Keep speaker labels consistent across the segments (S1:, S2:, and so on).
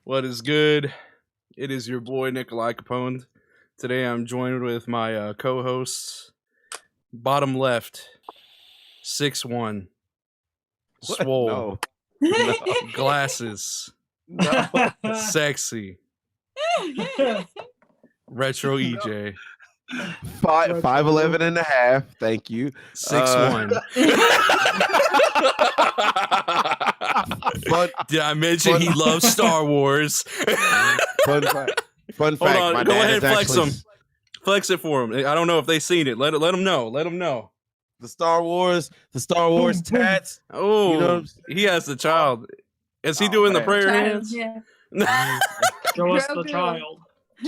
S1: What is good? It is your boy Nikolai Capone. Today I'm joined with my co-hosts. Bottom left, 6'1", swole,
S2: No. No.
S1: glasses,
S2: No.
S1: sexy, retro EJ,
S2: 5'11" and a half. Thank you.
S1: 6'1". Did I mention he loves Star Wars?
S2: Fun fact.
S1: Hold on, go ahead, flex him. Flex it for him. I don't know if they've seen it. Let them know. Let them know.
S2: The Star Wars tats.
S1: Oh,
S2: You know
S1: he has the child. Is he doing the prayer hands?
S3: Yeah.
S4: Show us the
S3: Grogu.
S4: child.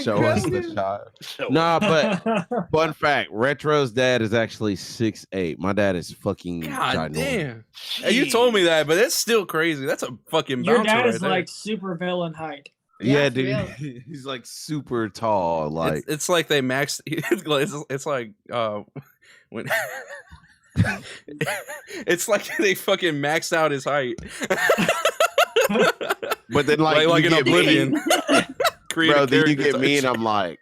S2: Show us the child. Nah, but fun fact: Retro's dad is actually 6'8". My dad is fucking
S1: God
S2: ginormous.
S1: damn. Hey, you told me that, but that's still crazy. That's a fucking bouncer
S4: Your dad
S1: right
S4: is
S1: there.
S4: like super villain height.
S2: Yeah,
S3: Yeah,
S2: dude.
S3: real.
S2: He's like super tall. Like
S1: it's like they maxed. It's like when. It's like they fucking maxed out his height.
S2: but then like
S1: like
S2: you
S1: in
S2: get me,
S1: Oblivion.
S2: bro. Then you get me, and
S1: I'm.
S2: I'm like,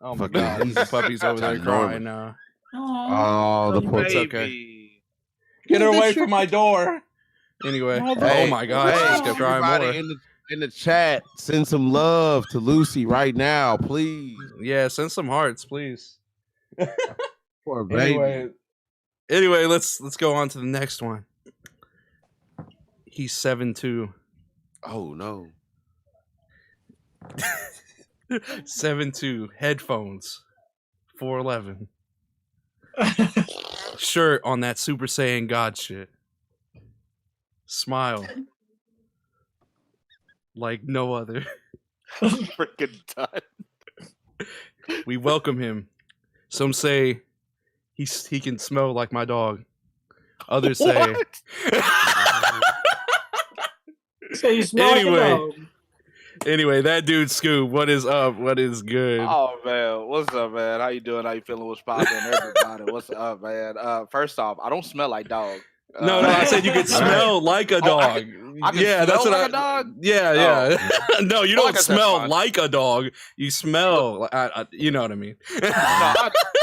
S1: Oh my
S2: fucking-
S1: god, the puppy's over there
S2: Ginormous.
S1: crying now.
S2: oh, the poor
S1: It's
S2: baby.
S1: okay. Get her away from my door. Anyway,
S2: Hey,
S1: oh my god, she just kept crying
S2: everybody
S1: more.
S2: in the chat, send some love to Lucy right now, please.
S1: Yeah, send some hearts, please.
S2: Poor baby.
S1: Anyway, let's go on to the next one. He's 7'2".
S2: Oh no.
S1: 7'2", headphones, 4'11". Shirt on that Super Saiyan God shit. Smile like no other.
S5: Freaking done.
S1: We welcome him. Some say he can smell like my dog. Others say
S4: So you smell
S1: Anyway.
S4: like a dog.
S1: Anyway, that dude Scoop, what is up? What is good?
S5: Oh man, what's up, man? How you doing? How you feeling? What's poppin', everybody? What's up, man? First off, I don't smell like dog.
S1: No, I said you could smell like a
S5: Oh,
S1: dog.
S5: I can
S1: Yeah, that's
S5: smell
S1: what
S5: like a dog?
S1: Yeah, yeah. No, you
S5: Well, I
S1: don't
S5: guess that's
S1: smell
S5: fine.
S1: like a dog. You smell. You know what I mean?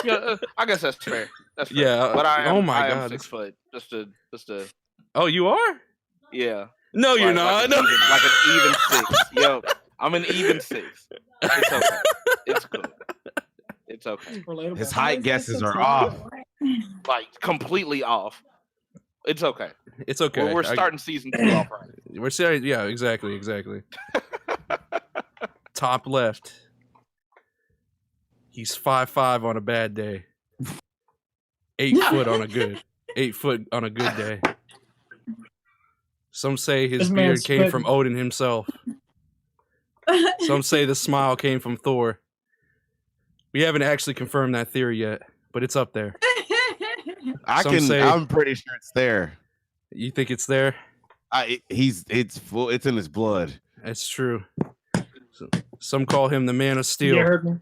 S5: No, I guess that's fair. That's fair.
S1: Yeah.
S5: But I am,
S1: Oh my
S5: I am
S1: God.
S5: 6 foot. Just to.
S1: Oh, you are?
S5: Yeah.
S1: No, you're not.
S5: Like an even 6. Yo, I'm an even 6. It's okay. It's good. It's okay.
S4: Relatable.
S2: His height guesses are off.
S5: Like completely off. It's okay.
S1: It's okay.
S5: We're starting season 2 off right.
S1: We're saying, yeah, exactly. Top left. He's 5'5" on a bad day. 8 foot on a good. 8 foot on a good day. Some say his
S4: This
S1: beard
S4: man's
S1: came from Odin himself. Some say the smile came from Thor. We haven't actually confirmed that theory yet, but it's up there. Some say-
S2: I'm pretty sure it's there.
S1: You think it's there?
S2: It's full. It's in his blood.
S1: That's true. Some call him the Man of Steel.
S4: You heard me.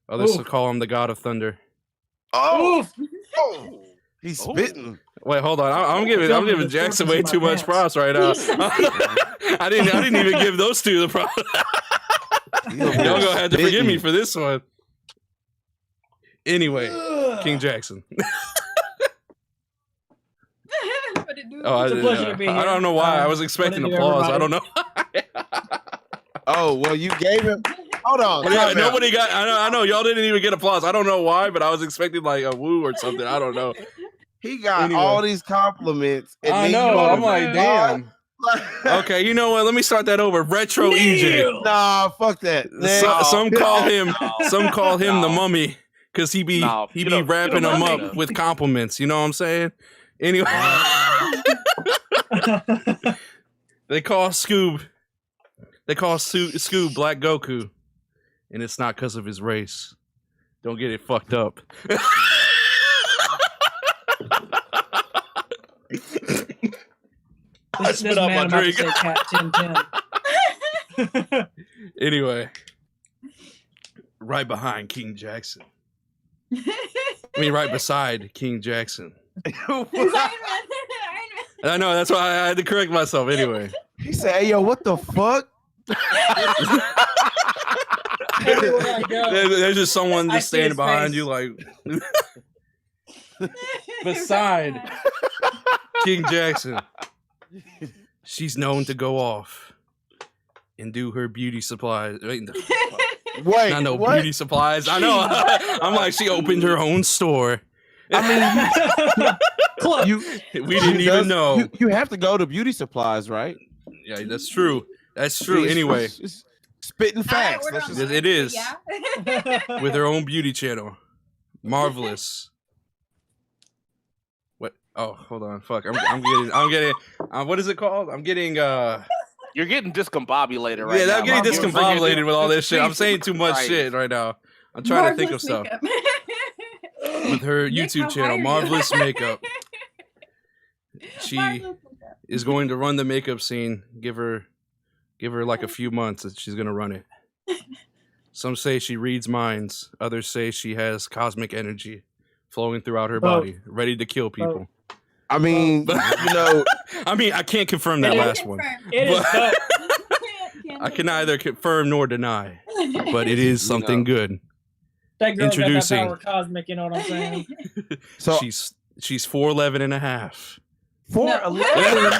S1: Others
S4: Ooh.
S1: call him the God of Thunder.
S4: Oof.
S2: He's spitting.
S1: Wait, hold on. I'm giving Jackson way too much props right now. I didn't even give those two the props. Y'all gonna have to forgive me for this one. Anyway, King Jackson. Oh,
S4: It's a pleasure to be
S1: I
S4: here.
S1: don't know why. I was expecting
S4: what to do,
S1: applause. I
S4: everybody?
S1: don't know.
S2: Oh well, you gave him. Hold on.
S1: Yeah,
S2: time out.
S1: nobody got. I know. Y'all didn't even get applause. I don't know why, but I was expecting like a woo or something. I don't know.
S2: He got
S1: Anyway.
S2: all these compliments. And
S1: I
S2: then
S1: know.
S2: You
S1: I'm like, damn. Okay, you know what? Let me start that over. Retro EJ.
S2: Nah, fuck that.
S1: Some call him. Some call him the
S5: No.
S1: mummy because he be wrapping them up with compliments. You know what I'm saying? Anyway, they call Scoob. They call Scoob Black Goku, and it's not because of his race. Don't get it fucked up.
S4: This
S1: spit out
S4: man
S1: my
S4: about to
S1: drink.
S4: say Cat 1010.
S1: Anyway, right behind King Jackson. I mean, right beside King Jackson. I know, that's why I had to correct myself. Anyway,
S2: He said, "Hey, yo, what the fuck?"
S4: Everywhere I go,
S1: There's just someone
S4: I
S1: just
S4: see his
S1: standing behind
S4: face.
S1: you, like beside King Jackson. She's known to go off and do her beauty supplies. Wait, not no
S2: what?
S1: beauty supplies. I know. I'm like, she opened her own store.
S4: Close.
S1: We didn't even know.
S2: You have to go to beauty supplies, right?
S1: Yeah, that's true. That's true. Anyway,
S2: It's spitting facts. Let's just-
S1: it is
S3: Yeah.
S1: with her own beauty channel. Marvelous. What? Oh, hold on. Fuck. I'm getting. What is it called? I'm getting.
S5: You're getting discombobulated right
S1: Yeah,
S5: now.
S1: I'm getting
S5: You're
S1: discombobulated with all this shit. I'm
S5: Jesus
S1: saying too much
S5: Christ.
S1: shit right now. I'm trying to think of
S3: Marvelous
S1: stuff
S3: makeup.
S1: with her
S3: Nick,
S1: YouTube
S3: how
S1: channel,
S3: high are you?
S1: Marvelous Makeup. She
S3: Marvelous makeup.
S1: is going to run the makeup scene. Give her like a few months and she's gonna run it. Some say she reads minds. Others say she has cosmic energy flowing throughout her
S4: Both.
S1: body, ready to kill people.
S2: I mean, you know,
S1: I mean, I can't confirm that
S4: It is
S1: last one.
S4: It is
S1: But-
S4: both.
S1: I can neither confirm nor deny, but it is something good.
S4: That girl
S1: Introducing-
S4: got that power cosmic, you know what I'm saying?
S2: so
S1: She's 4'11" and a half.
S2: 4'11",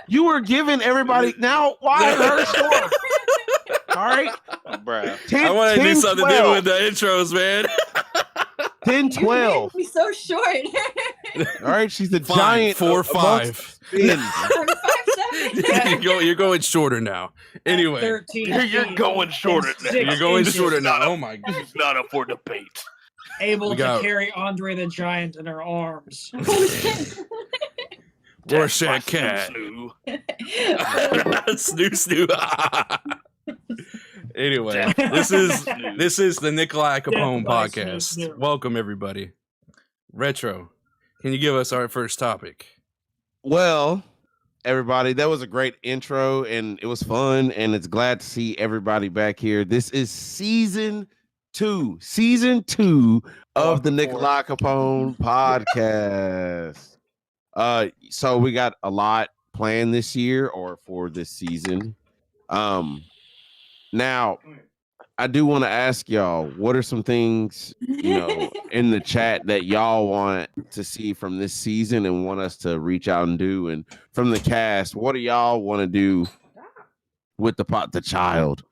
S2: you were giving everybody now. Why her store? All right,
S5: Bruh.
S2: 10,
S1: I want to do
S2: 10,
S1: something
S2: 12,
S1: new with the intros, man.
S2: 10,
S3: You
S2: 12.
S3: made me so short.
S2: All right, she's a
S1: Fine,
S2: giant.
S1: 4'5".
S2: Spin.
S3: I'm 5'7".
S1: You're going shorter now. Anyway,
S4: 13
S5: You're
S4: feet
S5: going shorter
S4: and
S5: now.
S4: 6
S1: you're going
S4: inches,
S1: shorter now. Oh my god.
S5: This is not up for debate.
S4: Able
S1: We
S4: to
S1: got-
S4: carry Andre the Giant in her arms.
S1: Rorschach cat.
S5: Snoo.
S1: Snoo. Anyway, this is the Nikolai Capone
S4: Death by
S1: podcast.
S4: snoo.
S1: Welcome everybody. Retro, can you give us our first topic?
S2: Well, everybody, that was a great intro and it was fun. And it's glad to see everybody back here. This is season two of the Nikolai Capone podcast. So we got a lot planned this year or for this season. Now I do want to ask y'all, what are some things, you know, in the chat that y'all want to see from this season and want us to reach out and do? And from the cast, what do y'all want to do with the child?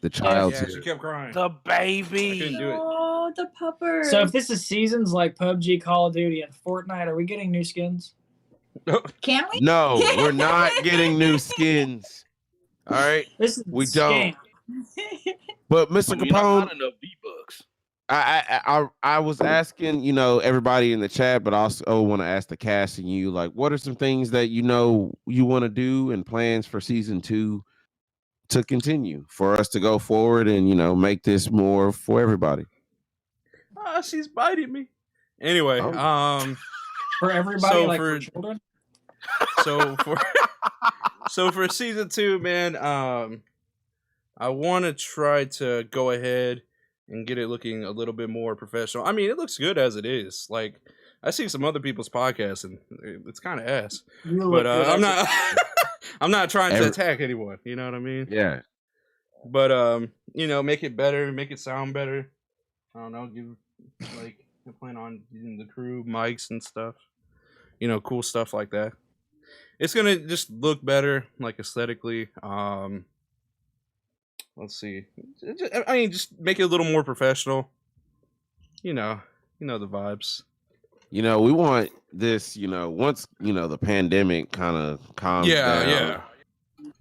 S2: The child's
S1: Yeah,
S2: here.
S1: she kept crying.
S5: The
S1: I
S5: baby.
S1: couldn't do it.
S3: Oh, the pupper.
S4: So if this is seasons like PUBG, Call of Duty, and Fortnite, are we getting new skins?
S3: Can we?
S2: No, we're not getting new skins. All right.
S4: This is
S2: We
S4: a
S2: don't.
S4: scam.
S2: But Mr.
S5: We not
S2: Capone,
S5: got enough V-Bucks.
S2: I was asking, you know, everybody in the chat, but also want to ask the cast and you, like, what are some things that you know you want to do and plans for season 2 to continue for us to go forward and, you know, make this more for everybody?
S1: Ah, she's biting me. Anyway,
S2: Oh.
S4: For everybody,
S1: So
S4: like
S1: for-
S4: for children?
S1: so for season 2, man, I want to try to go ahead and get it looking a little bit more professional. I mean, it looks good as it is. Like, I see some other people's podcasts and it's kind of ass.
S4: You
S1: But
S4: look good
S1: I'm
S4: as
S1: not
S4: a-
S1: I'm not trying to
S2: Every-
S1: attack anyone, you know what I mean?
S2: Yeah.
S1: But you know, make it better, make it sound better. I don't know, I plan on using the crew mics and stuff. You know, cool stuff like that. It's gonna just look better, like aesthetically. Let's see. I mean, just make it a little more professional. You know the vibes.
S2: You know, we want this, you know, once, you know, the pandemic kind of calms down.
S1: Yeah.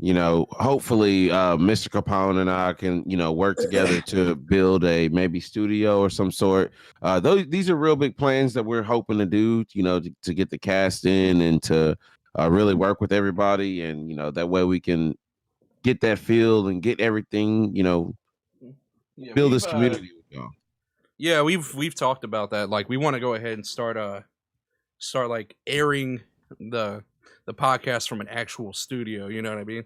S2: You know, hopefully Mr. Capone and I can, you know, work together to build a maybe studio or some sort. These are real big plans that we're hoping to do, you know, to get the cast in and to really work with everybody. And, you know, that way we can get that feel and get everything, you know,
S1: Yeah,
S2: build
S1: we've,
S2: this community with y'all.
S1: Yeah, we've talked about that. Like, we want to go ahead and start like airing the podcast from an actual studio. You know what I mean?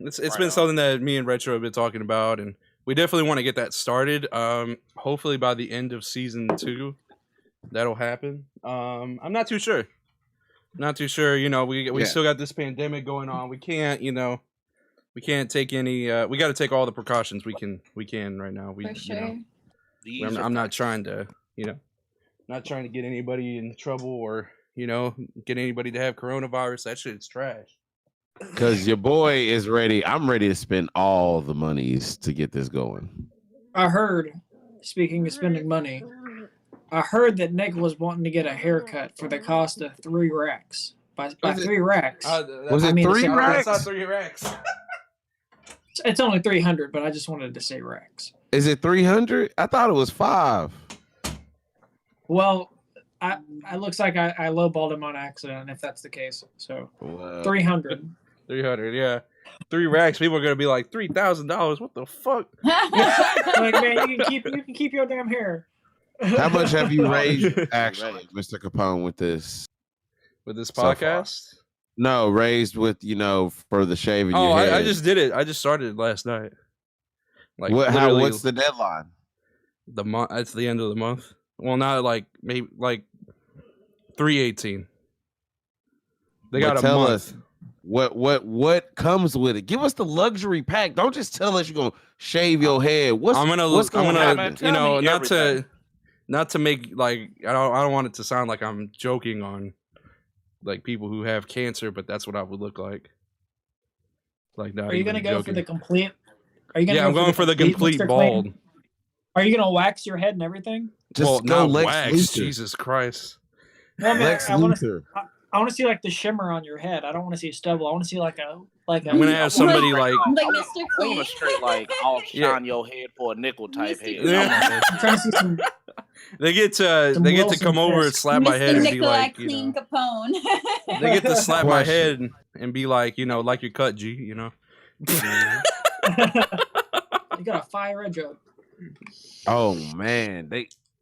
S1: It's
S5: Right
S1: been
S5: on.
S1: something that me and Retro have been talking about, and we definitely want to get that started. Hopefully by the end of season 2, that'll happen. I'm not too sure, Not too sure. You know, we
S2: Yeah.
S1: still got this pandemic going on. We can't, you know, we can't take any. We got to take all the precautions we can right now.
S3: For sure.
S1: You know, I'm not trying to, you know, not trying to get anybody in trouble or, you know, get anybody to have coronavirus. That shit's trash.
S2: Because your boy is ready. I'm ready to spend all the monies to get this going.
S4: I heard, speaking of spending money, I heard that Nick was wanting to get a haircut for the cost of 3 racks. By 3 racks.
S2: Was it 3 racks?
S1: It's not 3 racks.
S4: It's only 300, but I just wanted to say racks.
S2: Is it 300? I thought it was 5.
S4: Well, I looks like I lowballed him on accident, if that's the case. So 300.
S1: 300, yeah. 3 racks. People are gonna be like $3,000. What the fuck?
S4: Like, man, you can keep your damn hair.
S2: How much have you raised, actually, Mr. Capone, with this?
S1: With this
S2: so far?
S1: podcast?
S2: No, raised with, you know, for the shaving your head.
S1: I just did it. I just started it last night. Like,
S2: what's the deadline?
S1: The month. It's the end of the month. Well, not like maybe like 3/18. They got a month.
S2: Us what comes with it. Give us the luxury pack. Don't just tell us you're gonna shave your head. What's gonna happen?
S1: You know, not to make like I don't want it to sound like I'm joking on like people who have cancer, but that's what I would look like. Like, not
S4: are you gonna go
S1: joking.
S4: for the complete? Are you gonna?
S1: Yeah, I'm going for the complete bald.
S4: Clean? Are you gonna wax your head and everything?
S2: Just go
S1: not
S2: Lex
S1: wax.
S2: Luthor.
S1: Jesus Christ.
S4: Well, I mean,
S2: Lex Luthor.
S4: I want to see like the shimmer on your head. I don't want to see stubble. I want to see like a.
S1: I'm gonna have somebody like
S3: Mr.
S5: I
S3: Clean.
S5: want a straight like I'll shine your head for a nickel type head.
S1: Yeah.
S4: I'm trying to see some.
S1: They get to come over and slap my head
S3: Mr.
S1: and be
S3: Nikolai
S1: like, you
S3: Clean
S1: know,
S3: Capone.
S1: they get to slap my head and be like, you know, like your cut, G, you know.
S4: You got a fire red joke.
S2: Oh man,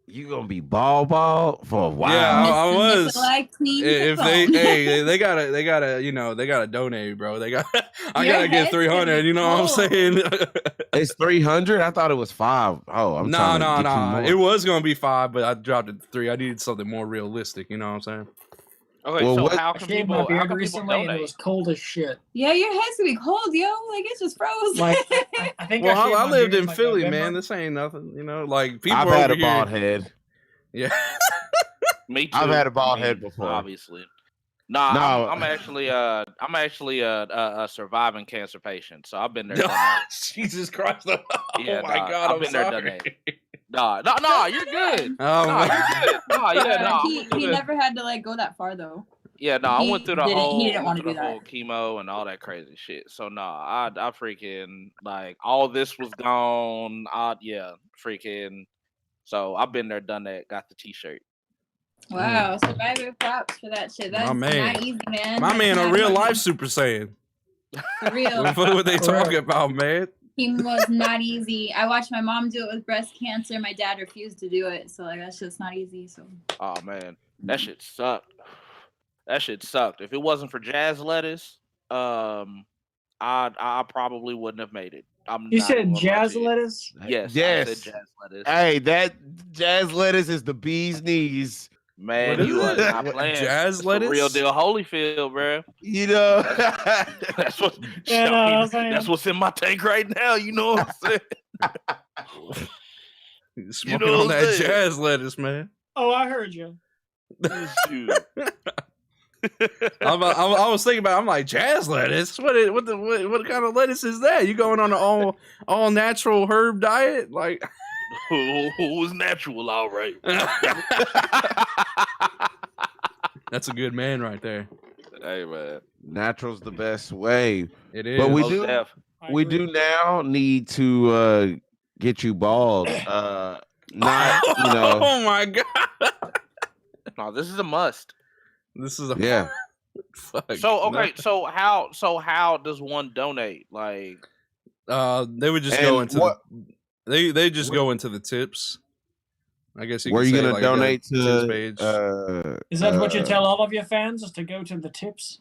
S2: you gonna be bald for a while.
S1: Yeah, I was.
S3: Nikolai Clean
S1: If
S3: Capone.
S1: they gotta, you know, they gotta donate, bro. I
S3: Your
S1: gotta get
S3: head's
S1: 300.
S3: gonna be
S1: You know what I'm
S3: cold.
S1: saying?
S2: It's 300. I thought it was 5. Oh, I'm
S1: No.
S2: trying to get you more.
S1: It was gonna be 5, but I dropped it to 3. I needed something more realistic. You know what I'm saying?
S5: Okay,
S2: Well,
S5: so
S2: what-
S5: how
S4: I
S5: can
S4: shaved
S5: people?
S4: my
S5: How
S4: beard
S5: can people
S4: recently and it
S5: donate?
S4: was cold as shit.
S3: Yeah, your head's gonna be cold, yo. Like it just froze.
S4: Like I think
S1: Well,
S4: I, shaved
S1: I
S4: my
S1: lived
S4: beard
S1: in
S4: like
S1: Philly,
S4: November.
S1: man. This ain't nothing. You know, like people
S2: I've
S1: over
S2: had a
S1: here.
S2: bald head.
S1: Yeah.
S5: Me too.
S2: I've had a bald
S5: I mean,
S2: head before.
S5: Obviously. Nah,
S2: No.
S5: I'm actually a surviving cancer patient, so I've been there. Done that.
S1: Jesus Christ! Oh
S5: Yeah,
S1: my
S5: nah,
S1: God!
S5: I've
S1: I'm
S5: been there,
S1: sorry.
S5: done that. No, you're good.
S1: Oh
S5: No,
S1: my.
S5: you're good. No, yeah, no.
S3: he never had to like go that far though.
S5: Yeah, no, I
S3: He
S5: went through the
S3: didn't-
S5: whole,
S3: he didn't wanna do
S5: whole chemo and all that crazy shit. So no, I freaking like all this was gone. Freaking. So I've been there, done that. Got the T-shirt.
S3: Wow, survivor props for that shit. That's
S1: man.
S3: not easy, man.
S1: My
S3: That's
S1: man, a
S3: not
S1: real
S3: easy.
S1: life Super Saiyan.
S3: For real.
S1: What they talking about, man?
S3: Chemo was not easy. I watched my mom do it with breast cancer. My dad refused to do it, so like that's just not easy. So.
S5: Oh man, that shit sucked. That shit sucked. If it wasn't for Jazz Lettuce, I probably wouldn't have made it.
S4: You said jazz lettuce?
S5: Yes.
S2: Yes.
S5: I said Jazz Lettuce.
S2: Hey, that jazz lettuce is the bee's knees.
S5: Man,
S1: What
S5: you
S1: is
S5: are
S1: it?
S5: not
S1: What,
S5: playing.
S1: Jazz
S5: It's the
S1: Lettuce?
S5: real deal Holyfield, bro.
S2: You know.
S5: That's what.
S4: Yeah, no, I'm saying.
S5: That's what's in my tank right now. You know what I'm saying?
S1: Smoking
S5: know
S1: on
S5: what I'm
S1: that
S5: saying?
S1: jazz lettuce, man.
S4: Oh, I heard you.
S5: Shoot.
S1: I was thinking about. I'm like, jazz lettuce. What kind of lettuce is that? You going on an all natural herb diet? Like,
S5: Who was natural? All right.
S1: that's a good man right there.
S5: Hey man.
S2: Natural's the best way.
S1: It is.
S2: But we
S5: Most
S2: do-
S5: def.
S4: I
S2: We
S4: agree.
S2: do now need to get you bald. Not, you know.
S1: Oh my God.
S5: No, this is a must.
S1: This is a
S2: Yeah.
S1: fuck.
S5: So okay, so how does one donate? Like,
S1: They would just
S2: And
S1: go into
S2: what-
S1: they just go into the tips. I guess you
S2: Were
S1: could
S2: you
S1: say,
S2: gonna
S1: like,
S2: donate
S1: that tips
S2: to?
S1: page.
S4: Is that what you tell all of your fans? Is to go to the tips?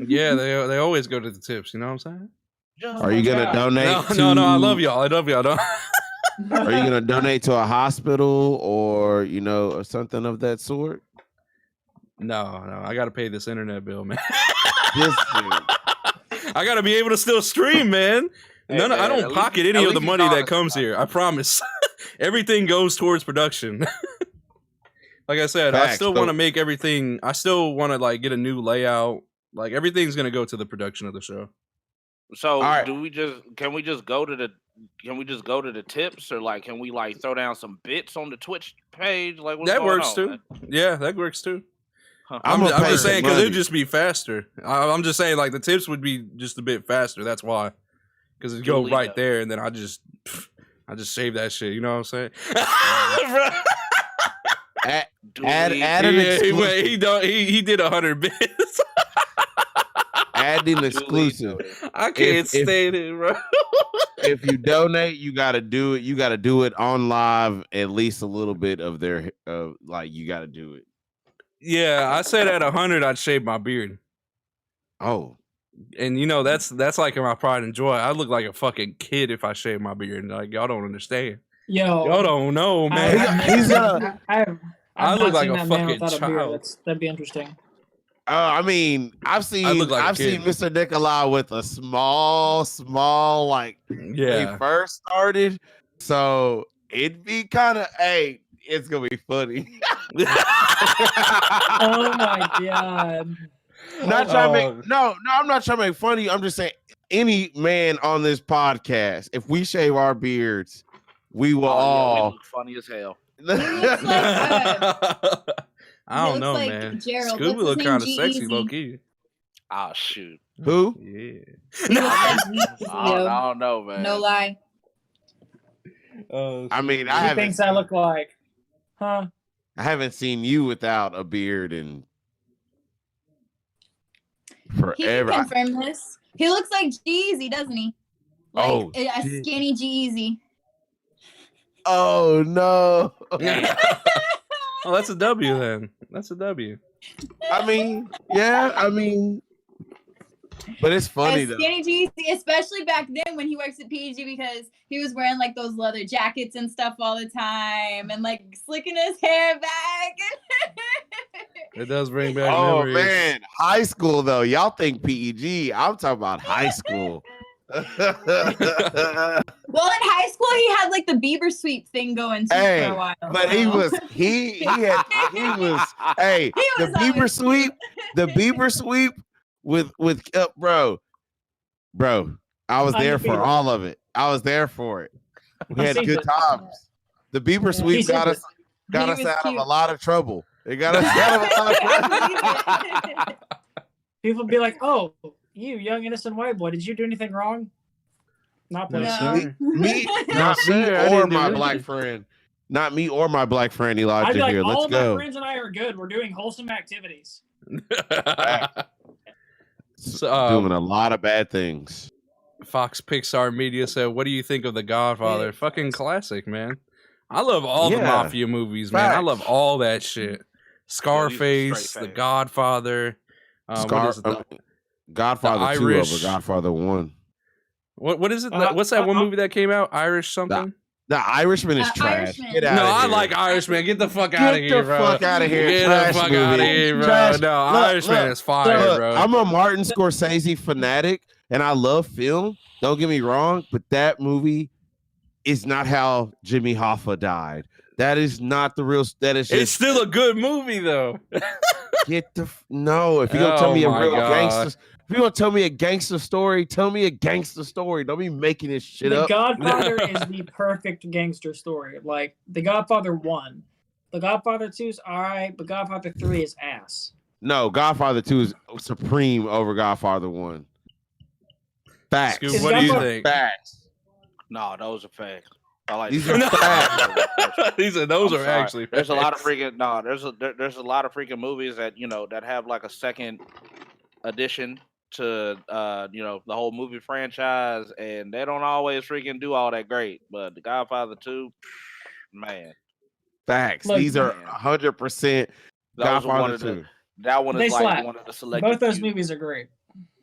S1: Yeah, they always go to the tips. You know what I'm saying?
S5: just
S2: Are you gonna
S4: God.
S2: donate?
S1: No, I
S2: to-
S1: love y'all. I love y'all. Don't.
S2: Are you gonna donate to a hospital or or something of that sort?
S1: No, I got to pay this internet bill, man.
S2: This dude.
S1: I got to be able to still stream, man.
S5: Hey,
S1: I
S5: man,
S1: don't
S5: at
S1: pocket
S5: least-
S1: any
S5: at
S1: of the
S5: least he's
S1: money that
S5: honest
S1: comes
S5: about
S1: here.
S5: it.
S1: I promise. Everything goes towards production. Like I said, I
S2: Facts,
S1: still
S2: so-
S1: want to make everything. I still want to like get a new layout. Like everything's gonna go to the production of the show.
S5: So
S2: All right.
S5: can we just go to the tips, or like can we like throw down some bits on the Twitch page? Like what's
S1: That
S5: going
S1: works
S5: on,
S1: too.
S5: man?
S1: Yeah, that works too.
S5: Huh.
S2: I'm
S1: I'm
S2: gonna pay
S1: just
S2: some
S1: saying because
S2: money.
S1: it'd just be faster. I'm just saying like the tips would be just a bit faster. That's why, because it go
S5: Duly
S1: right
S5: noted.
S1: there, and then I just save that shit. You know what I'm saying?
S2: Add
S5: Duly-
S2: an exclusive.
S1: He did 100 bits.
S2: Add an
S5: duly
S2: exclusive.
S5: noted.
S1: I can't
S2: If-
S1: stand it, bro.
S2: If you donate, you got to do it. You got to do it on live. At least a little bit of their like you got to do it.
S1: Yeah, I said at 100 I'd shave my beard.
S2: Oh,
S1: And you know that's like my pride and joy. I look like a fucking kid if I shave my beard. Like y'all don't understand.
S4: Yo,
S1: Y'all don't know,
S4: I-
S1: man.
S4: I've
S1: look
S4: not
S1: like
S4: seen
S1: a
S4: that man
S1: fucking
S4: without a beard.
S1: child.
S4: That'd be interesting.
S2: I mean, I've seen
S1: look like a
S2: seen
S1: kid.
S2: Mr. Nikolai with a small like when he
S1: Yeah.
S2: first started. So it'd be kind of it's gonna be funny.
S4: Oh my god.
S2: Not trying to make I'm not trying to make funny. I'm just saying any man on this podcast, if we shave our beards, we will
S5: Oh, yeah, we
S2: all.
S5: look funny as hell.
S3: looks like,
S1: I don't
S3: looks
S1: know,
S3: like
S1: man.
S3: Gerald.
S1: Scooby
S3: What's
S1: look
S3: his name?
S1: kind of sexy,
S3: G-Eazy.
S1: low key.
S5: Oh shoot.
S2: Who?
S1: Yeah.
S3: He looks like G-Eazy,
S5: I
S3: yo.
S5: don't know, man.
S3: No lie.
S2: I mean, I
S4: He
S2: haven't.
S4: thinks I look like, huh?
S2: I haven't seen you without a beard in
S3: He can
S2: forever.
S3: confirm this. He looks like G-Eazy, doesn't he? Like
S2: Oh,
S3: a
S2: shit.
S3: skinny G-Eazy.
S2: Oh no!
S1: Oh, that's a W then. That's a W.
S2: I mean, yeah, but it's funny
S3: A
S2: though.
S3: skinny G-Eazy, especially back then when he works at PG, because he was wearing like those leather jackets and stuff all the time and like slicking his hair back.
S1: It does bring back
S2: Oh
S1: memories.
S2: man, high school though. Y'all think PEG? I'm talking about high school.
S3: Well, in high school, he had like the Bieber sweep thing going too
S2: Hey,
S3: for a while.
S2: but he was he was hey
S3: He
S2: the
S3: was
S2: Bieber
S3: always-
S2: sweep, the Bieber sweep with bro. I was there for
S4: Undefeated.
S2: all of it. I was there for it. We had
S4: seen
S2: good
S4: it.
S2: times. The Bieber
S4: Yeah.
S2: sweep
S4: He's
S2: got
S4: in
S2: us got
S3: He
S2: us
S3: was
S2: out of
S3: cute.
S2: a lot of trouble. It got us out of a lot of trouble.
S4: People be like, "Oh, you young innocent white boy, did you do anything wrong?" Not
S1: No,
S4: please.
S1: sir.
S2: Me,
S1: No,
S2: not me
S1: sir, I
S2: or
S1: didn't do
S2: my
S1: anything.
S2: black friend. Not me or my black friend
S4: I'd
S2: Elijah
S4: be like,
S2: here.
S4: all
S2: Let's
S4: of my
S2: go.
S4: friends and I are good. We're doing wholesome activities.
S1: So,
S2: Doing a lot of bad things.
S1: Fox Pixar Media said, "What do you think of The Godfather?
S4: Yeah.
S1: Fucking classic, man. I love all the
S2: Yeah.
S1: mafia movies, man. I
S2: Facts.
S1: love all that shit. Scarface,
S5: straight
S1: The
S5: facts.
S1: Godfather. What is it?
S2: Godfather 2
S1: Irish-
S2: over Godfather 1.
S1: What is it?
S4: Uh,
S1: What's that one movie that came out? Irish something?
S2: The Irishman is trash.
S3: Irishman.
S2: Get
S1: No,
S2: out of
S1: I
S2: here.
S1: like Irishman. Get the fuck
S2: Get
S1: out of here,
S2: the
S1: bro.
S2: fuck out of here.
S1: Get
S2: Trash
S1: the fuck
S2: movie.
S1: out of here, bro.
S2: Trash.
S1: No,
S2: Look,
S1: Irishman
S2: look,
S1: is fire,
S2: Look,
S1: bro.
S2: I'm a Martin Scorsese fanatic, and I love film. Don't get me wrong, but that movie is not how Jimmy Hoffa died. That is not the real. That is just
S1: It's still a good movie, though.
S2: get the no. If you're gonna tell
S1: Oh
S2: me a
S1: my
S2: real
S1: God.
S2: gangster, if you're gonna tell me a gangster story, tell me a gangster story. Don't be making this shit
S4: The
S2: up.
S4: Godfather is the perfect gangster story. Like The Godfather 1. The Godfather 2 is alright, but Godfather 3 is ass.
S2: No, Godfather 2 is supreme over Godfather 1. Facts.
S1: Scoop,
S4: Is
S1: what do you
S4: Godfather-
S1: think?
S2: Facts.
S5: No, those are facts. I like
S2: These
S5: that.
S2: are facts.
S1: These are those
S5: I'm
S1: are
S5: sorry.
S1: actually.
S5: There's a lot of
S1: facts.
S5: freaking there's a lot of freaking movies that that have like a second addition to the whole movie franchise, and they don't always freaking do all that great. But The Godfather 2, man,
S2: Facts.
S4: Look,
S2: These are
S5: man.
S2: 100%
S5: that was one
S2: Godfather
S5: of the
S2: 2.
S5: that one
S4: They
S5: is like
S4: slap.
S5: one of the selected.
S4: Both those
S5: few.
S4: movies are great.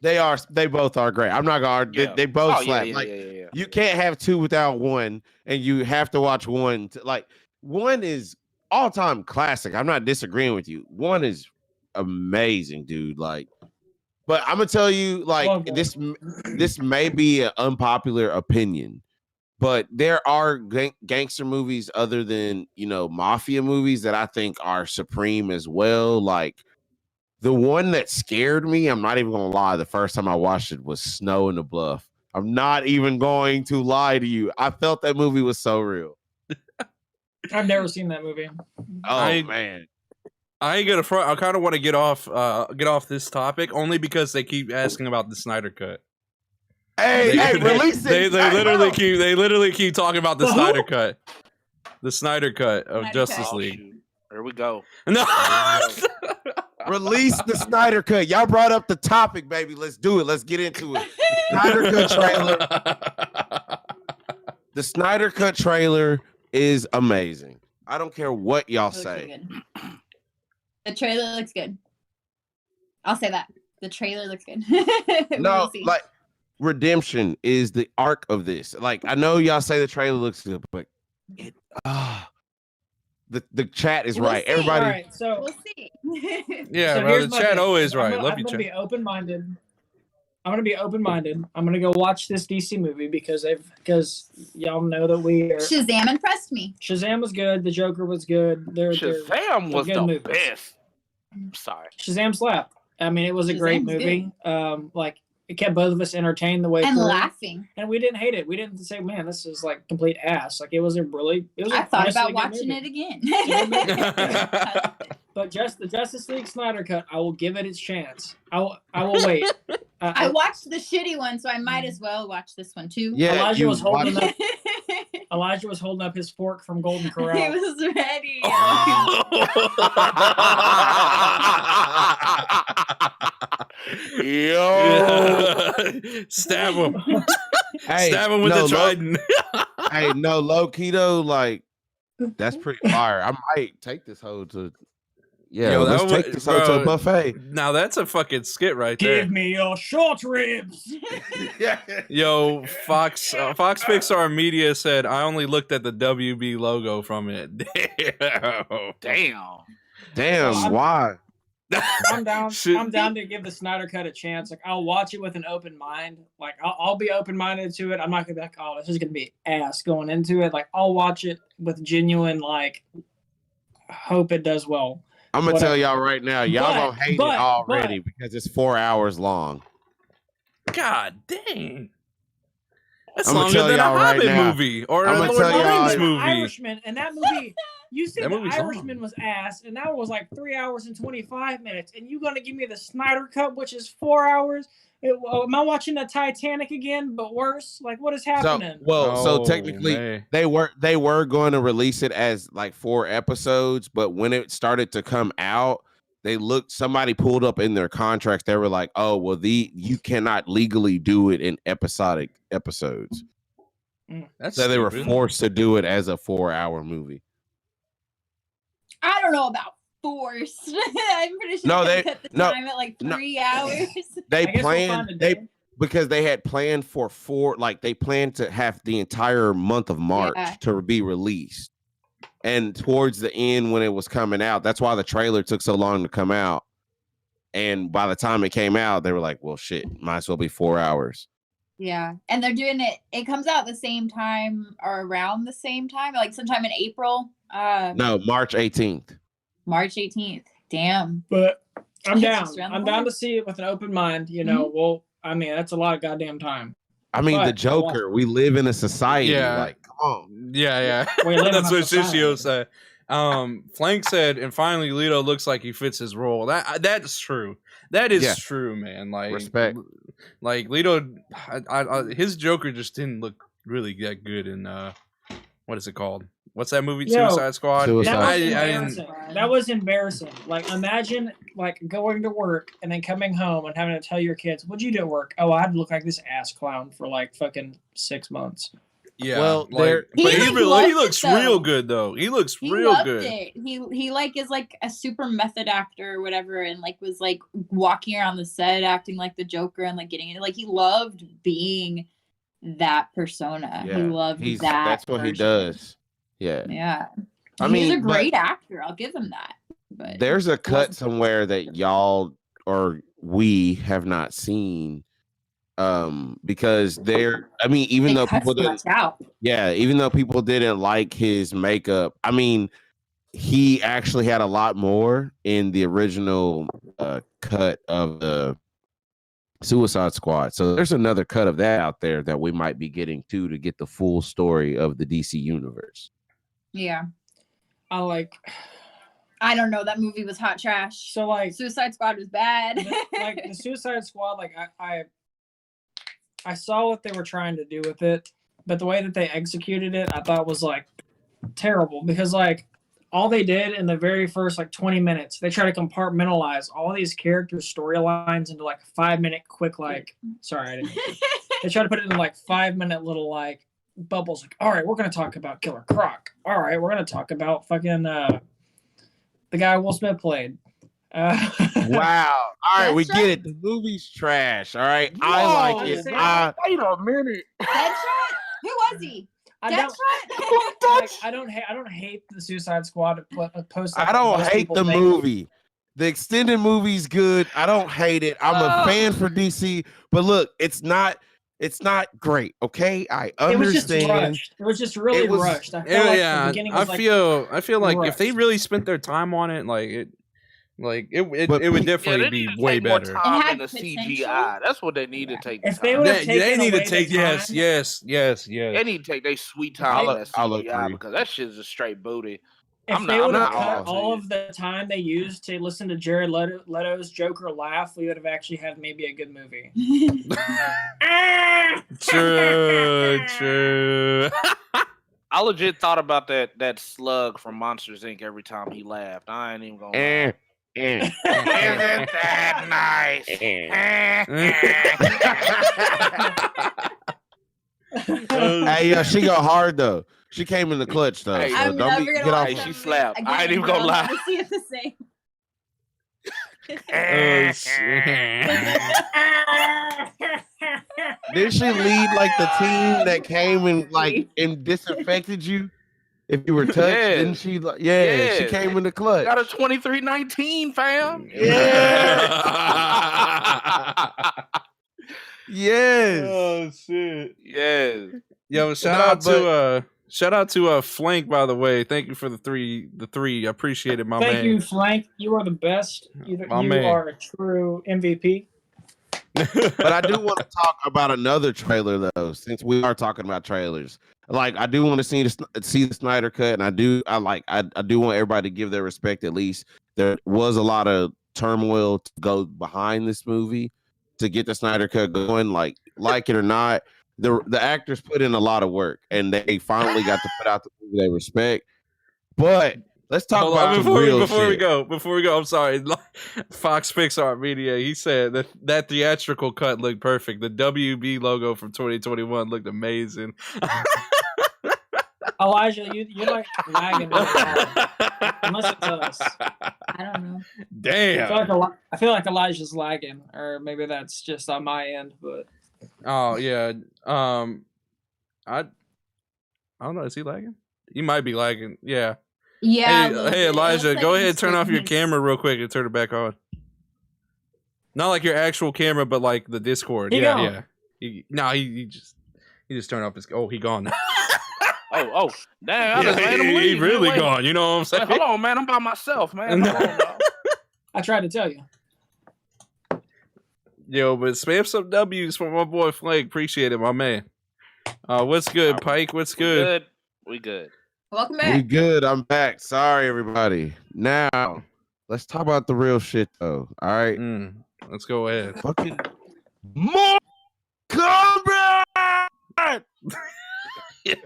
S2: They both are great. I'm not gonna argue.
S5: Yeah.
S2: They both
S5: Oh,
S2: slap.
S5: yeah,
S2: Like
S5: yeah.
S2: you can't have two without one, and you have to watch one. Like one is all-time classic. I'm not disagreeing with you. One is amazing, dude. Like, but I'm gonna tell you, like,
S4: Love that.
S2: this may be an unpopular opinion, but there are gangster movies other than, you know, mafia movies that I think are supreme as well. Like, the one that scared me, I'm not even gonna lie, the first time I watched it was Snow in the Bluff. I'm not even going to lie to you. I felt that movie was so real.
S4: I've never seen that movie.
S2: Oh man.
S1: I ain't gonna front. I kind of want to get off this topic only because they keep asking about the Snyder Cut.
S2: Hey, release it.
S1: They literally keep talking about the Snyder Cut. The Snyder Cut of
S3: Snyder
S1: Justice
S3: Cut.
S1: League.
S5: Shoot. Here we go.
S1: No.
S2: Release the Snyder Cut. Y'all brought up the topic, baby. Let's do it. Let's get into it. Snyder Cut trailer. The Snyder Cut trailer is amazing. I don't care what y'all say.
S3: The trailer looks good. I'll say that. The trailer looks good.
S2: No, like, redemption is the arc of this. Like, I know y'all say the trailer looks good, but it the chat is
S3: We'll
S2: right.
S3: see.
S2: Everybody,
S4: All right, so
S3: We'll see.
S1: Yeah,
S4: so
S1: bro.
S4: here's
S1: The
S4: my
S1: chat
S4: thing.
S1: always right. Love
S4: I'm
S1: you,
S4: gonna
S1: chat.
S4: be open-minded. I'm gonna be open-minded. I'm gonna go watch this DC movie because y'all know that we are.
S3: Shazam impressed me.
S4: Shazam was good. The Joker was good.
S5: Shazam was
S4: good
S5: the
S4: movies.
S5: best. I'm sorry.
S4: Shazam slapped. I mean, it was a great
S3: Shazam's
S4: movie. Like, it kept both of us entertained the way
S3: And
S4: through,
S3: laughing.
S4: and we didn't hate it. We didn't say, "Man, this is like complete ass." Like, it was
S3: I thought about watching it again.
S4: But just the Justice League Snyder Cut, I will give it its chance. I will wait.
S3: I watched the shitty one, so I might as well watch this one too.
S2: yeah,
S4: Elijah
S2: you
S4: was holding
S2: watch-
S4: up. Elijah was holding up his fork from Golden
S3: He
S4: Corral.
S3: was ready.
S2: Yo,
S1: Stab him.
S2: hey,
S1: Stab him with the
S2: no,
S1: trident.
S2: hey, no, low keto, like, that's pretty fire. I might take this hoe to, yeah,
S1: Yo,
S2: let's
S1: that
S2: take
S1: wa-
S2: this hoe to a
S1: bro.
S2: buffet.
S1: Now that's a fucking skit right there.
S4: Give me your short ribs.
S1: Yo, Fox Pixar Media said I only looked at the WB logo from it.
S5: Damn.
S2: Damn, why?
S4: I'm down.
S1: Shit.
S4: I'm down to give the Snyder Cut a chance. Like, I'll watch it with an open mind. Like, I'll be open minded to it. I'm not gonna be like, oh, this is gonna be ass going into it. Like, I'll watch it with genuine, like, hope it does well.
S2: I'm gonna
S4: Whatever.
S2: tell y'all right now, y'all
S4: But-
S2: gonna hate it
S4: but-
S2: already because it's 4 hours long.
S1: God dang. That's
S2: I'ma
S1: longer
S2: tell
S1: than a
S2: y'all right
S1: Hobbit
S2: now.
S1: movie or
S2: I'ma
S1: a
S2: tell
S1: Lord of the
S2: y'all-
S1: Rings
S4: The
S1: movie.
S4: Irishman, and that movie, you said
S1: That
S4: the
S1: movie's
S4: Irishman
S1: long.
S4: was ass, and that was like 3 hours and 25 minutes, and you gonna give me the Snyder Cut, which is 4 hours? Am I watching the Titanic again, but worse? Like, what is
S2: So,
S4: happening?
S2: so
S1: Oh,
S2: technically,
S1: man.
S2: they were going to release it as like 4 episodes, but when it started to come out, somebody pulled up in their contracts. They were like, "Oh, well, you cannot legally do it in episodic episodes."
S1: That's
S2: So they were
S1: stupid.
S2: forced to do it as a 4-hour movie.
S3: I don't know about forced. I'm pretty sure
S2: No,
S3: they
S2: they-
S3: cut the
S2: no,
S3: time at like
S2: no.
S3: 3 hours.
S2: They
S4: I guess we'll
S2: planned
S4: find a day.
S2: because they had planned for 4, like they planned to have the entire month of March
S3: Yeah.
S2: to be released. And towards the end when it was coming out, that's why the trailer took so long to come out. And by the time it came out, they were like, well, shit, might as well be 4 hours.
S3: Yeah, and they're doing it. It comes out the same time or around the same time, like sometime in April.
S2: No, March 18th.
S3: March 18th. Damn.
S4: But I'm
S3: It's
S4: down.
S3: just around the
S4: I'm down
S3: corner.
S4: to see it with an open mind. You know, well, I mean, that's a lot of goddamn time.
S2: I mean, the
S4: But-
S2: Joker, we live in a society.
S1: Yeah.
S2: Like, come on.
S1: Yeah.
S4: We live in
S1: That's
S4: a
S1: what
S4: society.
S1: Shishio said. Flank said, and finally Leto looks like he fits his role. That's true. That is
S2: Yeah.
S1: true, man. Like
S2: Respect.
S1: Like Leto, his Joker just didn't look really that good in what is it called? What's that movie?
S4: Yo,
S1: Suicide Squad.
S2: Suicide
S4: That was
S1: I didn't.
S4: embarrassing. That was embarrassing. Like, imagine like going to work and then coming home and having to tell your kids, "What'd you do at work?" Oh, I had to look like this ass clown for like fucking 6 months.
S1: Yeah.
S2: Well,
S1: like,
S2: there-
S1: but
S3: He,
S1: he,
S3: like,
S1: really,
S3: loved
S1: he
S3: it,
S1: looks
S3: though.
S1: real good though. He looks
S3: He
S1: real
S3: loved
S1: good.
S3: it. He like is like a super method actor or whatever, and like was like walking around the set acting like the Joker and like getting it. Like he loved being that persona. He loved that.
S2: That's what he
S3: version.
S2: does. Yeah.
S3: Yeah.
S2: I
S3: He's a
S2: mean, but-
S3: great actor. I'll give him that. But
S2: there's a cut somewhere that y'all or we have not seen. Because even though people didn't, even though people didn't like his makeup, I mean, he actually had a lot more in the original cut of the Suicide Squad. So there's another cut of that out there that we might be getting to get the full story of the DC universe.
S3: Yeah.
S4: I
S3: don't know. That movie was hot trash.
S4: So like
S3: Suicide Squad was bad.
S4: The Suicide Squad, like I saw what they were trying to do with it, but the way that they executed it, I thought was like terrible because like all they did in the very first like 20 minutes, they try to compartmentalize all these characters' storylines into like 5-minute quick they try to put it in like 5-minute little like bubbles. Like, all right, we're gonna talk about Killer Croc. All right, we're gonna talk about fucking the guy Will Smith played.
S2: Wow. All right, we get it. The movie's trash. All right. Whoa, I like it.
S5: Wait a minute.
S3: Deadshot? Who was he?
S4: I don't hate the Suicide Squad post.
S2: I don't hate the movie. The extended movie's good. I don't hate it. I'm a fan for DC, but look, it's not great. Okay, I understand.
S4: It was just really rushed. I
S1: feel like rushed. If they really spent their time on it, it would definitely be way better.
S5: More time in the CGI. That's what they need to take.
S4: If they would have taken
S1: they need
S4: away
S1: to take
S4: yes.
S5: They need to take their sweet time in that CGI because that shit's a straight booty.
S4: If they would have cut all of the time they used to listen to Jared Leto's Joker laugh, we would have actually had maybe a good movie.
S1: True.
S5: I legit thought about that slug from Monsters Inc. every time he laughed. I ain't even gonna lie. Isn't that nice?
S2: Hey, she go hard though. She came in the clutch though.
S5: Hey,
S2: so don't get off.
S5: She slapped. I ain't even gonna lie.
S3: See it the same.
S1: Oh shit.
S2: Did she lead like the team that came and disinfected you if you were touched?
S5: Yes.
S2: Didn't she? Yes. She came in the clutch.
S5: Got a 23-19, fam.
S2: Yeah. Yes.
S1: Oh shit.
S5: Yes.
S1: Yo, shout out to Flank, by the way. Thank you for the three. I appreciate it, my man.
S4: Thank you, Flank. You are the best. You are a true MVP.
S2: But I do want to talk about another trailer though, since we are talking about trailers. Like, I do want to see the Snyder cut, and I do want everybody to give their respect. At least there was a lot of turmoil to go behind this movie to get the Snyder cut going. Like it or not, the actors put in a lot of work, and they finally got to put out the movie they respect. But let's talk about before we
S1: go. I'm sorry. Fox Pixar Media. He said that theatrical cut looked perfect. The WB logo from 2021 looked amazing.
S4: Elijah, you're like lagging. Unless it's us.
S3: I don't know.
S1: Damn.
S4: I feel like Elijah's lagging, or maybe that's just on my end. But
S1: oh yeah. I don't know. Is he lagging? He might be lagging. Yeah.
S3: Yeah.
S1: Hey Elijah, go ahead and turn off your camera real quick and turn it back on. Not like your actual camera, but like the Discord. He just turned off his. Oh, he gone now.
S5: Oh, damn!
S1: He really gone. You know what I'm saying?
S5: Hold on, man. I'm by myself, man. Hold on,
S4: I tried to tell you.
S1: Yo, but spam some W's for my boy Flake. Appreciate it, my man. What's good, Pike? What's good?
S5: We good.
S3: Welcome back.
S2: We good. I'm back. Sorry, everybody. Now, let's talk about the real shit, though. All right.
S1: Let's go ahead.
S2: Fucking more combat.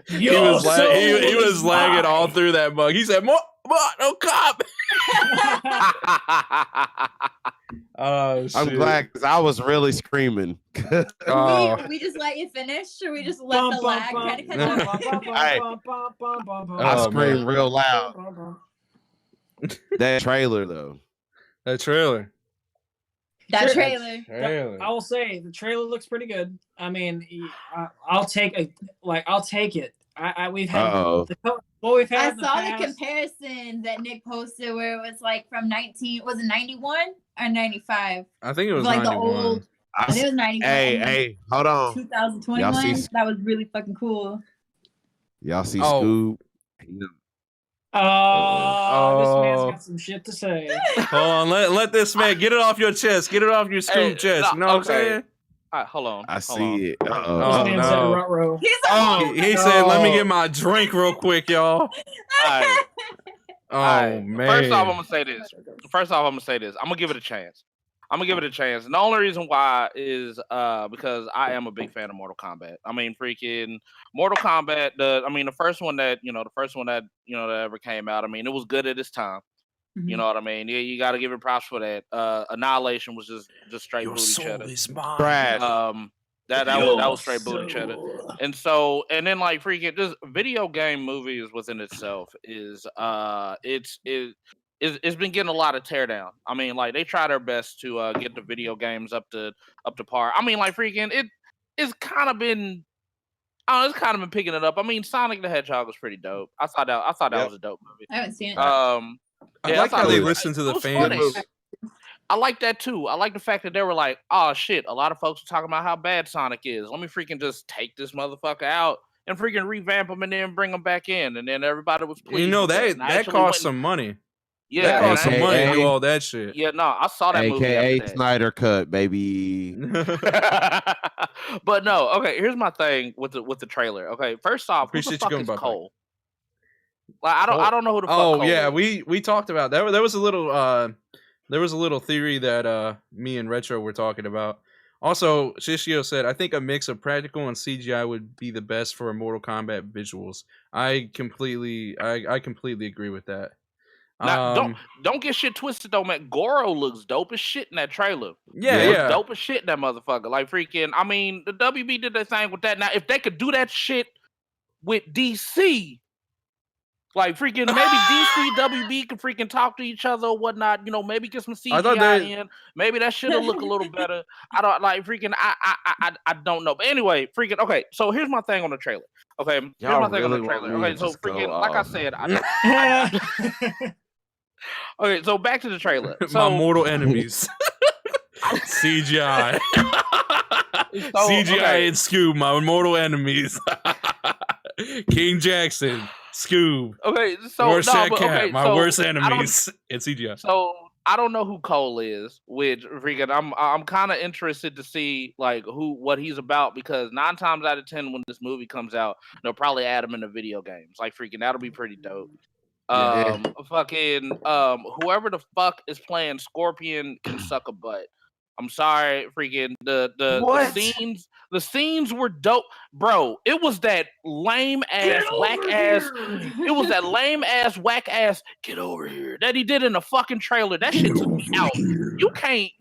S1: He was lagging all through that mug. He said, "More, no cop." Oh, shit.
S2: I'm glad because I was really screaming.
S3: We just let you finish, or we just let the lag kind of catch up?
S2: I screamed real loud. That trailer, though.
S1: That trailer.
S4: I will say the trailer looks pretty good. I mean, I'll take it. We've had
S3: what we've had. I saw the comparison that Nick posted where it was like from 91 or 95.
S1: I think it was
S3: like
S1: 91.
S3: The old. I think it was 91.
S2: Hey, hold on.
S3: 2021. That was really fucking cool.
S2: Y'all see Scoob?
S4: This man's got some shit to say.
S1: Hold on, let this man get it off your chest. Get it off your Scoob chest. You know what I'm saying?
S5: All right, hold on.
S2: I see it.
S1: Oh, no. He said, let me get my drink real quick, y'all.
S5: All right.
S1: Man.
S5: First off, I'm going to say this. I'm going to give it a chance. And the only reason why is because I am a big fan of Mortal Kombat. I mean, freaking Mortal Kombat, the first one that ever came out, I mean, it was good at its time. Mm-hmm. You know what I mean? Yeah, you got to give it props for that. Annihilation was just straight booty cheddar.
S2: Trash.
S5: That was straight booty cheddar. And then like freaking just video game movies within itself is it's been getting a lot of teardown. I mean, like they try their best to get the video games up to par. I mean, like freaking it's kind of been picking it up. I mean, Sonic the Hedgehog was pretty dope. I thought that was a dope movie.
S3: I haven't seen it.
S1: I like how they listen to the fans.
S5: I like that too. I like the fact that they were like, "Oh shit!" A lot of folks are talking about how bad Sonic is. Let me freaking just take this motherfucker out and freaking revamp him and then bring him back in. And then everybody was pleased.
S1: You know that cost some money.
S5: Yeah,
S1: that cost some money to do all that shit.
S5: Yeah, no, I saw that movie.
S2: AKA Snyder Cut, baby.
S5: But no, okay. Here's my thing with the trailer. Okay, first off, who the fuck is Cole? Like, I don't know who the fuck.
S1: Oh
S5: Cole
S1: yeah,
S5: is.
S1: we talked about that. There was a little theory that me and Retro were talking about. Also, Shishio said, I think a mix of practical and CGI would be the best for Mortal Kombat visuals. I completely agree with that.
S5: Now, don't get shit twisted though, man. Goro looks dope as shit in that trailer.
S1: Yeah.
S5: Dope as shit in that motherfucker. Like freaking, I mean, the WB did their thing with that. Now, if they could do that shit with DC, like freaking maybe DC WB can freaking talk to each other or whatnot. You know, maybe get some CGI in. Maybe that shit'll look a little better. I don't like freaking. I don't know. But anyway, freaking. Okay, so here's my thing on the trailer. Okay, here's my thing on the trailer. Okay, so freaking, like I said, okay, so back to the trailer. So,
S1: my mortal enemies. CGI. CGI and Scoob, my mortal enemies. King Jackson. Scoob.
S5: Okay, so
S1: my worst enemies. It's CGI.
S5: So I don't know who Cole is, which freaking I'm kind of interested to see like what he's about, because 9 times out of 10 when this movie comes out, they'll probably add him in the video games. Like freaking that'll be pretty dope. Fucking whoever the fuck is playing Scorpion can suck a butt. I'm sorry, freaking the scenes were dope, bro. It was that lame ass whack ass get over here that he did in the fucking trailer. That shit took me out. You can't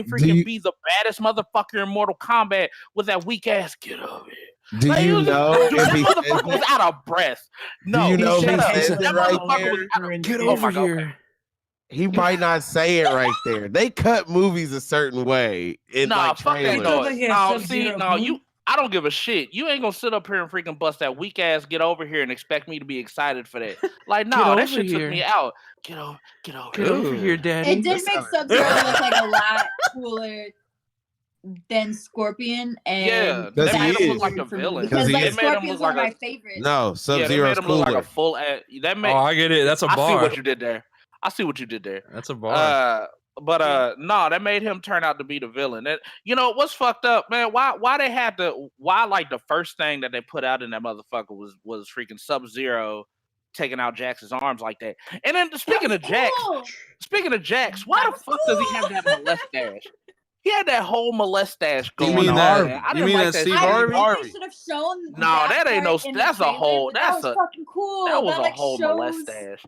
S5: freaking be the baddest motherfucker in Mortal Kombat with that weak ass get over here.
S2: Do you know
S5: if he motherfucker was out of breath? No,
S2: do you know
S5: shut up.
S2: He says
S5: That
S2: right
S5: motherfucker
S2: there?
S1: Get over here.
S2: He might not say it right there. They cut movies a certain way in like
S5: fuck that
S2: trailers.
S5: noise. I don't give a shit. You ain't gonna sit up here and freaking bust that weak ass get over here and expect me to be excited for that. Like, no, that shit took me out. Get over
S1: here, Daddy.
S3: It did make Sub-Zero look like a lot cooler than Scorpion, and
S5: yeah, that made him look like a villain.
S3: Because like Scorpion's one of my favorites.
S2: No, Sub-Zero's cooler.
S5: Look like a full ad.
S1: I get it. That's a bar.
S5: I see what you did there.
S1: That's a bar.
S5: But that made him turn out to be the villain. That, you know what's fucked up, man? Why like the first thing that they put out in that motherfucker was freaking Sub-Zero taking out Jax's arms like that. And then speaking of Jax, why the fuck does he have that mustache? He had that whole mustache going on.
S1: You mean that Steve Harvey?
S3: Should have shown.
S5: No, that ain't no. That's a whole. That's a
S3: fucking cool.
S5: That was a whole mustache.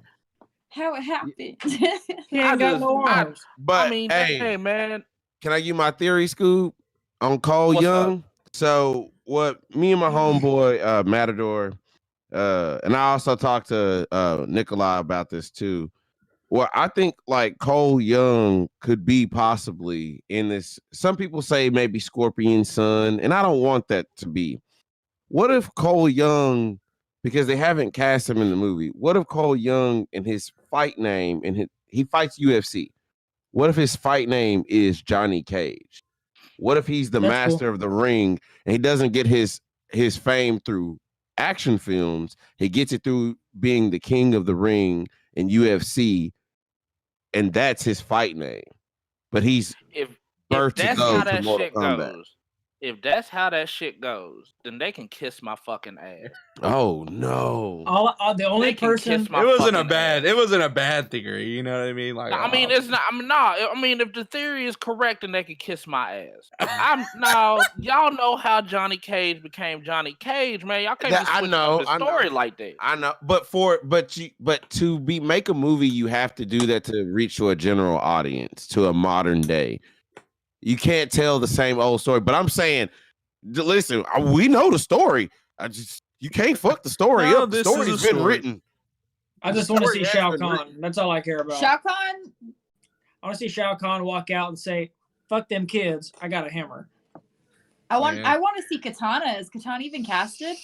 S3: How it happened.
S4: He ain't got no arms.
S2: But
S5: I mean, hey man,
S2: can I give my theory, Scoob, on Cole Young? So what me and my homeboy Matador, and I also talked to Nikolai about this too. Well, I think like Cole Young could be possibly in this. Some people say maybe Scorpion's son, and I don't want that to be. what if Cole Young, because they haven't cast him in the movie, what if Cole Young and his fight name, and he fights UFC, what if his fight name is Johnny Cage? What if he's the master of the ring and he doesn't get his fame through action films? He gets it through being the king of the ring in UFC, and that's his fight name. But he's
S5: if
S2: birthed to
S5: that's
S2: go
S5: how
S2: to
S5: that
S2: Mortal
S5: shit
S2: Kombat.
S5: goes, if that's how that shit goes, then they can kiss my fucking ass.
S2: Oh no!
S4: The only
S5: They can
S4: person
S5: kiss my
S1: It wasn't a
S5: fucking
S1: bad.
S5: ass.
S1: It wasn't a bad theory. You know what I mean? Like,
S5: I mean, it's not. I mean, if the theory is correct, then they can kiss my ass. Now, y'all know how Johnny Cage became Johnny Cage, man. Y'all can't just switch up the story like that.
S2: I know, but to make a movie, you have to do that to reach to a general audience, to a modern day. You can't tell the same old story. But I'm saying, listen, we know the story. You can't fuck the story
S1: No,
S2: up. The
S1: this is
S2: story's
S1: a
S2: been
S1: story.
S2: written.
S4: I just want to see Shao Kahn. That's all I care about.
S3: Shao Kahn.
S4: I want to see Shao Kahn walk out and say, "Fuck them kids. I got a hammer."
S3: I want to see Katana. Is Katana even casted?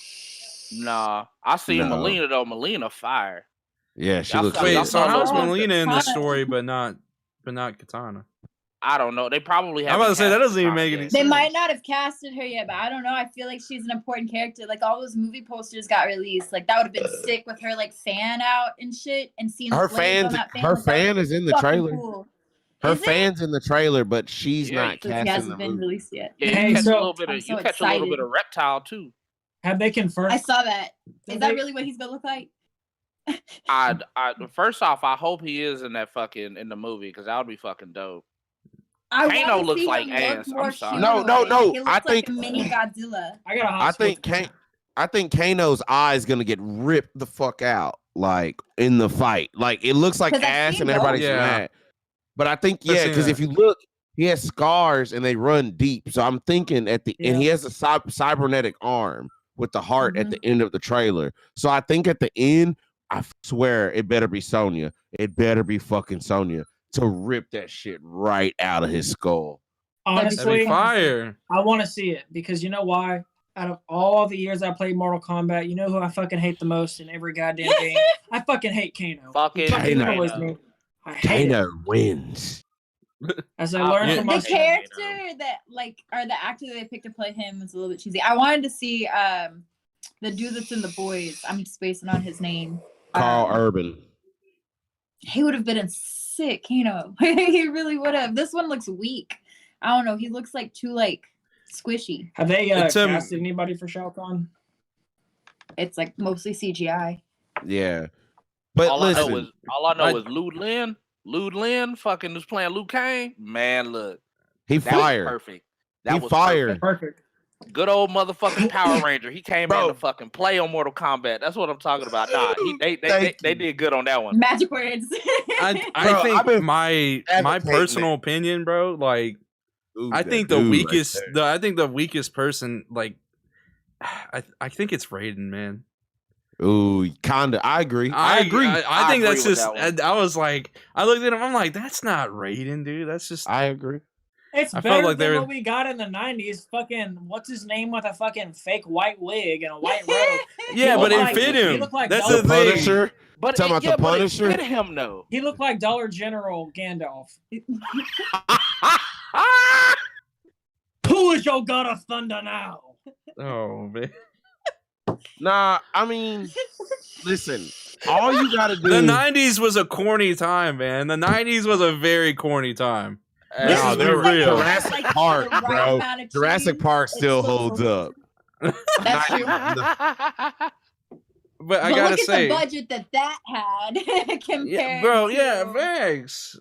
S5: Nah, I see Melina though. Melina fire.
S2: Yeah, she looks.
S1: Wait, so how's
S3: Katana.
S1: Melina in this story, but not Katana?
S5: I don't know. They probably have.
S1: I'm about to say that doesn't even make any sense.
S3: They might not have casted her yet, but I don't know. I feel like she's an important character. Like all those movie posters got released. Like that would have been sick with her like fan out and shit, and seeing
S2: Her
S3: the flames on
S2: fan.
S3: that fan.
S2: Her
S3: Like,
S2: fan is in the
S3: fucking
S2: trailer.
S3: cool.
S2: Her fan's in the trailer, but she's not
S3: So
S2: cast
S3: she
S2: in
S3: hasn't
S2: the
S3: been
S2: movie.
S3: released yet.
S5: Yeah,
S4: Hey,
S5: you catch
S4: so-
S5: a little bit of
S3: I'm so
S5: you catch a little bit
S3: excited.
S5: of Reptile too.
S4: Have they confirmed?
S3: I saw that. Is
S4: Did
S3: that
S4: they-
S3: really what he's gonna look like?
S5: I first off, I hope he is in that fucking in the movie because that would be fucking dope.
S3: I
S5: Kano
S3: wanna
S5: looks
S3: see
S5: like
S3: him
S5: ass.
S3: look more
S5: I'm sorry.
S3: humanoid.
S2: No.
S3: He looks
S2: I
S3: like
S2: think-
S3: a mini Godzilla.
S4: I got a hot
S2: I think Kano's eye is gonna get ripped the fuck out, like in the fight. Like it looks like
S3: 'Cause I've
S2: ass,
S3: seen
S2: and
S3: those.
S2: everybody's
S1: Yeah.
S2: mad. But I think
S1: I've seen
S2: because if
S1: that.
S2: you look, he has scars and they run deep. So I'm thinking and he has a cybernetic arm with the heart at the end of the trailer. So I think at the end, I swear it better be Sonya. It better be fucking Sonya to rip that shit right out of his skull.
S1: That'd
S4: Honestly,
S1: be fire.
S4: I want to see it because you know why? Out of all the years I played Mortal Kombat, you know who I fucking hate the most in every goddamn game? I fucking hate Kano.
S5: Fucking
S4: Fucking
S2: Kano.
S4: annoys me. I hate it.
S2: Kano wins.
S4: As I learned
S1: Yeah.
S4: from
S3: The
S4: my
S3: character that or the actor that they picked to play him was a little bit cheesy. I wanted to see the dude that's in The Boys. I'm just spacing on his name.
S2: Carl Urban.
S3: He would have been a sick Kano. He really would have. This one looks weak. I don't know. He looks like too like squishy.
S4: Have they
S1: It's,
S4: casted anybody for Shao Kahn?
S3: It's like mostly CGI.
S2: Yeah. But
S5: all
S2: listen,
S5: I know is Lud Lin. Lud Lin fucking was playing Liu Kang. Man, look.
S2: he
S5: That was
S2: fired.
S5: perfect. That
S2: He
S5: was
S2: fired.
S4: Perfect.
S5: Good old motherfucking Power Ranger. He came
S2: Bro.
S5: in to fucking play on Mortal Kombat. That's what I'm talking about. Nah, they
S2: Thank you.
S5: did good on that one.
S3: Magic words.
S1: I
S2: Bro, I've
S1: think
S2: been
S1: my
S2: advocating
S1: personal opinion, bro. Like,
S2: Ooh,
S1: I
S2: that
S1: think the
S2: dude right
S1: weakest.
S2: there.
S1: I think the weakest person. Like, I think it's Raiden, man.
S2: Ooh, kinda. I agree. I agree.
S1: I think
S5: agree
S1: that's
S5: with
S1: just.
S5: that one.
S1: I was like, I looked at him. I'm like, that's not Raiden, dude. That's just.
S2: I agree.
S4: It's
S1: I felt
S4: better
S1: like
S4: than
S1: they were-
S4: what we got in the 90s. Fucking, what's his name with a fucking fake white wig and a white robe?
S1: Yeah,
S4: He
S1: but it
S4: looked
S1: fit
S4: like- he
S1: him.
S4: looked like
S1: That's
S4: Dolph
S1: the thing.
S2: Punisher.
S5: But
S2: Talking about the
S5: but
S2: Punisher?
S5: it fit him though.
S4: He looked like Dollar General Gandalf. Who is your god of thunder now?
S1: Oh man.
S2: Nah, I mean, listen. All you gotta do.
S1: The '90s was a corny time, man. The '90s was a very corny time.
S5: Uh,
S1: This
S2: No,
S1: is
S2: they're
S1: real.
S2: Jurassic
S3: Like,
S2: Park,
S3: the right
S2: bro.
S3: amount of
S2: Jurassic
S3: cheese.
S2: Park
S3: It's
S2: still
S3: so
S2: holds
S3: good.
S2: up.
S3: That's true.
S1: But I
S3: But
S1: gotta
S3: look at
S1: say,
S3: the budget that had compared.
S1: yeah, bro, yeah,
S3: to-
S1: thanks.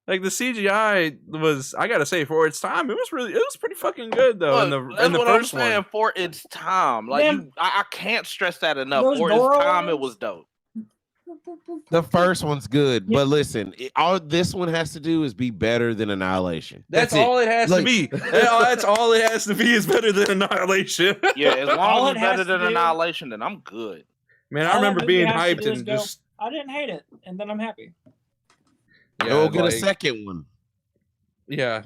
S1: Like the CGI was, I gotta say, for its time, it was pretty fucking good though.
S5: Look,
S1: in
S5: that's
S1: the
S5: what
S1: first
S5: I'm saying.
S1: one,
S5: For its time, like
S4: Them-
S5: I can't stress that enough.
S4: Those
S5: For its
S4: Goro
S5: time, it
S4: ones?
S5: was dope.
S2: The first one's good, but listen, all this one has to do is be better than Annihilation.
S1: that's
S2: it.
S1: all it has
S2: Like-
S1: to be. That's all it has to be is better than Annihilation.
S5: Yeah, as
S4: All
S5: long
S4: it
S5: as it's
S4: has
S5: better
S4: to
S5: than
S4: do-
S5: Annihilation, then I'm good.
S1: Man, I
S4: All that
S1: remember
S4: movie
S1: being
S4: has to
S1: hyped
S4: do is
S1: and
S4: go,
S1: just
S4: I didn't hate it, and then I'm happy.
S2: We'll get a
S1: like-
S2: second one.
S1: Yeah,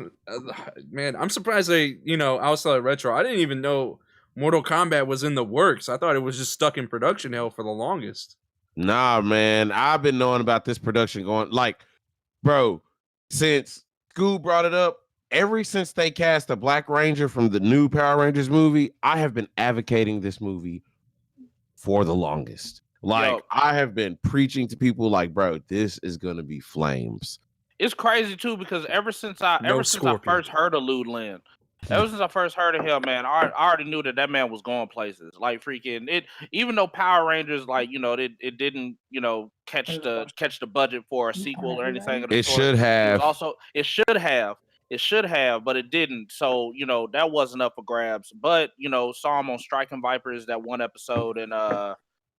S1: man, I'm surprised they, outside of retro, I didn't even know Mortal Kombat was in the works. I thought it was just stuck in production hell for the longest.
S2: Nah, man. I've been knowing about this production going bro, since Scoob brought it up, ever since they cast the Black Ranger from the new Power Rangers movie, I have been advocating this movie for the longest. I have been preaching to people like, bro, this is gonna be flames.
S5: It's crazy too because ever since I first heard of Lou Lin, ever since I first heard of him, man, I already knew that man was going places. Like freaking it, even though Power Rangers, it didn't, catch the budget for a sequel or anything.
S2: It should have.
S5: It should have, but it didn't. So that wasn't up for grabs. But saw him on Striking Vipers, that one episode, and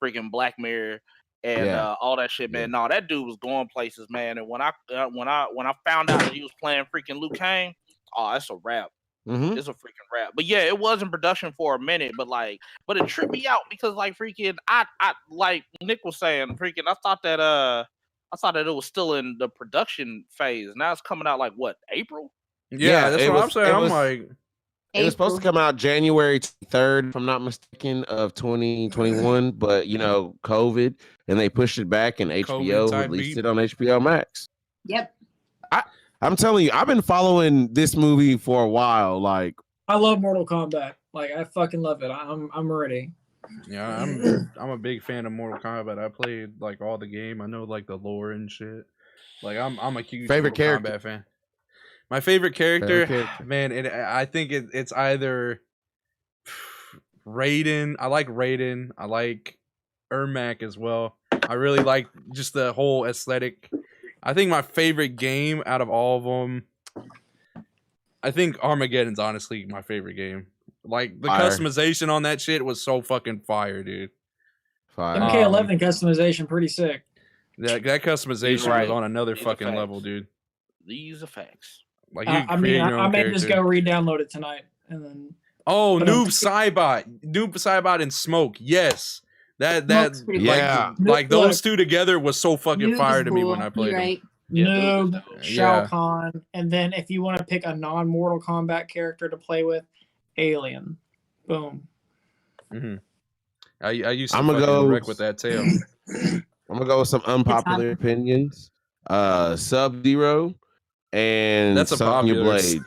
S5: freaking Black Mirror. And all that shit, man. No, that dude was going places, man. And when I found out that he was playing freaking Liu Kang, oh, that's a wrap.
S2: Mm-hmm.
S5: It's a freaking wrap. But yeah, it was in production for a minute, but it tripped me out because freaking I like Nick was saying, freaking I thought that it was still in the production phase. Now it's coming out April?
S1: Yeah, that's what I'm saying. I'm like,
S2: it was supposed to come out January 3rd, if I'm not mistaken, of 2021, but COVID, and they pushed it back, and HBO released it on HBO Max.
S3: Yep.
S2: I'm telling you, I've been following this movie for a while.
S4: I love Mortal Kombat. I fucking love it. I'm ready.
S1: Yeah, I'm a big fan of Mortal Kombat. I played all the game. I know the lore and shit. I'm a huge
S2: favorite
S1: Mortal
S2: character
S1: Kombat fan. My favorite character, man, I think it's either Raiden. I like Raiden. I like Ermac as well. I really like just the whole aesthetic. I think my favorite game out of all of them, I think Armageddon's honestly my favorite game. The customization on that shit was so fucking fire, dude.
S2: Fire.
S4: MK11 customization, pretty sick.
S1: That customization was on another fucking level, dude.
S5: These are facts.
S4: I may just go re-download it tonight and then.
S1: Oh, Noob Saibot and Smoke, yes. Those two together was so fucking fire to me when I played them.
S4: Noob, Shao Kahn, and then if you want to pick a non-Mortal Kombat character to play with, Alien. Boom.
S1: Mm-hmm. I used to fucking wreck with that tail.
S2: I'm gonna go with some unpopular opinions. Sub-Zero and Sonya Blade.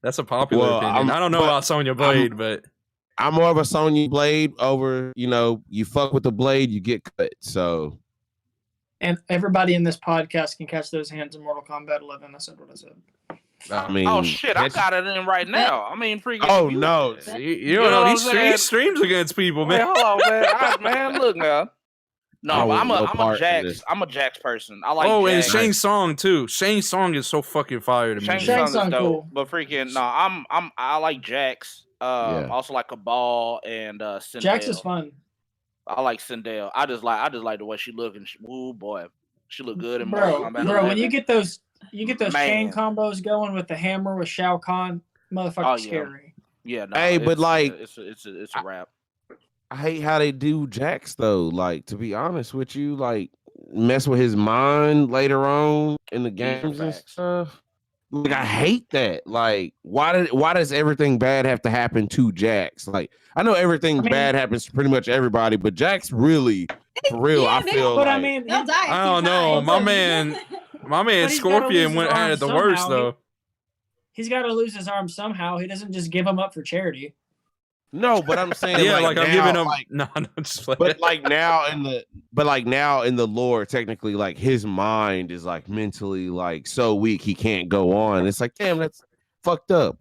S1: That's a popular opinion. I don't know about Sonya Blade, but
S2: I'm more of a Sonya Blade over, you fuck with the blade, you get cut. So,
S4: and everybody in this podcast can catch those hands in Mortal Kombat 11. I said what I said.
S2: I mean,
S5: oh shit! I got it in right now. I mean, freaking.
S2: Oh no!
S1: You don't know he streams against people, man.
S5: Hold on, man. Man, look now. No, I'm a Jax. I'm a Jax person. I like.
S1: Oh,
S5: Jax.
S1: and Shang Tsung too. Shang Tsung is so fucking fire to me.
S5: Shang Tsung is dope, cool. But freaking I like Jax. Also like Cabal and Sindel.
S4: Jax is fun.
S5: I like Sindel. I just like the way she look and ooh boy, she look good in Mortal Kombat.
S4: Bro, when you get those chain combos going with the hammer with Shao Kahn, motherfucking scary.
S5: Yeah, no,
S2: hey, but
S5: it's a wrap.
S2: I hate how they do Jax though. To be honest with you, mess with his mind later on in the games and stuff. I hate that. Why does everything bad have to happen to Jax? I know everything bad happens to pretty much everybody, but Jax really, for real, I feel.
S4: But
S2: I
S1: don't know. My man Scorpion had it the worst though.
S4: He's got to lose his arm somehow. He doesn't just give him up for charity.
S2: No, but I'm saying
S1: I'm giving him
S2: now in the lore, technically, his mind is mentally so weak he can't go on. It's damn, that's fucked up.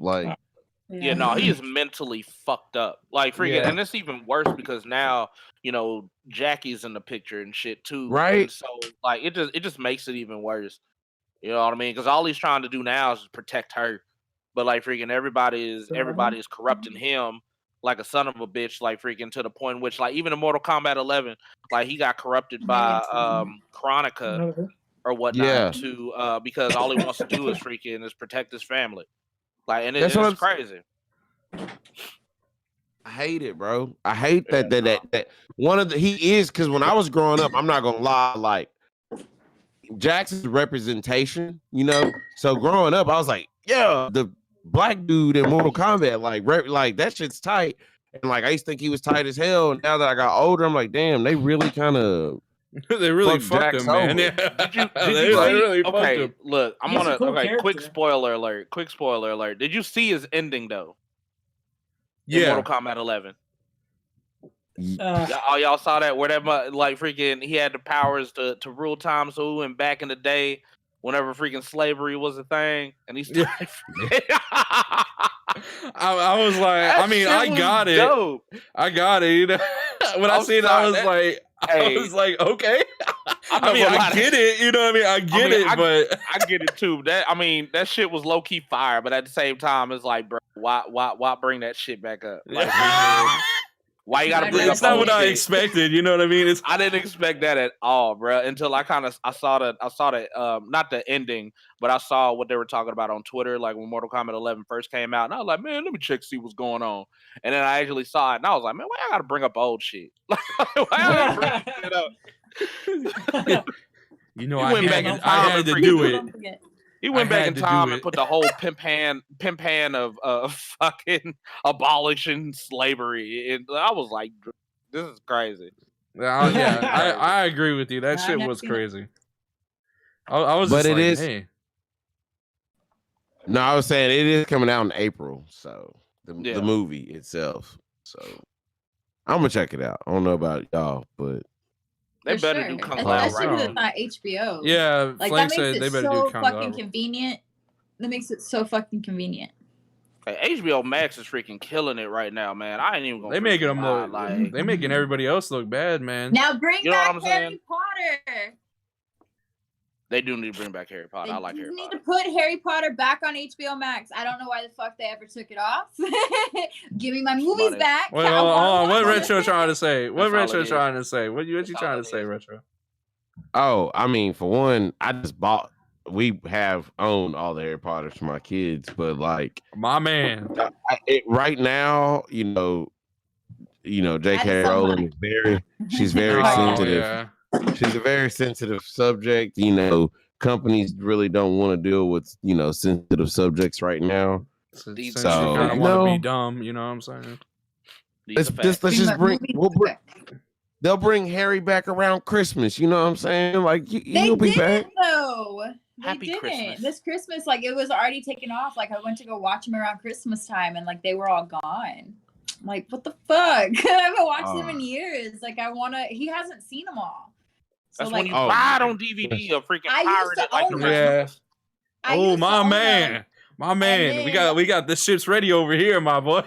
S5: Yeah, no, he is mentally fucked up. And it's even worse because now, Jackie's in the picture and shit too.
S2: Right.
S5: And so it just makes it even worse. You know what I mean? Because all he's trying to do now is protect her. But everybody is corrupting him like a son of a bitch, to the point in which even in Mortal Kombat 11, he got corrupted by Kronika or whatnot to because all he wants to do is protect his family. It's crazy.
S2: I hate it, bro. I hate that one of the he is because when I was growing up, I'm not gonna lie, Jackson's representation, So growing up, I was the black dude in Mortal Kombat, that shit's tight. And like I used to think he was tight as hell. And now that I got older, I'm like, damn, they really kind of
S1: they really
S2: fucked
S1: fucked him, man.
S2: over.
S1: Yeah.
S5: Did you
S1: they
S5: see?
S1: really fucked
S5: Okay,
S1: him.
S5: look, I'm
S4: He's a
S5: gonna.
S4: cool
S5: Okay, quick
S4: character.
S5: spoiler alert. Quick spoiler alert. Did you see his ending though? In
S1: Yeah.
S5: Mortal Kombat 11.
S4: Uh,
S5: Y'all saw that where that like freaking he had the powers to rule time. So we went back in the day whenever freaking slavery was a thing, and he started.
S1: I was like, I mean, I got it.
S5: Dope.
S1: I got it. You know, when I
S5: I'm
S1: seen it,
S5: sorry,
S1: I was
S5: that-
S1: like,
S5: Hey.
S1: I was like, okay.
S5: I'm
S1: I
S5: not
S1: mean,
S5: gonna
S1: I
S5: lie,
S1: get it. You know what I mean? I get
S5: mean,
S1: it, but
S5: I get it too. That shit was low key fire, but at the same time, it's like, bro, why bring that shit back up? Like, why you gotta bring up
S1: it's not
S5: old
S1: what I
S5: shit?
S1: expected. You know what I mean? It's
S5: I didn't expect that at all, bro. Until I saw the not the ending, but I saw what they were talking about on Twitter, like when Mortal Kombat 11 first came out, and I was like, man, let me check see what's going on. And then I actually saw it, and I was like, man, why I gotta bring up old shit? Why I bring it up?
S1: you know,
S5: He
S1: I
S5: went back
S1: had,
S5: in
S1: I
S5: time
S1: had
S5: and
S1: to
S5: freaking-
S1: do it.
S3: Don't forget.
S5: He went
S1: I
S5: back
S1: had
S5: in
S1: to do
S5: time and
S1: it.
S5: put the whole pimp hand of fucking abolishing slavery. And I was like, this is crazy.
S1: Yeah, I agree with you. That
S3: I've
S1: shit
S3: never
S1: was
S3: seen it.
S1: crazy. I was
S2: But
S1: just
S2: it
S1: like,
S2: is-
S1: hey.
S2: No, I was saying it is coming out in April, so
S5: Yeah.
S2: the movie itself. So I'm gonna check it out. I don't know about y'all, but
S5: They
S3: For
S5: better
S3: sure.
S5: do Kung Lao
S3: Especially
S5: right
S3: because
S5: now.
S3: it's not HBO.
S1: Yeah,
S3: Like
S1: Flank
S3: that
S1: said
S3: makes
S1: they
S3: it
S1: better
S3: so
S1: do Kung
S3: fucking
S1: Lao.
S3: convenient. That makes it so fucking convenient.
S5: Hey, HBO Max is freaking killing it right now, man. I ain't even gonna.
S1: They making
S5: freaking
S1: them
S5: lie,
S1: look.
S5: like,
S1: They making everybody else look bad, man.
S3: Now bring
S5: You know what
S3: back
S5: I'm saying?
S3: Harry Potter.
S5: they do need to bring back Harry Potter.
S3: They
S5: I like Harry
S3: need
S5: Potter.
S3: to put Harry Potter back on HBO Max. I don't know why the fuck they ever took it off. Give me my movies
S5: Money.
S3: back.
S1: Wait,
S3: I
S1: hold
S3: wanna
S1: on. What
S3: watch
S1: Retro
S3: it.
S1: trying to say? What
S5: That's all
S1: Retro
S5: it is.
S1: trying to say? What you
S5: That's
S1: trying
S5: all
S1: to
S5: it
S1: say,
S5: is.
S1: Retro?
S2: oh, I mean, for one, I just bought. We have owned all the Harry Potters for my kids, but like
S1: My man.
S2: right now, you know, J.K.
S3: That is so
S2: Rowling
S3: much.
S2: is very. She's very
S3: Oh,
S2: sensitive.
S1: yeah.
S2: She's a very sensitive subject. You know, companies really don't want to deal with sensitive subjects right now.
S1: Since
S5: These
S1: you
S2: So,
S1: kind of
S2: you
S1: want to
S2: know,
S1: be dumb, you know what I'm saying?
S5: These are
S2: let's
S5: facts.
S2: just
S3: my
S2: bring.
S3: movies back.
S2: They'll bring Harry back around Christmas. You know what I'm saying? Like
S3: They
S2: he'll be back.
S3: didn't though. They
S5: Happy
S3: didn't.
S5: Christmas.
S3: This Christmas, like it was already taken off. Like I went to go watch them around Christmas time, and like they were all gone. I'm like, what the fuck? I haven't watched them in years. Like I wanna. He hasn't seen them all. So
S5: That's
S3: like,
S5: when you
S2: Oh,
S5: buy it on DVD or freaking
S3: I used
S5: pirate
S3: to
S5: it like the
S3: own
S5: rest
S1: them.
S5: of us.
S3: I
S1: Oh,
S3: used to
S1: my
S3: own
S1: man.
S3: them.
S1: My man.
S3: then-
S1: We got the ships ready over here, my boy.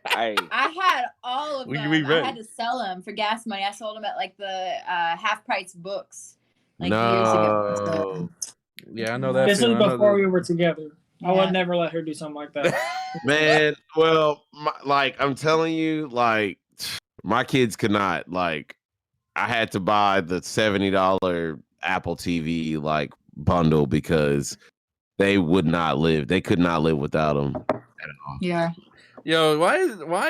S5: Hey,
S3: I had all of
S1: We
S3: them.
S1: ready.
S3: I had to sell them for gas money. I sold them at like the half price books like
S2: no.
S3: years ago.
S1: Yeah, I know that
S4: this was
S1: feeling. I know
S4: before
S1: that-
S4: we were together. I
S3: Yeah.
S4: would never let her do something like that.
S2: Man, well, like I'm telling you, like my kids could not. Like I had to buy the $70 Apple TV like bundle because they would not live. They could not live without them.
S3: Yeah.
S1: Yo, why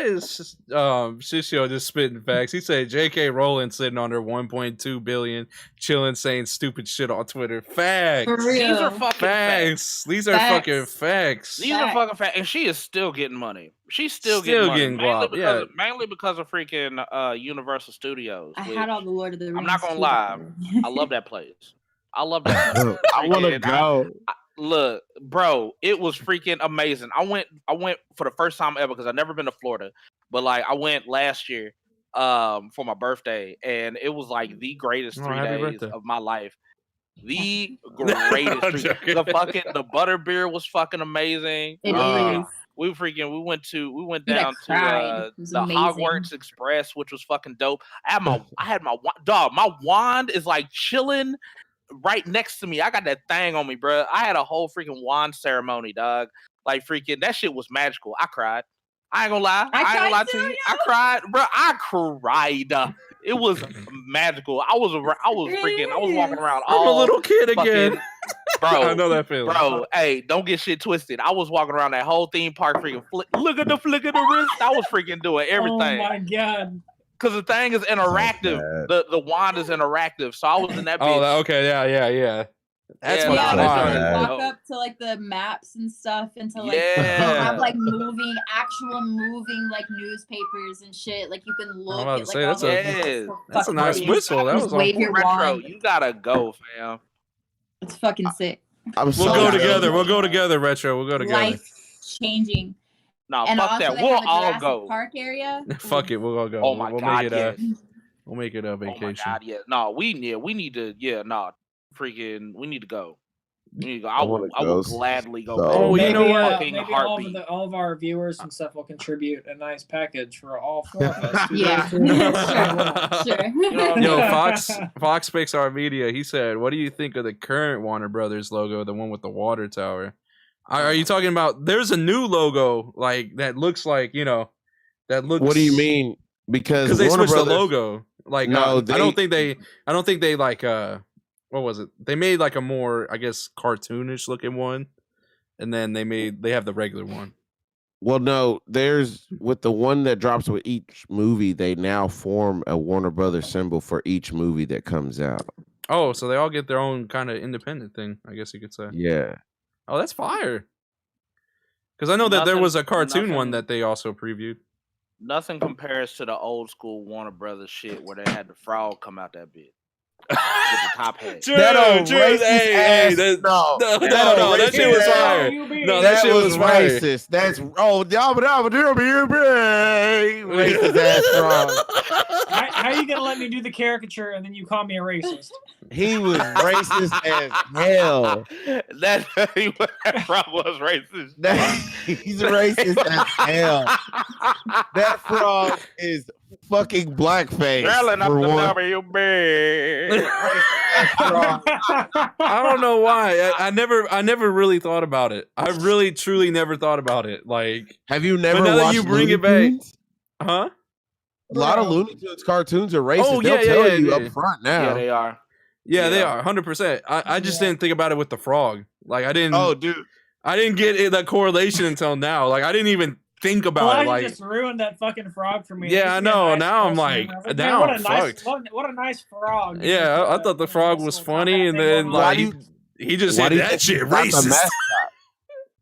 S1: is Shishio just spitting facts? He said J.K. Rowling sitting on her 1.2 billion, chilling, saying stupid shit on Twitter. Facts.
S3: For real.
S5: these are fucking facts.
S1: Facts. These are
S3: Facts.
S1: fucking facts.
S5: These are fucking facts, and she is still getting money. She's still
S1: Still
S5: getting money,
S1: getting guap,
S5: mainly because of freaking Universal Studios.
S3: I
S5: which-
S3: had all the Lord of the Rings.
S5: I'm not gonna
S3: too,
S5: lie.
S3: by the way.
S5: I love that place. I love that. place.
S2: I want to
S5: Freaking-
S2: go.
S5: Look, bro, it was freaking amazing. I went for the first time ever because I've never been to Florida, but like I went last year for my birthday, and it was like the greatest
S1: Oh,
S5: 3
S1: happy
S5: days
S1: birthday.
S5: of my life. The
S1: I'm
S5: greatest.
S1: joking.
S5: The butter beer was fucking amazing.
S3: It
S2: Uh,
S3: is.
S5: We went
S3: Dude, I
S5: down to
S3: cried. It was
S5: the
S3: amazing.
S5: Hogwarts Express, which was fucking dope. I had my dog. My wand is like chilling right next to me. I got that thing on me, bro. I had a whole freaking wand ceremony, dog. Like freaking that shit was magical. I cried. I ain't gonna lie.
S3: I
S5: I ain't gonna lie
S3: cried
S5: to
S3: too,
S5: you. I cried, bro. I cried. It was magical. I was walking around
S1: I'm a
S5: all
S1: little kid
S5: fucking-
S1: again.
S5: bro.
S1: I know that feeling.
S5: Bro, hey, don't get shit twisted. I was walking around that whole theme park freaking look at the flick of the wrist. I was freaking doing
S4: Oh
S5: everything.
S4: my god.
S5: Because the thing is interactive. The wand is interactive. So I was in that bitch.
S1: Oh, okay, yeah. That's
S5: Yeah,
S1: what
S3: Yeah,
S1: I
S2: nah,
S3: you
S2: that's
S3: can
S2: not
S3: like
S2: bad.
S3: walk up to like the maps and stuff, and to like
S5: Yeah.
S3: have like actual moving like newspapers and shit. Like you can look
S1: about
S3: at
S1: to
S3: like
S1: say,
S3: all
S1: that's
S3: the
S1: a-
S5: Yes.
S1: That's a
S3: fucking
S1: nice
S3: things.
S1: whistle. That
S3: Just
S1: was on
S3: wave your
S1: point.
S5: Retro,
S3: wand.
S5: you gotta go, fam.
S3: It's fucking sick.
S2: I'm
S1: We'll
S2: so
S1: go
S2: excited.
S1: together. We'll go together, Retro. We'll go together.
S3: Life changing.
S5: No,
S3: And
S5: fuck
S3: also
S5: that.
S3: they
S5: We'll
S3: have a
S5: all
S3: Jurassic
S5: go.
S3: Park area.
S1: Fuck it. We'll all go.
S5: Oh my
S1: we'll
S5: god,
S1: make it
S5: yes.
S1: we'll make it a
S5: Oh my
S1: vacation.
S5: god, yeah. No, we need to. Yeah, no, freaking, we need to go. We need to go. I
S2: wanna
S5: will
S2: go
S5: gladly go.
S2: so
S5: back.
S1: Oh, you know what?
S5: Fucking
S4: Maybe
S5: heartbeat.
S4: all of our viewers and stuff will contribute a nice package for all 4 of us. to
S3: Yeah.
S4: go to.
S3: Sure.
S5: You know what I mean?
S1: Yo, Fox Pixar Media. He said, "What do you think of the current Warner Brothers logo, the one with the water tower? Are you talking about? There's a new logo like that looks like that looks.
S2: What do you mean? Because
S1: They
S2: Warner
S1: switched
S2: Brothers,
S1: the logo. Like
S2: No,
S1: I don't think they like what was it? They made like a more I guess cartoonish looking one, and then they have the regular one.
S2: Well, no, there's with the one that drops with each movie, they now form a Warner Brothers symbol for each movie that comes out.
S1: Oh, so they all get their own kind of independent thing, I guess you could say.
S2: Yeah.
S1: Oh, that's fire. Because I know that there was a cartoon
S5: nothing-
S1: one that they also previewed.
S5: Nothing compares to the old school Warner Brothers shit where they had the frog come out that bit with the top hat.
S2: That old racist ass. No,
S1: that shit was fire. No, that shit was fire.
S2: racist. That's racist ass frog.
S4: How are you gonna let me do the caricature and then you call me a racist?
S2: He was racist as hell.
S5: That frog was racist.
S2: He's racist as hell. That frog is fucking blackface.
S5: Drilling up
S2: for
S5: the
S2: one.
S5: WB.
S1: I don't know why. I never really thought about it. I really truly never thought about it. Like,
S2: Have you never
S1: but now that
S2: watched
S1: you bring
S2: Looney
S1: it back,
S2: Tunes?
S1: huh?
S2: A lot of Looney Tunes cartoons are racist.
S1: Oh,
S2: They'll
S1: yeah,
S2: tell
S1: yeah,
S2: you
S1: yeah.
S2: up front now.
S5: Yeah, they are.
S1: Yeah, they
S5: Yeah.
S1: are 100%. I just
S4: Yeah.
S1: didn't think about it with the frog. Like, I didn't.
S2: Oh, dude.
S1: I didn't get that correlation until now. Like, I didn't even think about it.
S4: You
S1: Like,
S4: just ruined that fucking frog for me.
S1: Yeah,
S4: It
S1: I
S4: used to be a
S1: know.
S4: nice
S1: Now I'm
S4: costume.
S1: like,
S4: I was like,
S1: now
S4: man, what
S1: I'm
S4: a nice,
S1: fucked.
S4: what a nice frog.
S1: yeah, I thought the frog was funny, and then
S2: Why
S1: like
S2: do you-
S1: he just
S2: why
S1: said
S2: do you
S1: that
S2: think
S1: shit
S2: he's not the
S1: racist.
S2: mascot?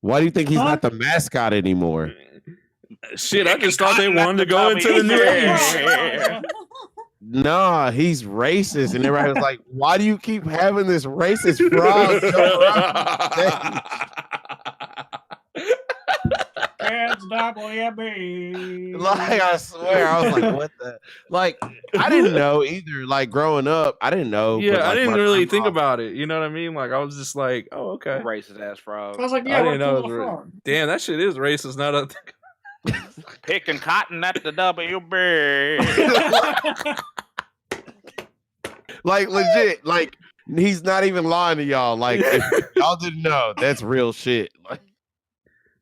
S2: Why do you think he's
S4: Huh?
S2: not the mascot anymore?
S1: Shit, I just thought they wanted to go into the new age.
S2: Nah, he's racist, and everybody was like, "Why do you keep having this racist frog?" jump around?"
S4: It's WB.
S2: Like, I swear, I was like, "What the?" Like, I didn't know either. Like growing up, I didn't know.
S1: Yeah,
S2: but,
S1: I
S2: like,
S1: didn't
S2: my
S1: really think
S2: grandma-
S1: about it. You know what I mean? Like, I was just like, oh, okay.
S5: Racist ass frog.
S4: I was like,
S1: I
S4: yeah,
S1: didn't
S4: what
S1: know
S4: a
S1: it
S4: cool
S1: was
S4: little
S1: ra-
S4: frog.
S1: Damn, that shit is racist. Now that
S5: Picking cotton at the WB.
S2: Like legit, like he's not even lying to y'all. Like if y'all didn't know, that's real shit. Like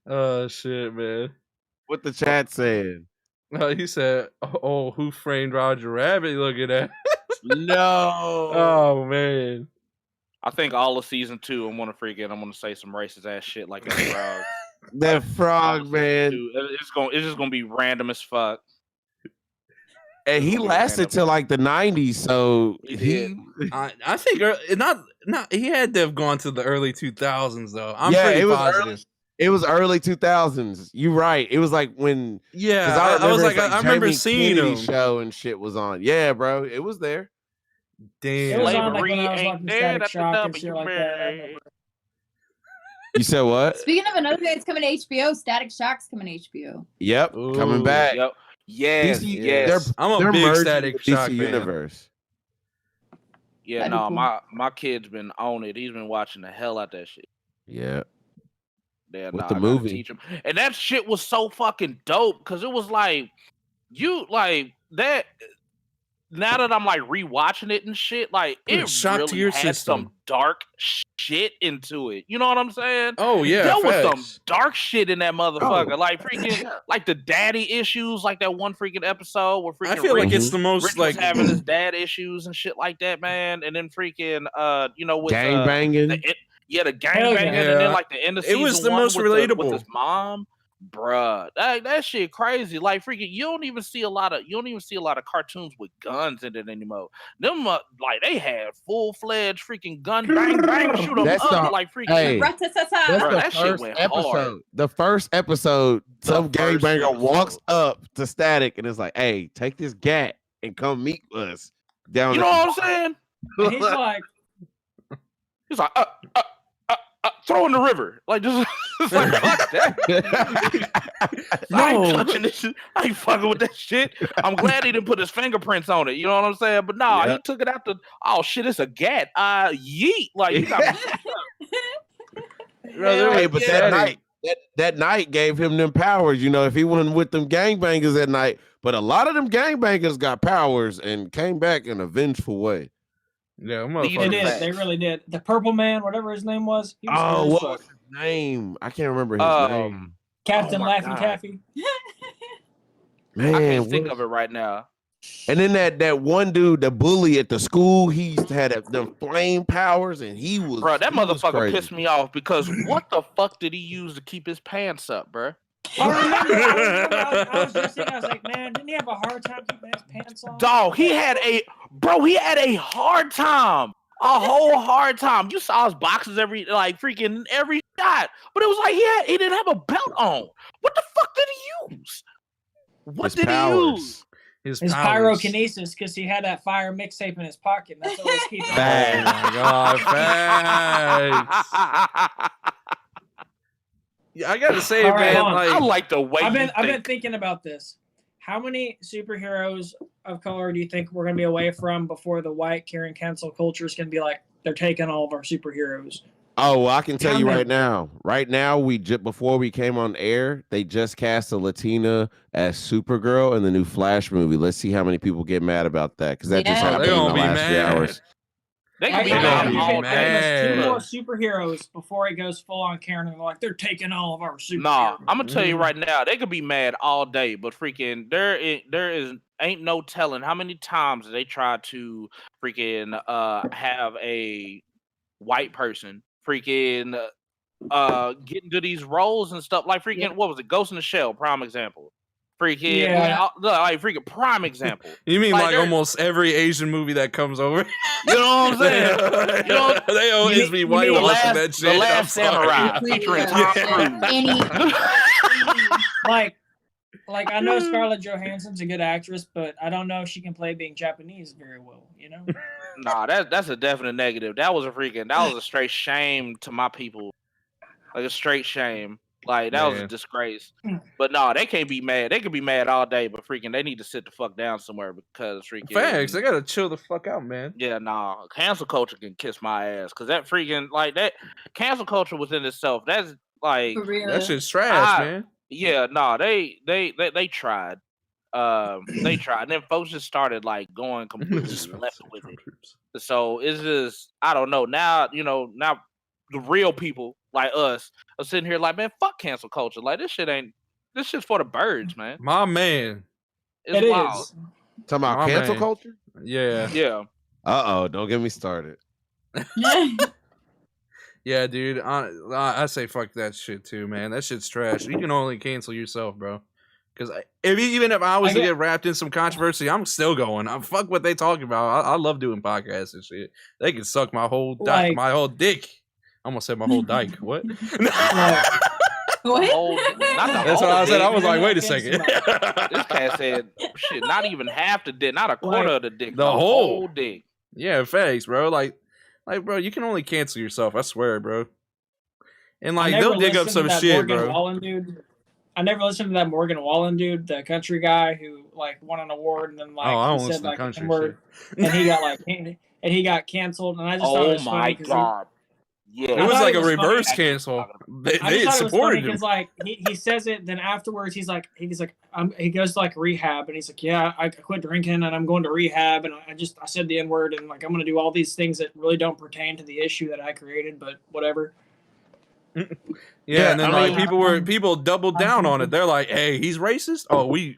S1: oh shit, man.
S2: what the chat saying.
S1: No, he said, "Oh, who framed Roger Rabbit?" Looking at.
S2: No.
S1: Oh man.
S5: I think all of season 2, I'm gonna say some racist ass shit like that frog.
S2: That frog, man.
S5: Dude, it's just gonna be random as fuck.
S2: And he lasted till like the 90s, so
S5: He
S2: he
S1: I think not he had to have gone to the early 2000s though. I'm
S2: Yeah,
S1: pretty
S2: it was
S1: positive.
S2: it was early 2000s. You right. It was like when
S1: Yeah,
S2: 'cause
S1: I was like,
S2: it's
S1: I remember
S2: Jamie
S1: seeing
S2: Kennedy
S1: him.
S2: show and shit was on. Yeah, bro. It was there.
S1: Damn.
S4: It was on like when
S5: Slavery
S4: I was
S5: ain't
S4: watching
S5: dead
S4: Static
S5: at the
S4: Shock and shit like that. I
S5: WB.
S4: remember.
S2: You said what?
S3: Speaking of another thing that's coming to HBO, Static Shock's coming to HBO.
S2: Yep.
S1: Ooh.
S2: Coming back.
S5: Yep. Yes.
S2: DC,
S5: yes.
S1: I'm a
S2: they're
S1: big
S2: merging
S1: Static
S2: with
S1: Shock
S2: DC
S1: fan.
S2: universe.
S5: Yeah,
S3: That'd be
S5: no,
S3: cool.
S5: my kid's been on it. He's been watching the hell out that shit.
S2: Yeah.
S5: Yeah,
S2: With
S5: nah,
S2: the
S5: I gotta
S2: movie.
S5: teach him. And that shit was so fucking dope because it was like you like that. Now that I'm like rewatching it and shit, like
S1: What a
S5: it
S1: shock to
S5: really
S1: your
S5: had
S1: system.
S5: some dark shit into it. You know what I'm saying?
S1: Oh yeah,
S5: there was some
S1: facts.
S5: dark shit in that motherfucker.
S2: Oh.
S5: Like freaking, like the daddy issues, like that one freaking episode where freaking
S1: I feel like
S5: Rick,
S1: it's the most
S5: Rick
S1: like
S5: was having his dad issues and shit like that, man. And then freaking, you know, with
S2: Gang banging.
S5: the
S4: Hell
S5: gangbanging,
S4: yeah.
S5: and then like the end of
S1: It
S5: season
S1: was the
S5: one
S1: most
S5: with
S1: relatable.
S5: with his mom. Bruh, that shit crazy. Like freaking, you don't even see a lot of cartoons with guns in it anymore. Them like they had full-fledged freaking gun bang bang shoot 'em
S2: That's
S5: up
S2: the-
S5: like freaking.
S2: Hey,
S3: Rat-ta-ta-ta.
S2: That's
S5: Bruh,
S2: the
S5: that shit
S2: first
S5: went
S2: episode.
S5: hard.
S2: The first episode, some
S5: first
S2: gangbanger walks
S5: episode.
S2: up to Static and is like, "Hey, take this gat and come meet us down."
S5: You know what I'm saying?
S4: And he's like,
S5: throw in the river. Like just it's like fuck that. I ain't touching this shit. I ain't fucking with that shit. I'm glad he didn't put his fingerprints on it. You know what I'm saying? But nah, he took it out the shit, it's a gat. Yeet. Like you got
S2: Hey, but that night gave him them powers. You know, if he wasn't with them gangbangers that night, but a lot of them gangbangers got powers and came back in a vengeful way.
S1: Yeah,
S4: they
S1: motherfucker.
S4: did. They really did. The Purple Man, whatever his name was. He was
S2: Oh,
S4: good as
S2: what
S4: fuck.
S2: was his name? I can't remember his name.
S4: Captain
S5: Oh my
S4: Laffy
S5: God.
S4: Taffy.
S2: Man,
S5: I can't think of it right now.
S2: And then that one dude, the bully at the school, he used to have them flame powers, and he was
S5: Bro, that
S2: he was
S5: motherfucker
S2: crazy.
S5: pissed me off because what the fuck did he use to keep his pants up, bro?
S4: I remember. I was just thinking, I was like, man, didn't he have a hard time keeping his pants on?
S5: Dog, he had a hard time. A whole hard time. You saw his boxes every shot. But it was like he didn't have a belt on. What the fuck did he use? What
S2: His
S5: did
S2: powers.
S5: he use?
S1: His
S4: His
S1: powers.
S4: pyrokinesis, because he had that fire mixtape in his pocket. And that's what was keeping him.
S1: Oh my god, facts. Yeah, I gotta say,
S4: All right,
S1: man,
S4: hold on.
S1: like
S5: I like the way
S4: I've
S5: you
S4: been
S5: think.
S4: thinking about this. How many superheroes of color do you think we're gonna be away from before the white Karen cancel culture is gonna be like they're taking all of our superheroes?
S2: Oh, well, I can tell
S4: How
S2: you
S4: many?
S2: right now. Right now, before we came on air, they just cast a Latina as Supergirl in the new Flash movie. Let's see how many people get mad about that, because that just
S3: Yeah.
S2: happened
S1: They
S2: in the
S1: gonna be
S2: last few
S1: mad.
S2: hours.
S5: They
S4: I
S5: can be
S1: They
S5: mad
S1: gonna be
S5: all
S4: give
S5: day.
S4: us two
S1: mad.
S4: more superheroes before it goes full on Karen, and they're like they're taking all of our superheroes.
S5: Nah, I'm gonna tell you
S1: Mhm.
S5: right now, they could be mad all day, but freaking ain't no telling how many times they tried to freaking have a white person freaking get into these roles and stuff like freaking
S4: Yeah.
S5: what was it, Ghost in the Shell, prime example. Freaking
S4: Yeah.
S5: like freaking prime example.
S1: you mean
S5: like
S1: like
S5: they're-
S1: almost every Asian movie that comes over?
S5: You know what I'm saying? You know,
S1: they always
S4: you
S1: be
S4: mean
S1: whitewashing that shit.
S5: The
S1: I'm
S5: Last
S1: sorry.
S5: Samurai featuring Tom Cruise.
S4: Like I know Scarlett Johansson's a good actress, but I don't know if she can play being Japanese very well. You know.
S5: Nah, that's a definite negative. That was a straight shame to my people. Like a straight shame. Like that was a
S1: Man.
S5: disgrace. But no, they can't be mad. They could be mad all day, but freaking they need to sit the fuck down somewhere because freaking
S1: Facts. They gotta chill the fuck out, man.
S5: yeah, nah. Cancel culture can kiss my ass. Cause that freaking like that cancel culture within itself, that's like
S3: For real.
S1: That shit's trash,
S5: I-
S1: man.
S5: yeah, nah, they tried. They tried. And then folks just started like going completely left with it. So it's just I don't know. Now, now the real people like us are sitting here like, man, fuck cancel culture. Like this shit's for the birds, man.
S1: My man.
S5: It's
S4: It
S5: wild.
S4: is.
S2: Talking about
S1: My
S2: cancel
S1: man.
S2: culture?
S1: Yeah.
S5: Yeah.
S2: Don't get me started.
S1: Yeah, dude. I say fuck that shit too, man. That shit's trash. You can only cancel yourself, bro. Because even if I was to get wrapped in some controversy, I'm still going. Fuck what they talking about. I love doing podcasts and shit. They can suck my whole
S4: Like-
S1: my whole dick. I almost said my whole dyke. What?
S4: Like,
S3: What?
S1: That's what I said. I was like, wait a second.
S5: This cat said, shit, not even half the dick, not a quarter of the dick,
S1: the whole
S5: dick.
S1: Yeah, thanks, bro. Like, bro, you can only cancel yourself. I swear, bro. And
S4: I
S1: like,
S4: never
S1: they'll dig up
S4: listened to
S1: some
S4: that
S1: shit,
S4: Morgan
S1: bro.
S4: Wallen dude. I never listened to that Morgan Wallen dude, the country guy who like won an award and then like
S1: I don't
S4: he
S1: listen
S4: said
S1: to
S4: like the
S1: country
S4: N-word, and he got like and he got canceled. And I just thought it
S5: Oh
S4: was
S5: my
S4: funny 'cause
S5: god. Yeah.
S1: It
S4: I
S1: was
S4: thought
S1: like
S4: it
S1: a
S4: was funny.
S1: reverse cancel. They
S4: I just thought it was funny
S1: supported him.
S4: because like he says it, then afterwards he's like he goes to like rehab and he's like, yeah, I quit drinking and I'm going to rehab and I said the N-word and like I'm gonna do all these things that really don't pertain to the issue that I created, but whatever.
S1: Yeah, and then
S2: I
S1: like
S2: mean,
S1: people doubled down on it. They're like, "Hey, he's racist. Oh, we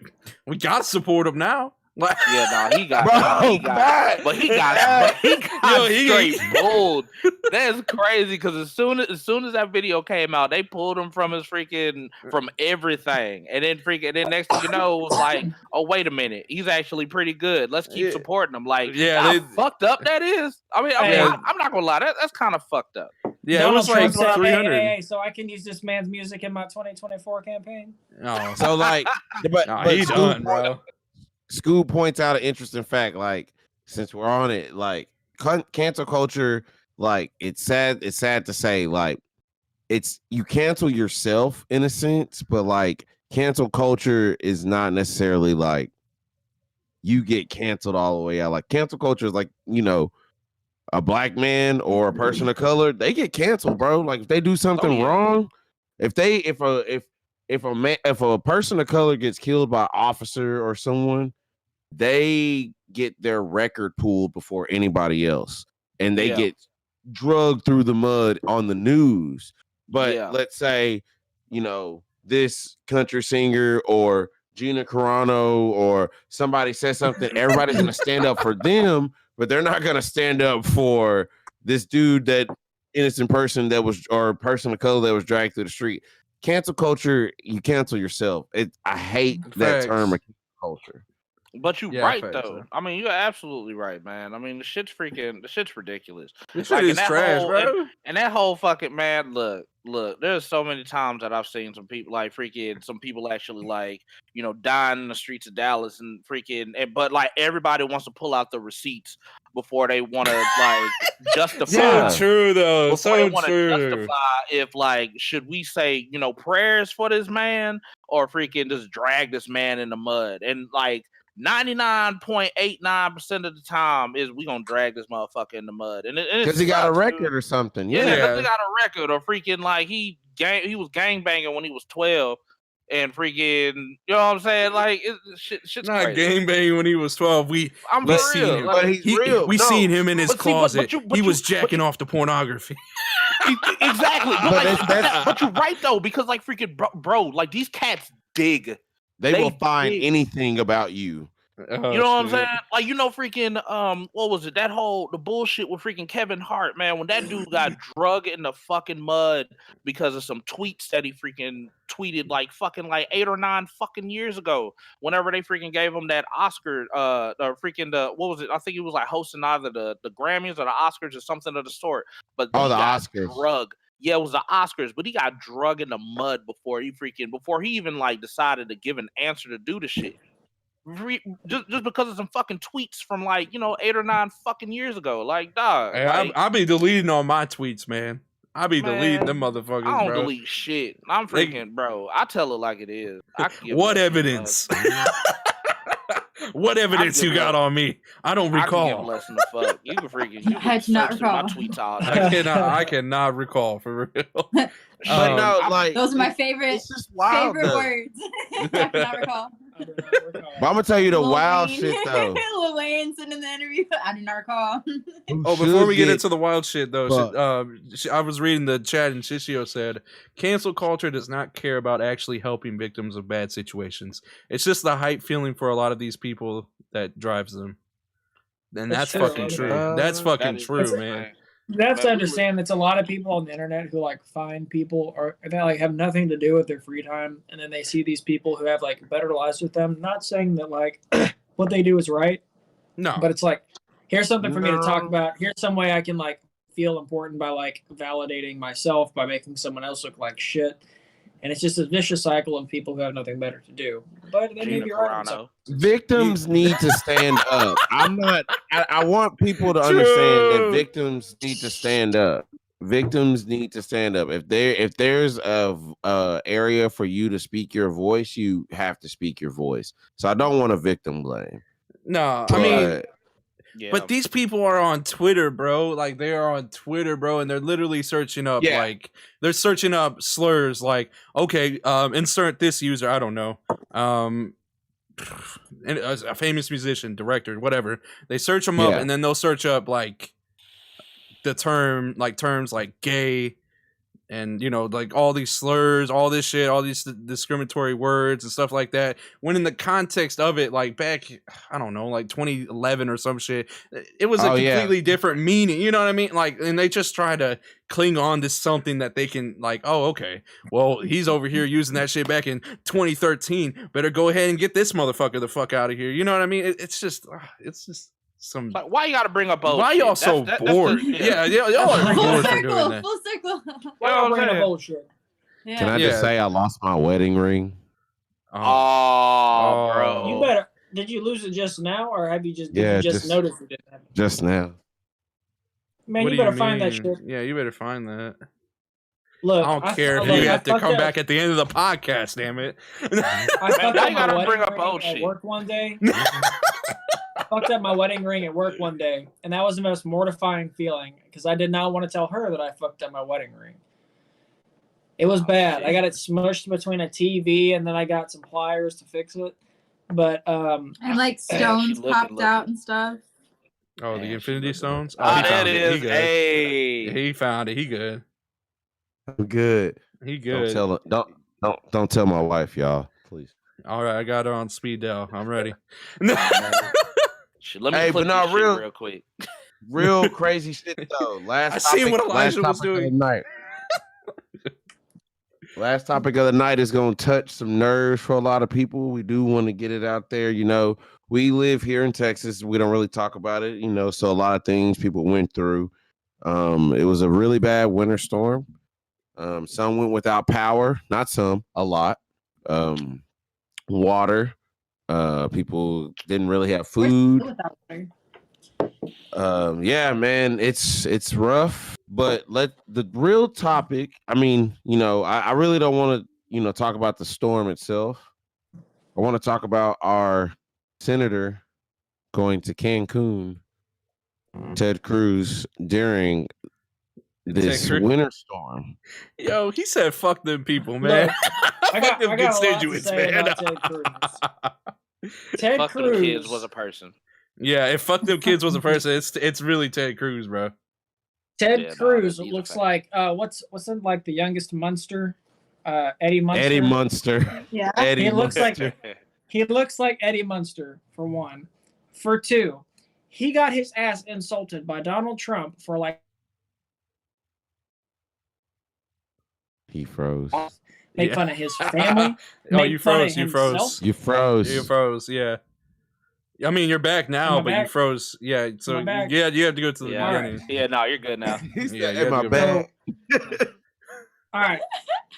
S1: got to support him now."
S5: Yeah, no, he got,
S2: Bro,
S5: he got, but he got straight pulled. That's crazy because as soon as that video came out, they pulled him from his from everything, and then next thing you know, it was like, oh wait a minute, he's actually pretty good. Let's keep supporting him. Like, how fucked up that is. I mean, I'm not gonna lie, that's kind of fucked up.
S1: Yeah,
S4: Donald
S1: it was like
S4: Trump said,
S1: 300.
S4: hey, so I can use this man's music in my 2024 campaign.
S1: Oh,
S2: so like, but
S1: he's done, bro.
S2: Scoob points out an interesting fact. Like, since we're on it, like cancel culture, like it's sad to say, like you cancel yourself in a sense, but like cancel culture is not necessarily like you get canceled all the way out. Like cancel culture is like, you know, a black man or a person of color, they get canceled, bro. Like if they do something wrong, if a person of color gets killed by an officer or someone, they get their record pulled before anybody else, and they get drugged through the mud on the news. But let's say, you know, this country singer or Gina Carano or somebody says something, everybody's gonna stand up for them, but they're not gonna stand up for this dude, that innocent person that was, or person of color that was dragged through the street. Cancel culture, you cancel yourself. I hate that term of culture.
S5: But you're right though. I mean, you're absolutely right, man. I mean, the shit's ridiculous.
S1: This shit is trash, bro.
S5: And that whole fucking, man, look, there's so many times that I've seen some people some people actually like, you know, dying in the streets of Dallas and but like everybody wants to pull out the receipts before they want to like justify.
S1: So true though. So true.
S5: Justify if like, should we say, you know, prayers for this man or just drag this man in the mud? And like 99.89% of the time is we gonna drag this motherfucker in the mud, and
S2: because he got a record or something.
S5: Yeah, because he got a record, or like he was gangbanging when he was 12, and you know what I'm saying? Like shit's
S1: not
S5: crazy.
S1: gangbanging when he was 12. We seen him,
S2: but he's real.
S1: We seen him in his closet. He was jacking off to pornography.
S5: Exactly, but you're right though, because like bro, like these cats dig.
S2: They will find anything about you.
S5: You know what I'm saying? Like, you know, what was it? The bullshit with Kevin Hart, man. When that dude got drug in the fucking mud because of some tweets that he tweeted like 8 or 9 fucking years ago. Whenever they gave him that Oscar, what was it? I think he was like hosting either the Grammys or the Oscars or something of the sort. But
S2: the Oscars.
S5: Drug. Yeah, it was the Oscars, but he got drug in the mud before he even like decided to give an answer to do the shit. Just because of some fucking tweets from like, you know, 8 or 9 fucking years ago. Like, dog.
S1: Hey, like, I'll be deleting all my tweets, man. I'll be deleting them motherfuckers, bro.
S5: I don't delete shit. I'm bro. I tell it like it is.
S1: What evidence? What evidence you got on me? I don't recall.
S5: I can give less than a fuck. You can
S3: I cannot recall.
S5: My tweets all
S1: I cannot recall for real.
S2: But no, like
S3: those are my favorite words. I cannot recall.
S2: But I'm gonna tell you the wild shit though.
S3: Lil Wayne said in the interview, I do not recall.
S1: Before we get into the wild shit though, I was reading the chat and Shishio said, cancel culture does not care about actually helping victims of bad situations. It's just the hype feeling for a lot of these people that drives them. And that's fucking true. That's fucking true, man.
S4: You have to understand that's a lot of people on the internet who like find people or that like have nothing to do with their free time, and then they see these people who have like better lives with them. Not saying that like what they do is right.
S1: No.
S4: But it's like, here's something for me to talk about. Here's some way I can like feel important by like validating myself by making someone else look like shit. And it's just a vicious cycle of people who have nothing better to do. But they may be right.
S2: Victims need to stand up. I want people to understand that victims need to stand up. Victims need to stand up. If there's a area for you to speak your voice, you have to speak your voice. So I don't want a victim blame.
S1: No, I mean, but these people are on Twitter, bro. Like they are on Twitter, bro, and they're literally searching up like they're searching up slurs like, okay, insert this user, I don't know. And a famous musician, director, whatever. They search them up and then they'll search up like the terms like gay and like all these slurs, all this shit, all these discriminatory words and stuff like that, when in the context of it, like back, I don't know, like 2011 or some shit, it was a completely different meaning, you know what I mean? Like, and they just try to cling on to something that they can, like, oh, okay, well, he's over here using that shit back in 2013, better go ahead and get this motherfucker the fuck out of here, you know what I mean? It's just some.
S5: Like, why you gotta bring up old
S1: why
S5: shit?
S1: y'all so bored? Yeah, y'all are bored for doing that.
S3: Full circle.
S4: Why bring up bullshit?
S3: Yeah.
S2: Can I just say I lost my wedding ring?
S5: Oh, bro.
S4: You better. Did you lose it just now, or have you just just noticed it?
S2: Just now.
S4: Man, you better find that shit.
S1: Yeah, you better find that.
S4: Look,
S1: I don't care if you have to come back at the end of the podcast. Damn it!
S4: I fucked up my
S5: bring up
S4: wedding
S5: old
S4: ring at
S5: shit.
S4: work one day. I fucked up my wedding ring at work one day, and that was the most mortifying feeling because I did not want to tell her that I fucked up my wedding ring. It was bad.
S5: Shit.
S4: I got it smushed between a TV, and then I got some pliers to fix it. But
S3: and like stones popped out and stuff.
S1: Oh, the Infinity Stones.
S5: Oh,
S1: he
S5: that
S1: found it.
S5: is.
S1: He good.
S5: Hey,
S1: he found it. He good.
S2: I'm good.
S1: He good.
S2: Don't tell my wife, y'all. Please.
S1: All right, I got her on speed dial. I'm ready.
S5: Let me clip this shit real quick.
S2: Real crazy shit though.
S1: I seen what Elijah was doing.
S2: Last topic of the night is going to touch some nerves for a lot of people. We do want to get it out there. You know, we live here in Texas. We don't really talk about it, you know, so a lot of things people went through. It was a really bad winter storm. Some went without power, not some, a lot. Water. People didn't really have food. Yeah, man, it's rough. But the real topic, I mean, you know, I really don't want to, you know, talk about the storm itself. I want to talk about our senator going to CANCUN, Ted Cruz, during this winter storm.
S1: Yo, he said, "Fuck them people, man."
S4: Look, I got constituents, man. Ted
S5: Fuck
S4: Cruz
S5: them kids was a person.
S1: Yeah, if "fuck them kids" was a person, it's really Ted Cruz, bro.
S4: Ted Cruz looks like what's in like the youngest Munster, Eddie Munster.
S2: Eddie Munster.
S3: Yeah,
S2: Eddie
S4: he looks
S2: Munster.
S4: he looks like Eddie Munster for one. For two, he got his ass insulted by Donald Trump for like.
S2: He froze.
S4: Make fun of his family.
S1: Oh, you froze. You froze.
S2: You froze.
S1: You froze. Yeah. I mean, you're back now, but you froze. Yeah. So yeah, you have to go to the beginning.
S5: Right. Yeah, no, you're good now.
S2: Yeah, my bad.
S4: All right.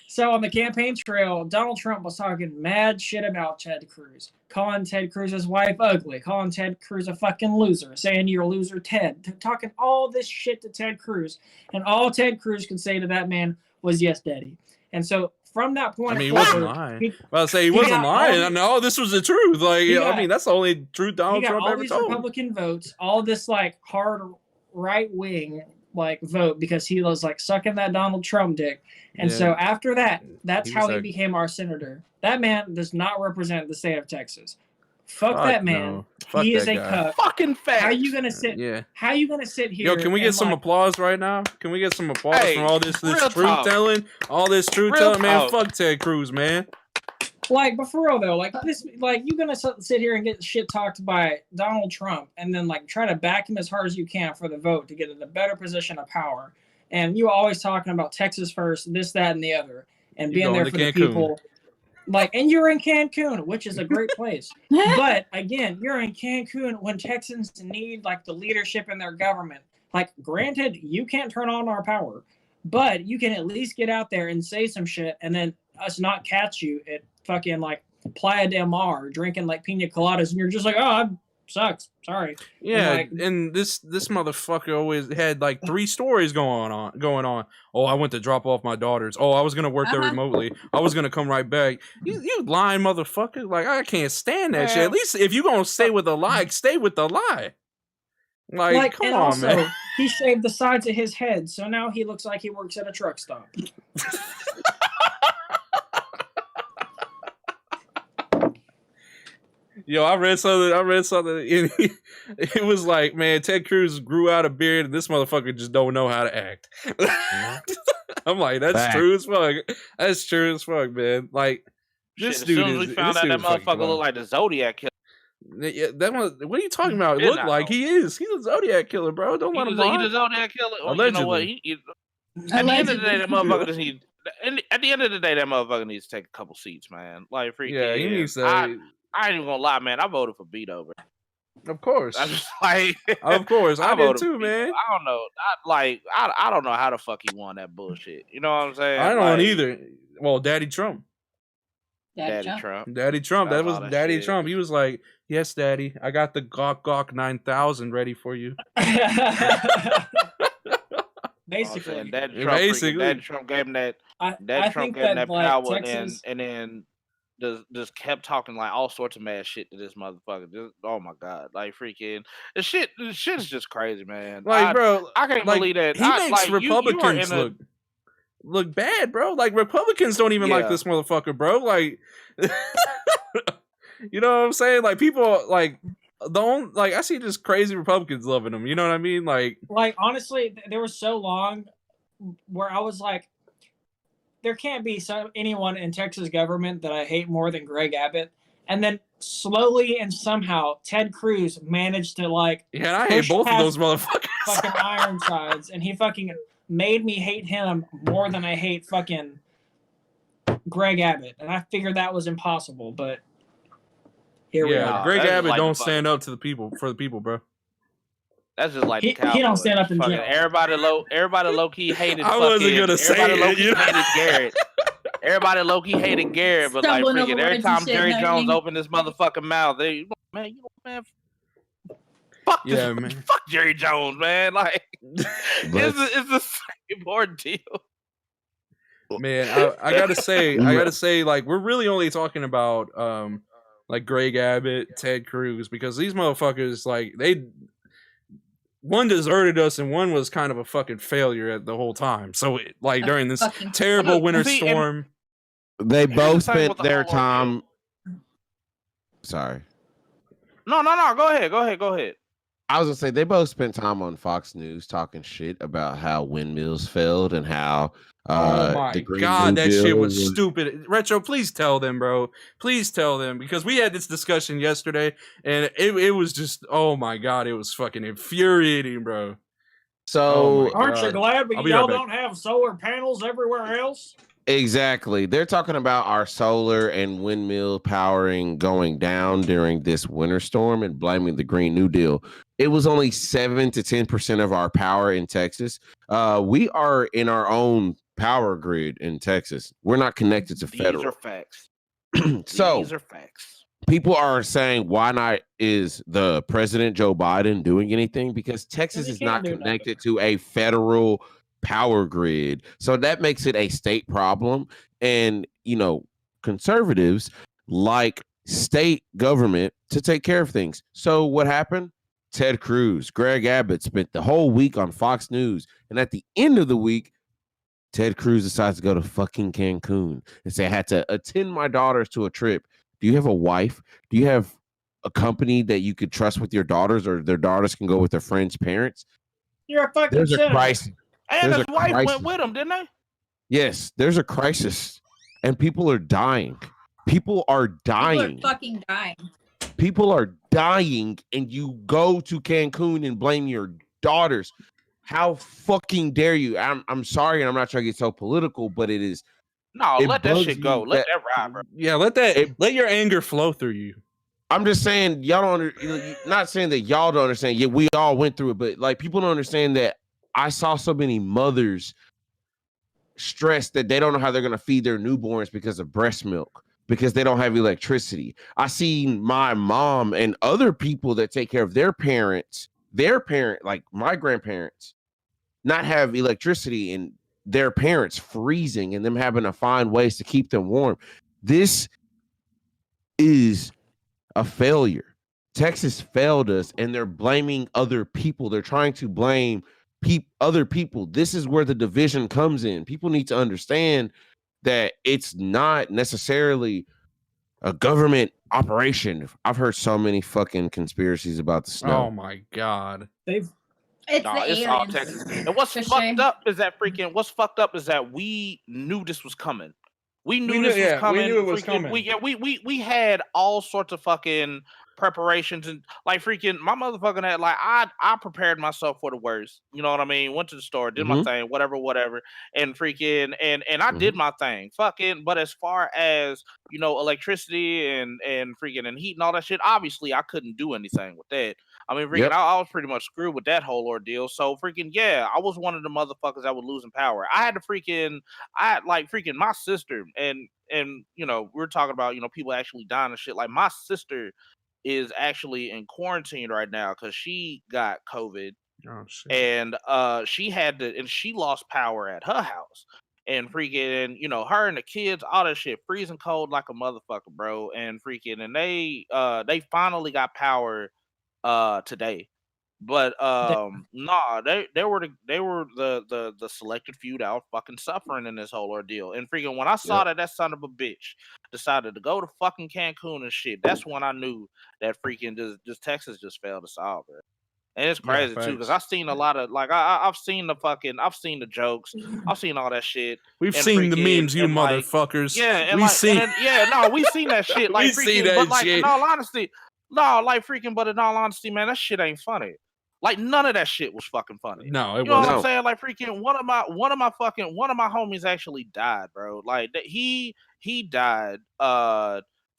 S4: So on the campaign trail, Donald Trump was talking mad shit about Ted Cruz, calling Ted Cruz's wife ugly, calling Ted Cruz a fucking loser, saying you're a loser, Ted, talking all this shit to Ted Cruz, and all Ted Cruz could say to that man was "Yes, Daddy." And so from that point,
S1: I mean, he wasn't lying. Well, I say he wasn't lying. No, this was the truth. Like, I mean, that's the only truth Donald Trump ever told.
S4: All these Republican votes, all this like hard right wing like vote because he was like sucking that Donald Trump dick. And so after that, that's how he became our senator. That man does not represent the state of Texas. Fuck that man.
S1: No. Fuck
S4: he is a
S1: guy.
S4: cuck.
S5: Fucking fact.
S4: How you gonna sit?
S1: Yeah.
S4: How you gonna sit here?
S1: Yo, can we get some applause right now? Can we get some applause from all this truth telling? All this truth telling, man. Fuck Ted Cruz, man.
S4: Like, but for real though, like this, like you gonna sit here and get shit talked by Donald Trump, and then like try to back him as hard as you can for the vote to get in a better position of power. And you always talking about Texas first, this, that, and the other, and being there for the people. Like, and you're in Cancun, which is a great place. But again, you're in Cancun when Texans need like the leadership in their government. Like, granted, you can't turn on our power, but you can at least get out there and say some shit, and then us not catch you at fucking like Playa del Mar drinking like pina coladas, and you're just like, oh, sucks. Sorry.
S1: Yeah, and this motherfucker always had like 3 stories going on. Oh, I went to drop off my daughters. Oh, I was gonna work there remotely. I was gonna come right back. You lying motherfucker! Like, I can't stand that shit. At least if you gonna stay with the lie, stay with the lie. Like come on,
S4: also,
S1: man.
S4: He shaved the sides of his head, so now he looks like he works at a truck stop.
S1: Yo, I read something. It was like, man, Ted Cruz grew out a beard, and this motherfucker just don't know how to act. I'm like, that's true as fuck. That's true as fuck, man. Like, this
S5: Shit,
S1: dude
S5: as soon as we found out that motherfucker looked like the Zodiac killer.
S1: Yeah, that one. What are you talking about? It looked like he is. He's a Zodiac killer, bro. Don't let him lie.
S5: He's a Zodiac killer.
S1: Allegedly.
S5: You know what? At the end of the day, that motherfucker just need. At the end of the day, that motherfucker needs to take a couple seats, man. Like, freaking.
S1: Yeah, he needs to.
S5: I ain't even gonna lie, man. I voted for Beto, bro.
S1: Of course.
S5: I just like.
S1: Of course, I did too, man.
S5: I don't know. I don't know how the fuck he won that bullshit. You know what I'm saying?
S1: I don't either. Well, Daddy Trump.
S3: Daddy Trump.
S1: That was Daddy Trump. He was like, "Yes, Daddy, I got the Gawk 9000 ready for you."
S4: Basically,
S5: Daddy Trump gave him that. Daddy Trump gave him that power,
S4: Texas...
S5: and then just kept talking like all sorts of mad shit to this motherfucker. Just, oh my god, like freaking the shit is just crazy, man.
S1: Like, bro,
S5: I can't believe that
S1: he makes Republicans look bad, bro. Like, Republicans don't even like this motherfucker, bro. Like, you know what I'm saying? Like, people like I see just crazy Republicans loving him. You know what I mean? Like
S4: honestly, there was so long where I was like, there can't be anyone in Texas government that I hate more than Greg Abbott. And then slowly and somehow Ted Cruz managed to like,
S1: yeah, I hate both of those motherfuckers.
S4: Fucking Ironsides, and he fucking made me hate him more than I hate fucking Greg Abbott. And I figured that was impossible, but here we are.
S1: Greg Abbott like don't stand up to the people for the people, bro.
S5: That's just like
S4: he don't stand up in jail.
S5: Everybody low key hated.
S1: I wasn't gonna say it.
S5: Hated Garrett. Everybody low key hated Garrett, but like freaking every time Jerry Jones opened his motherfucking mouth, man, fuck this, man. Fuck Jerry Jones, man. Like it's the same ordeal.
S1: Man, I gotta say, like, we're really only talking about like Greg Abbott, Ted Cruz, because these motherfuckers, like, one deserted us and one was kind of a fucking failure the whole time. So, like, during this terrible winter storm,
S2: they both spent their time. Sorry.
S5: No. Go ahead.
S2: I was gonna say they both spent time on Fox News talking shit about how windmills failed and how.
S1: Oh my god, that shit was stupid. Retro, please tell them, bro. Please tell them, because we had this discussion yesterday, and it was just, oh my god, it was fucking infuriating, bro.
S2: So
S4: aren't you glad y'all don't have solar panels everywhere else?
S2: Exactly. They're talking about our solar and windmill powering going down during this winter storm and blaming the Green New Deal. It was only 7 to 10% of our power in Texas. We are in our own power grid in Texas. We're not connected to federal.
S5: These are facts.
S2: These are facts. People are saying, why not is the president Joe Biden doing anything? Because Texas is not connected to a federal power grid. So that makes it a state problem. And, conservatives like state government to take care of things. So what happened? Ted Cruz, Greg Abbott spent the whole week on Fox News. And at the end of the week, Ted Cruz decides to go to fucking Cancun and say, I had to attend my daughters to a trip. Do you have a wife? Do you have a company that you could trust with your daughters, or their daughters can go with their friends' parents?
S4: You're a fucking
S2: There's a crisis.
S5: And his wife went with him, didn't they?
S2: Yes, there's a crisis. And people are dying. People are dying.
S3: People are fucking dying.
S2: People are dying, and you go to Cancun and blame your daughters. How fucking dare you? I'm sorry, and I'm not trying to get so political, but it is.
S5: No, let that shit go. Let that ride, bro.
S1: Yeah, let your anger flow through you.
S2: I'm just saying, y'all don't. Not saying that y'all don't understand. Yeah, we all went through it, but like people don't understand that. I saw so many mothers stressed that they don't know how they're going to feed their newborns because of breast milk, because they don't have electricity. I seen my mom and other people that take care of their parents, like my grandparents, not have electricity, and their parents freezing and them having to find ways to keep them warm. This is a failure. Texas failed us, and they're blaming other people. They're trying to blame other people. This is where the division comes in. People need to understand that it's not necessarily a government operation. I've heard so many fucking conspiracies about the snow.
S1: Oh my god.
S4: They've
S3: It's
S5: No,
S3: the
S5: it's all
S3: aliens.
S5: Texas. And what's
S3: For
S5: fucked
S3: sure.
S5: up is that we knew this was coming. We knew
S1: knew-
S5: this was
S1: yeah, we
S5: coming.
S1: knew it was
S5: Freaking-
S1: coming.
S5: We had all sorts of fucking preparations and like freaking my motherfucking had like I prepared myself for the worst. You know what I mean? Went to the store, did my thing, whatever, and freaking and I did my thing. Fucking, but as far as you know, electricity and freaking and heat and all that shit, obviously I couldn't do anything with that. I mean, freaking, I was pretty much screwed with that whole ordeal. So freaking, yeah, I was one of the motherfuckers that was losing power. I had freaking my sister and you know, we're talking about, you know, people actually dying and shit. Like my sister is actually in quarantine right now because she got COVID
S1: Oh shit.
S5: and she lost power at her house. And freaking, you know, her and the kids, all that shit, freezing cold like a motherfucker, bro. And freaking, and they finally got power today. But nah, they were the selected few that were fucking suffering in this whole ordeal. And freaking when I saw that son of a bitch decided to go to fucking Cancun and shit, that's when I knew that freaking just Texas just failed us all, bro. And it's crazy too, because I've seen a lot of like I've seen the jokes, I've seen all that shit.
S1: We've
S5: and
S1: seen the
S5: freaking-
S1: memes, you
S5: and, like,
S1: motherfuckers.
S5: yeah, and
S1: we
S5: like,
S1: seen.
S5: and, yeah, no, we seen that shit. Like,
S1: We
S5: freaking,
S1: seen that
S5: but like,
S1: shit.
S5: in all honesty, no, like freaking, but in all honesty, man, that shit ain't funny. Like none of that shit was fucking funny.
S1: No, it
S5: You know what
S1: wasn't.
S5: I'm saying? Like freaking one of my homies actually died, bro. Like that he died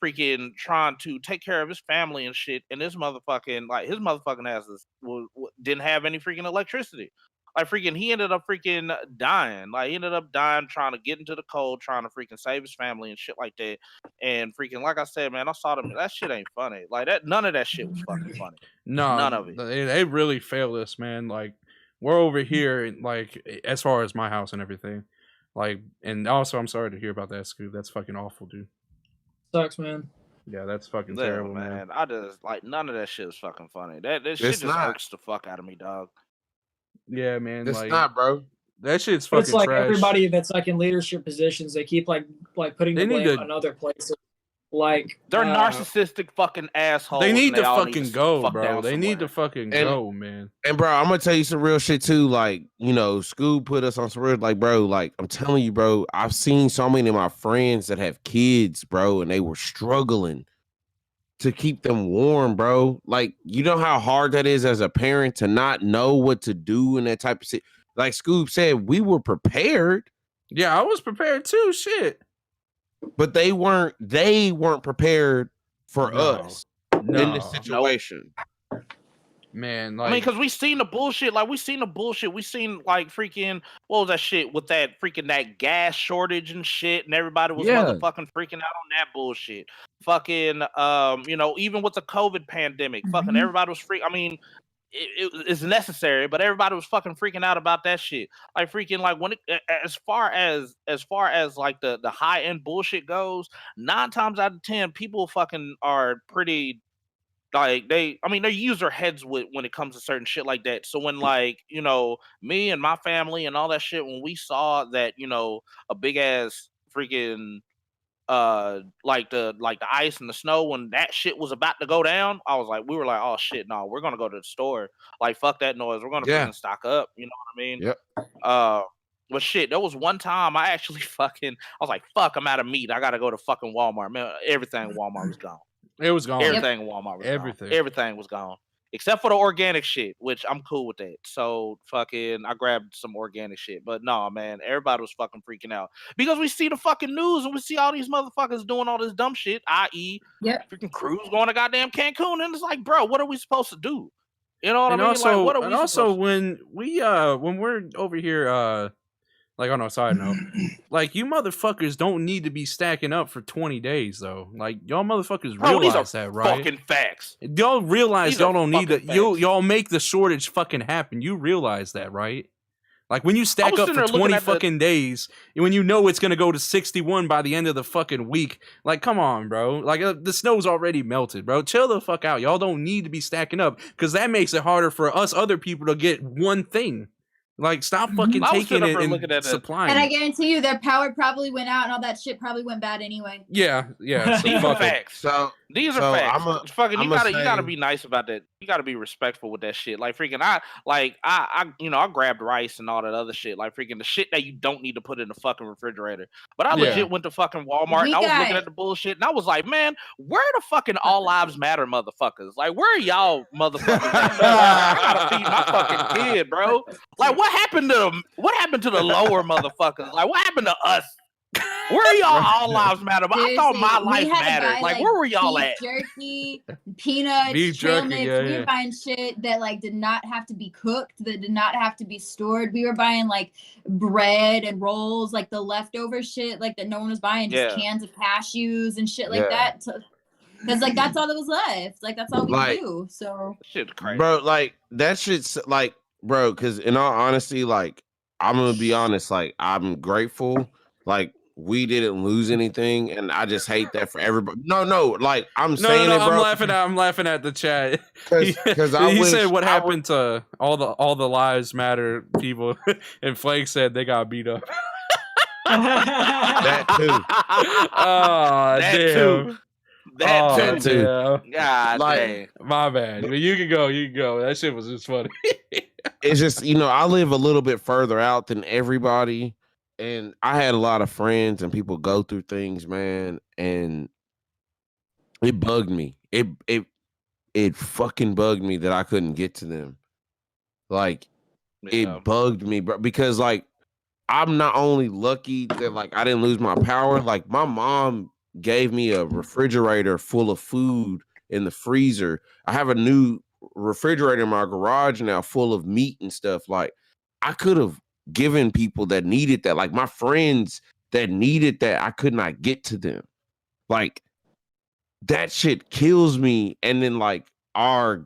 S5: freaking trying to take care of his family and shit, and his motherfucking asses didn't have any freaking electricity. Like freaking he ended up freaking dying. Like he ended up dying trying to get into the cold, trying to freaking save his family and shit like that. And freaking like I said, man, I saw them. That shit ain't funny. Like that, none of that shit was fucking funny.
S1: No,
S5: None of it.
S1: They really failed us, man. Like we're over here, like as far as my house and everything. Like, and also, I'm sorry to hear about that, Scoop. That's fucking awful, dude.
S4: Sucks, man.
S1: Yeah, that's fucking
S5: Yeah,
S1: terrible, man.
S5: I just like none of that shit was fucking funny. That shit
S2: It's
S5: just
S2: not.
S5: irks the fuck out of me, dog.
S1: Yeah, man.
S2: It's
S1: like,
S2: not, bro.
S1: that shit's
S4: But
S1: fucking
S4: it's like
S1: trash.
S4: everybody that's like in leadership positions, they keep like putting
S1: They
S4: the
S1: need
S4: blame
S1: to-
S4: on other places. Like
S5: They're narcissistic fucking assholes.
S1: They need
S5: and
S1: to
S5: all
S1: fucking
S5: to
S1: go,
S5: fuck
S1: bro.
S5: down
S1: They need to
S5: somewhere.
S1: fucking go, man.
S2: And bro, I'm gonna tell you some real shit too. Like, you know, Scoob put us on some real, like, bro, like I'm telling you, bro, I've seen so many of my friends that have kids, bro, and they were struggling to keep them warm, bro. Like, you know how hard that is as a parent to not know what to do in that type of shit. Like Scoob said, we were prepared,
S1: Yeah, I was prepared too. Shit.
S2: but they weren't prepared for
S1: No.
S2: us in this situation.
S1: Man,
S5: I mean,
S1: like,
S5: because we seen the bullshit. Like, we seen like freaking, what was that shit with that freaking, that gas shortage and shit, and everybody was motherfucking freaking out on that bullshit. Fucking, you know, even with the COVID pandemic, fucking everybody was I mean, it's necessary, but everybody was fucking freaking out about that shit. Like freaking, like when as far as like the high end bullshit goes, 9 times out of 10, people fucking are pretty. Like they use their heads when it comes to certain shit like that. So when like, you know, me and my family and all that shit, when we saw that, you know, a big ass freaking like the ice and the snow, when that shit was about to go down, we were like, oh shit, no, we're gonna go to the store. Like fuck that noise. We're gonna freaking stock up. You know what I mean?
S2: Yep.
S5: But shit, there was one time I actually I was like, fuck, I'm out of meat. I gotta go to fucking Walmart. Man, everything in Walmart was gone.
S1: it was gone.
S5: Everything in Walmart was
S1: Everything.
S5: gone. Everything was gone. Except for the organic shit, which I'm cool with that. So fucking I grabbed some organic shit. But no, man, everybody was fucking freaking out. Because we see the fucking news and we see all these motherfuckers doing all this dumb shit, i.e. freaking CRUZ going to goddamn Cancun. And it's like, bro, what are we supposed to do? You know what I mean?
S1: Also,
S5: like, what are we
S1: and also
S5: supposed
S1: when we're over here, like on a side note, like you motherfuckers don't need to be stacking up for 20 days though. Like y'all motherfuckers
S5: Bro, these
S1: realize
S5: are
S1: that, right?
S5: fucking facts.
S1: Y'all realize
S5: These
S1: y'all
S5: are
S1: don't need to.
S5: fucking facts.
S1: Y'all make the shortage fucking happen. You realize that, right? Like when you stack
S5: was
S1: up
S5: sitting
S1: for
S5: there looking
S1: 20
S5: at the-
S1: fucking days, and when you know it's gonna go to 61 by the end of the fucking week, like come on, bro. Like the snow's already melted, bro. Chill the fuck out. Y'all don't need to be stacking up because that makes it harder for us other people to get one thing. Like, stop fucking
S5: I was
S1: taking
S5: sitting
S1: it
S5: up here
S1: and
S5: looking at it.
S1: supplying
S3: And I
S1: it.
S3: guarantee you their power probably went out and all that shit probably went bad anyway.
S1: Yeah. So
S5: These are
S1: fuck 'em.
S5: facts. These
S2: So
S5: are facts. Fucking, you gotta
S2: say,
S5: be nice about that. You gotta be respectful with that shit. Like freaking, I grabbed rice and all that other shit. Like freaking the shit that you don't need to put in the fucking refrigerator. But I legit went to fucking Walmart and I was looking at the bullshit and I was like, man, where the fucking all lives matter motherfuckers? Like, where are y'all motherfuckers at? I gotta feed my fucking kid, bro. Like, what happened to the lower motherfuckers? Like, what happened to us? Where are y'all all lives matter? But I thought my life mattered. Like, where were y'all at?
S3: Jerky, peanuts,
S1: Beef
S3: trail
S1: jerky,
S3: mix. We were buying shit that like did not have to be cooked, that did not have to be stored. We were buying like bread and rolls, like the leftover shit, like that no one was buying, just cans of cashews and shit like that. Because like that's all that was left. Like that's all we could do. So
S5: shit's crazy,
S2: bro. Like that shit's like, bro. Because in all honesty, like I'm gonna be honest, like I'm grateful. Like we didn't lose anything, and I just hate that for everybody. No, like I'm saying it, bro.
S1: I'm laughing at the chat.
S2: Because
S1: he said what happened to all the lives matter people, and Flake said they got beat up.
S2: That too.
S1: Oh, damn.
S5: That too.
S1: Damn.
S5: God
S2: like,
S5: dang.
S1: My bad. But you can go. That shit was just funny.
S2: It's just, I live a little bit further out than everybody. And I had a lot of friends and people go through things, man. And it bugged me. It fucking bugged me that I couldn't get to them. Like, it bugged me, bro. Because, like, I'm not only lucky that, like, I didn't lose my power. Like, my mom gave me a refrigerator full of food in the freezer. I have a new refrigerator in my garage now full of meat and stuff. Like, I could have given people that needed that, like my friends that needed that, I could not get to them. Like, that shit kills me. And then like our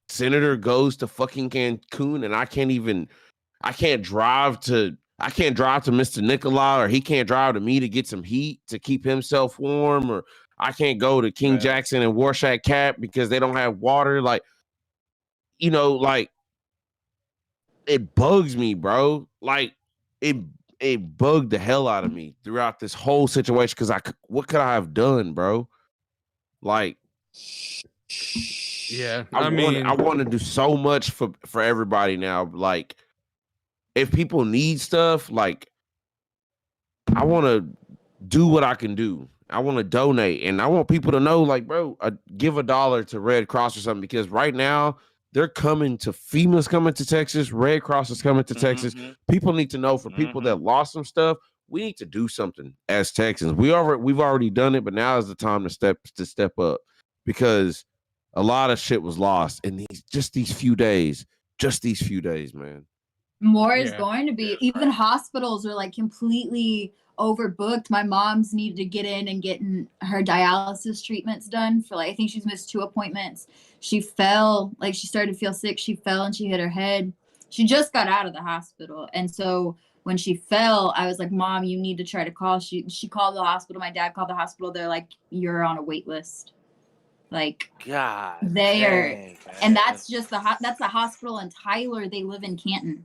S2: senator goes to fucking Cancun and I can't drive to Mr. Nikolai, or he can't drive to me to get some heat to keep himself warm, or I can't go to King Jackson and Warshak Cap because they don't have water. Like, like, it bugs me, bro. Like, it bugged the hell out of me throughout this whole situation. Because what could I have done, bro? Like,
S1: yeah,
S2: I want to do so much for everybody now. Like, if people need stuff, like, I want to do what I can do. I want to donate, and I want people to know, like, bro, give $1 to Red Cross or something, because right now they're coming to FEMA's coming to Texas, Red Cross is coming to Texas. People need to know, for people that lost some stuff, we need to do something as Texans. We've already done it, but now is the time to step up, because a lot of shit was lost in these few days, man.
S3: More is going to be. Even hospitals are like completely overbooked. My mom's needed to get in and getting her dialysis treatments done for, like, I think she's missed 2 appointments. She fell, like, she started to feel sick. She fell and she hit her head. She just got out of the hospital. And so when she fell, I was like, Mom, you need to try to call. She called the hospital. My dad called the hospital. They're like, you're on a wait list. Like,
S5: God,
S3: they are, and that's just that's the hospital in Tyler. They live in Canton.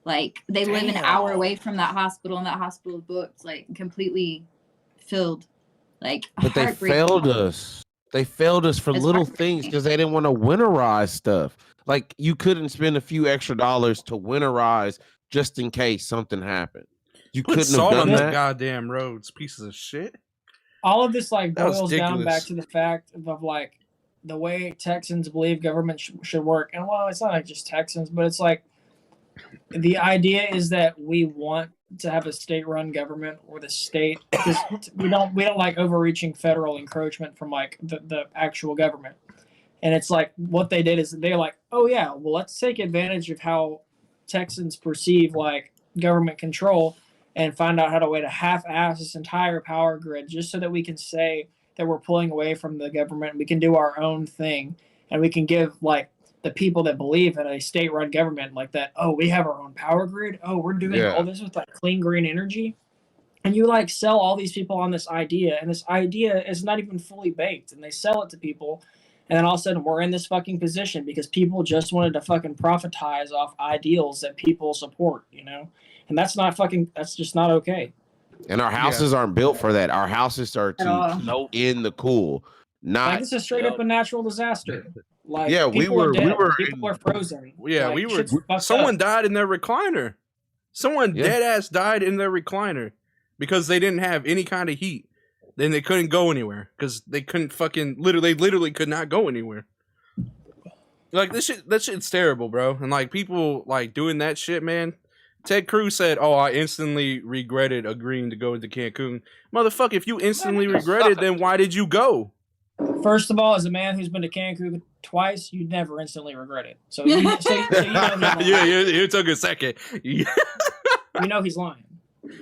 S3: Like, they live an hour away from that hospital, and that hospital is booked, like, completely filled. Like,
S2: but they failed us. They failed us for little things because they didn't want to winterize stuff. Like, you couldn't spend a few extra dollars to winterize just in case something happened. You couldn't have done that.
S1: Goddamn roads, pieces of shit.
S4: All of this, like, boils down back to the fact of like the way Texans believe government should work. And well, it's not like just Texans, but it's like, the idea is that we want to have a state-run government, or the state, because we don't like overreaching federal encroachment from like the actual government. And it's like, what they did is they're like, oh yeah, well, let's take advantage of how Texans perceive like government control and find out how to half-ass this entire power grid, just so that we can say that we're pulling away from the government. We can do our own thing, and we can give like the people that believe in a state-run government like that, oh, we have our own power grid. Oh, we're doing all this with like clean green energy. And you like sell all these people on this idea, and this idea is not even fully baked. And they sell it to people, And then all of a sudden we're in this fucking position because people just wanted to fucking profitize off ideals that people support, you know? And that's just not okay.
S2: And our houses aren't built for that. Our houses are to keep in the cool. Not
S4: like, it's a straight up a natural disaster. Like,
S2: yeah,
S4: people are dead. People are frozen.
S1: Yeah,
S4: like,
S1: someone died in their recliner. Someone dead ass died in their recliner because they didn't have any kind of heat. Then they couldn't go anywhere because they couldn't fucking literally could not go anywhere. Like that shit's terrible, bro. And like people like doing that shit, man. Ted Cruz said, "Oh, I instantly regretted agreeing to go to Cancun." Motherfucker, if you instantly regretted, then why did you go?
S4: First of all, as a man who's been to Cancun twice, you'd never instantly regret it. So you know
S1: you took a second.
S4: You know he's lying.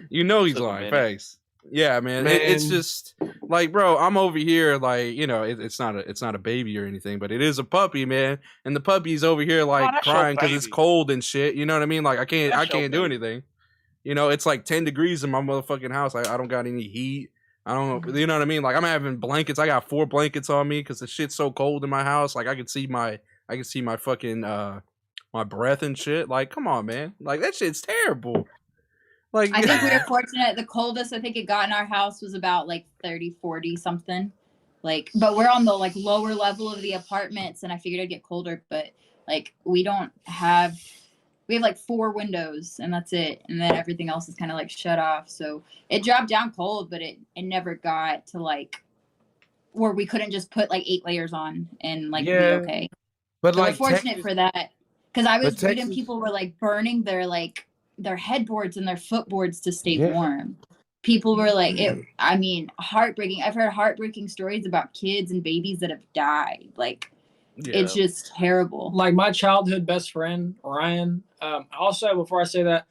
S1: You know he's lying. Thanks. Yeah, man. It's just like, bro, I'm over here like, you know, it's not a baby or anything, but it is a puppy, man. And the puppy's over here like crying because it's cold and shit. You know what I mean? Like I can't do anything. You know, it's like 10 degrees in my motherfucking house. I don't got any heat. I don't, you know what I mean? Like I'm having blankets. I got 4 blankets on me because the shit's so cold in my house. Like I can see my fucking my breath and shit. Like, come on, man. Like that shit's terrible. Like
S3: I think we were fortunate. The coldest I think it got in our house was about like 30, 40 something. Like, but we're on the like lower level of the apartments, and I figured it'd get colder. But like we have like 4 windows, and that's it. And then everything else is kind of like shut off. So it dropped down cold, but it never got to like where we couldn't just put like 8 layers on and like be okay.
S2: But
S3: so
S2: like
S3: we're fortunate for that, because I was reading people were like burning their headboards and their footboards to stay warm. People were like, heartbreaking. I've heard heartbreaking stories about kids and babies that have died. Like, it's just terrible.
S4: Like my childhood best friend, Ryan. Also, before I say that,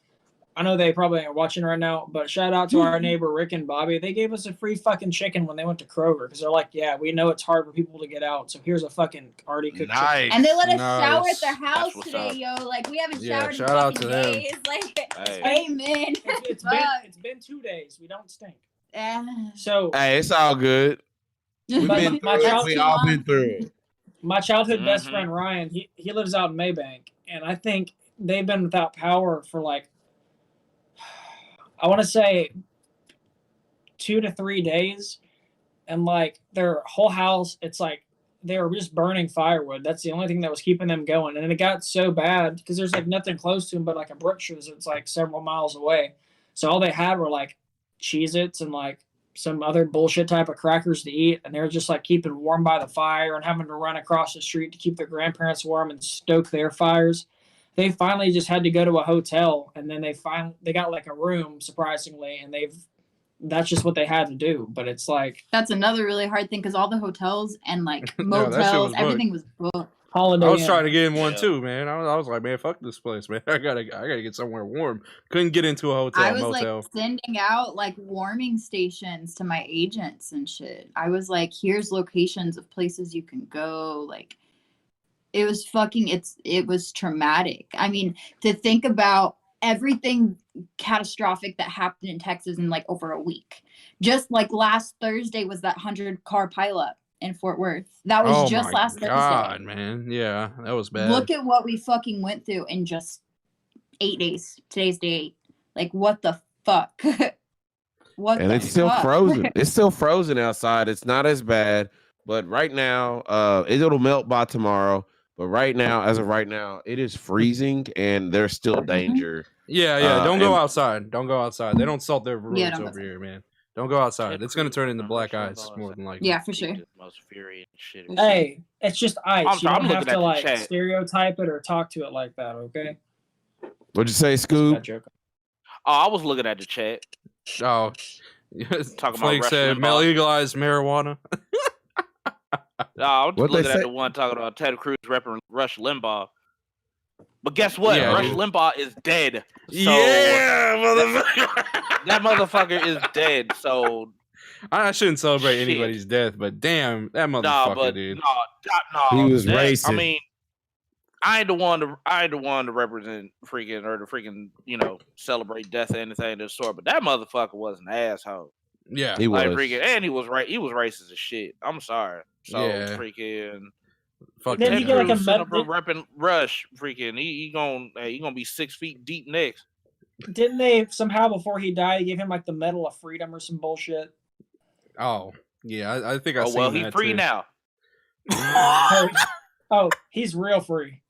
S4: I know they probably aren't watching right now, but shout out to our neighbor Rick and Bobby. They gave us a free fucking chicken when they went to Kroger because they're like, yeah, we know it's hard for people to get out, so here's a fucking already cooked chicken.
S3: And they let us shower at their house today, yo. Like we haven't showered in fucking days. Like, amen.
S4: It's been 2 days. We don't stink. So
S2: hey, it's all good. We've all been through it.
S4: My childhood best friend Ryan, he lives out in Maybank, and I think they've been without power for like, I want to say 2 to 3 days, and like their whole house, it's like they were just burning firewood. That's the only thing that was keeping them going. And it got so bad because there's like nothing close to them but like a Brookshires that's like several miles away. So all they had were like Cheez-Its and like some other bullshit type of crackers to eat. And they were just like keeping warm by the fire and having to run across the street to keep their grandparents warm and stoke their fires. They finally just had to go to a hotel, and then they got like a room, surprisingly, and that's just what they had to do. But it's like,
S3: that's another really hard thing because all the hotels and like motels, everything was booked.
S4: Holiday
S1: I was trying to get in one too, man. I was like, man, fuck this place, man. I gotta get somewhere warm. Couldn't get into a hotel.
S3: I was like sending out like warming stations to my agents and shit. I was like, here's locations of places you can go. Like, it was it was traumatic. I mean, to think about everything catastrophic that happened in Texas in like over a week. Just like last Thursday was that 100-car pileup in Fort Worth. That was just last Thursday.
S1: God, man. Yeah, that was bad.
S3: Look at what we fucking went through in just 8 days. Today's day 8. Like, what the fuck?
S2: And it's still frozen. It's still frozen outside. It's not as bad. But right now, it'll melt by tomorrow. But right now, as of right now, it is freezing and there's still danger.
S1: Yeah. Don't go outside. Don't go outside. They don't salt their roads over here, man. Don't go outside. It's going to turn into black ice more than likely.
S3: Yeah, for sure.
S4: Hey, it's just ice. You don't have to like stereotype it or talk to it like that, okay?
S2: What'd you say, Scoop?
S5: Oh, I was looking at the chat.
S1: Oh,
S5: talking
S1: Flake
S5: about
S1: said legalized marijuana.
S5: No, I was looking at the one talking about Ted Cruz repping Rush Limbaugh. But guess what? Rush Limbaugh is dead. So
S1: motherfucker.
S5: That motherfucker is dead. So
S1: I shouldn't celebrate anybody's death, but damn, that motherfucker, dude.
S2: No, he was racist.
S5: I mean, I ain't the one to represent freaking celebrate death or anything of the sort. But that motherfucker was an asshole.
S1: Yeah,
S2: he was.
S5: And he was right. He was racist as shit. I'm sorry. So freaking.
S1: Fuck
S4: Then
S1: that
S4: you
S1: guy.
S4: get like a
S5: Cinema repping Rush, freaking. He gonna be 6 feet deep next.
S4: Didn't they somehow before he died give him like the Medal of Freedom or some bullshit?
S1: Oh yeah, I think I seen
S5: well,
S1: that
S5: he's free
S1: too.
S5: now.
S4: Oh, he's real free.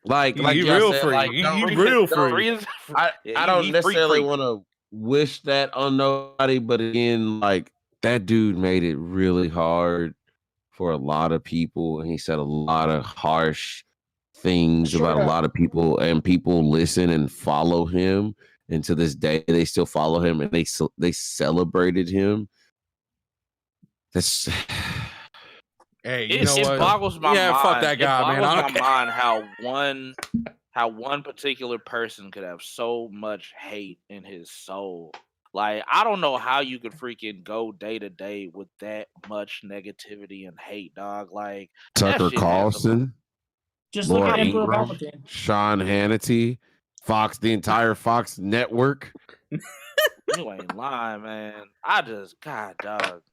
S2: Like
S1: He
S2: y'all
S1: real
S2: said,
S1: free.
S2: like,
S1: He
S2: don't-
S1: real
S2: don't-
S1: free.
S2: I don't necessarily want to wish that on nobody, but again, like that dude made it really hard for a lot of people, and he said a lot of harsh things about a lot of people, and people listen and follow him, and to this day they still follow him, and they celebrated him. That's
S1: Hey, you know what?
S5: It boggles my mind.
S1: Fuck that guy, man.
S5: It boggles my mind how one particular person could have so much hate in his soul. Like, I don't know how you could freaking go day to day with that much negativity and hate, dog. Like
S2: Tucker Carlson,
S4: just look at Emperor Palpatine,
S2: Sean Hannity, Fox, the entire Fox network.
S5: You ain't lying, man. God, dog.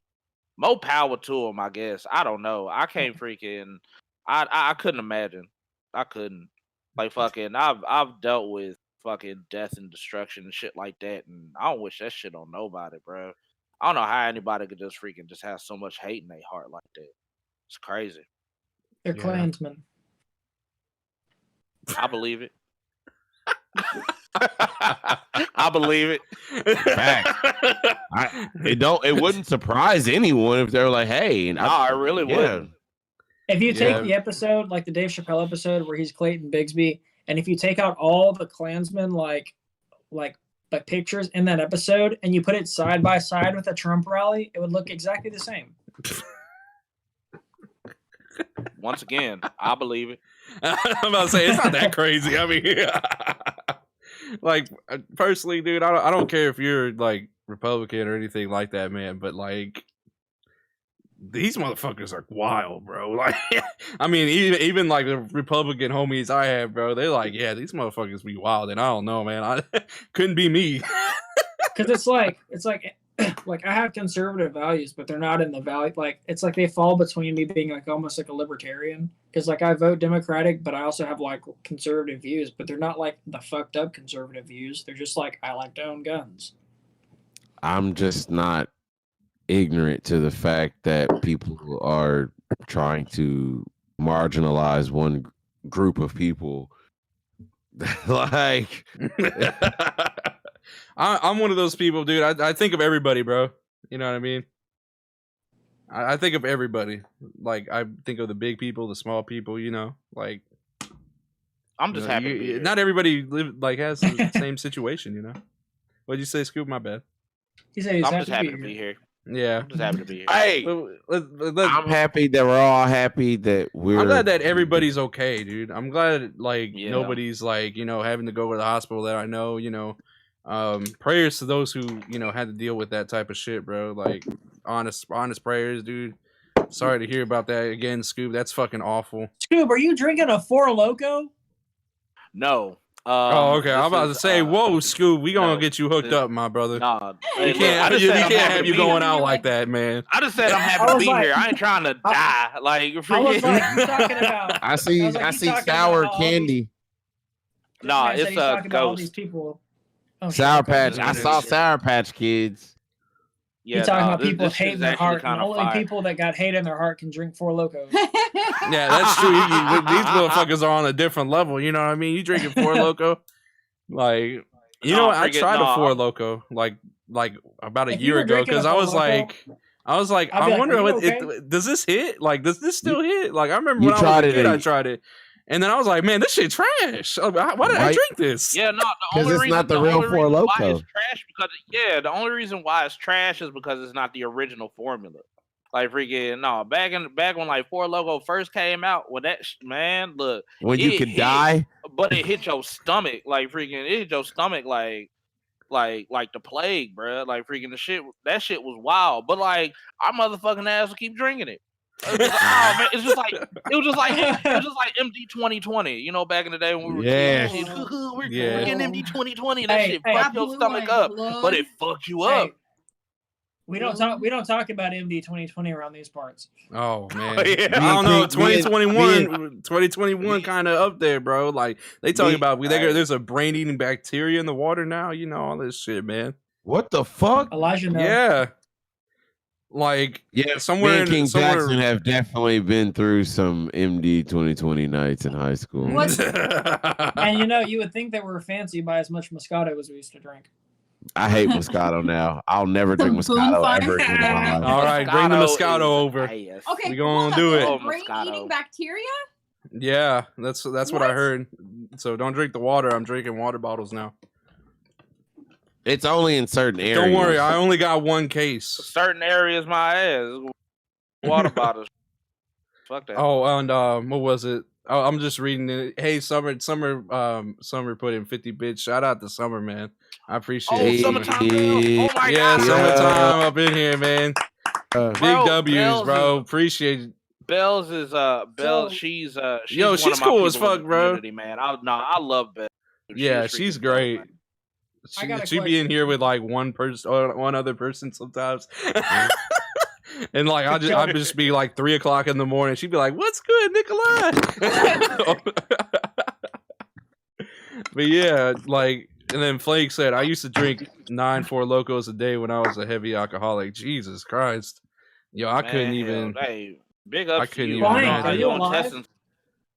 S5: More power to him, I guess. I don't know. I can't freaking. I couldn't imagine. I couldn't. Like fucking. I've dealt with fucking death and destruction and shit like that, and I don't wish that shit on nobody, bro. I don't know how anybody could just freaking just have so much hate in their heart like that. It's crazy.
S4: They're Klansmen.
S5: I believe it. I believe it.
S2: It wouldn't surprise anyone if they're like, "Hey," and
S5: I really wouldn't.
S4: If you take the episode, like the Dave Chappelle episode where he's Clayton Bigsby, and if you take out all the Klansmen like pictures in that episode, and you put it side by side with a Trump rally, it would look exactly the same.
S5: Once again, I believe it.
S1: I'm about to say it's not that crazy. I mean, like personally, dude, I don't care if you're like Republican or anything like that, man. But like, these motherfuckers are wild, bro. Like, I mean, even like the Republican homies I have, bro, they're like, yeah, these motherfuckers be wild, and I don't know, man. I couldn't be me.
S4: Because it's like like I have conservative values, but they're not in the value. Like it's like they fall between me being like almost like a libertarian, because like I vote Democratic, but I also have like conservative views, but they're not like the fucked up conservative views. They're just like I like to own guns.
S2: I'm just not ignorant to the fact that people are trying to marginalize one group of people. Like
S1: I'm one of those people, dude. I think of everybody, bro. You know what I mean? I think of everybody. Like I think of the big people, the small people. You know, like
S5: I'm just happy. To be here.
S1: Not everybody has the same situation. You know. What'd you say, Scoop? My bad.
S4: He said he's
S5: I'm just happy to be here.
S1: Yeah,
S5: I'm just happy to be here.
S2: Hey, I'm happy that we're all happy that we're.
S1: I'm glad that everybody's okay, dude. I'm glad nobody's like having to go to the hospital that I know. Prayers to those who had to deal with that type of shit, bro. Like honest prayers, dude. Sorry to hear about that again, Scoop. That's fucking awful.
S4: Scoop, are you drinking a Four Loko?
S5: No.
S1: Oh, okay. I'm about to say, whoa, Scoop, we gonna get you hooked up, my brother.
S5: Nah,
S1: you can't have you going out like that, man.
S5: I just said I'm happy to be here. I ain't trying to die. Like,
S4: I was like, you talking about?
S2: I see sour candy.
S5: Nah, it's
S4: all these people. Oh,
S2: Sour Patch. I saw Sour Patch Kids.
S4: Yeah, you're talking about people with hate in their heart. And only people that got hate in their heart can drink Four Loko.
S1: Yeah, that's true. These motherfuckers are on a different level. You know what I mean? You drinking Four Loko? Like, I tried a Four Loko like about a year ago because I was like, I wonder does this hit? Like, does this still hit? Like, I remember when I was a kid, I tried it. And then I was like, man, this shit trash. Why did I drink this?
S5: Yeah, no, the only reason
S2: not the real Four Loko.
S5: Why it's trash the only reason why it's trash is because it's not the original formula. Like freaking back when like Four Loko first came out, when that man, look,
S2: when you could die,
S5: but it hit your stomach like freaking. It hit your stomach like the plague, bro. Like freaking that shit was wild. But like our motherfucking ass will keep drinking it. It was just like MD 2020, back in the day when we were kids. We're getting MD 2020. That shit fucked your stomach up, but it fucked you up.
S4: We don't talk about MD 2020 around these parts.
S1: Oh man,
S5: Yeah.
S1: I don't know.
S2: Me and-
S1: 2021 kind of up there, bro. Like they talking
S2: Me-
S1: about there's a brain-eating bacteria in the water now. You know all this shit, man.
S2: What the fuck?
S4: Elijah, no.
S1: Yeah, like
S2: Yeah,
S1: somewhere
S2: me and King
S1: somewhere.
S2: Jackson have definitely been through some MD 2020 nights in high school.
S3: What?
S4: And you would think they were fancy by as much Moscato as we used to drink.
S2: I hate Moscato now. I'll never
S3: Some
S2: drink Moscato
S3: Boonfire.
S2: ever again in my life.
S1: All right, bring the Moscato
S5: is
S1: over.
S5: nice.
S3: Okay,
S1: We gonna
S3: hold
S1: do
S3: on,
S1: it.
S3: there's
S5: Oh,
S3: a brain-eating
S5: Moscato.
S3: bacteria?
S1: Yeah, that's what I
S3: What?
S1: heard. So don't drink the water. I'm drinking water bottles now.
S2: It's only in certain areas.
S1: Don't worry, I only got one case.
S5: Certain areas, my ass. Water bottles. Fuck that.
S1: Oh, and what was it? Oh, I'm just reading it. Hey, Summer put in 50 bits. Shout out to Summer, man. I appreciate
S5: Oh,
S1: it.
S5: summertime girl. Oh my
S1: Yeah,
S5: god.
S1: summertime up in here, man. Big
S5: Bro,
S1: W's,
S5: Bells
S1: bro.
S5: is-
S1: Appreciate it.
S5: Bells is Bells.
S4: So-
S5: She's
S1: Yo,
S5: one
S1: she's
S5: of my
S1: cool as
S5: people in
S1: fuck,
S5: the
S1: bro.
S5: community, man. I love Bells.
S1: Yeah,
S5: is
S1: she's
S5: freaking
S1: great.
S5: dope, man.
S4: I got a
S1: She be in here with like one person or one other person sometimes. And like I'd just be like 3 o'clock in the morning. She'd be like, "What's good, Nikolai?" But yeah, like, and then Flake said, "I used to drink 9 4 Locos a day when I was a heavy alcoholic." Jesus Christ, yo, I couldn't
S5: Man,
S1: even.
S5: Hey, big up
S1: I
S5: to
S1: couldn't
S5: you.
S1: even
S5: I know
S1: imagine.
S5: how
S4: Are you
S5: doing
S4: alive?
S5: testing.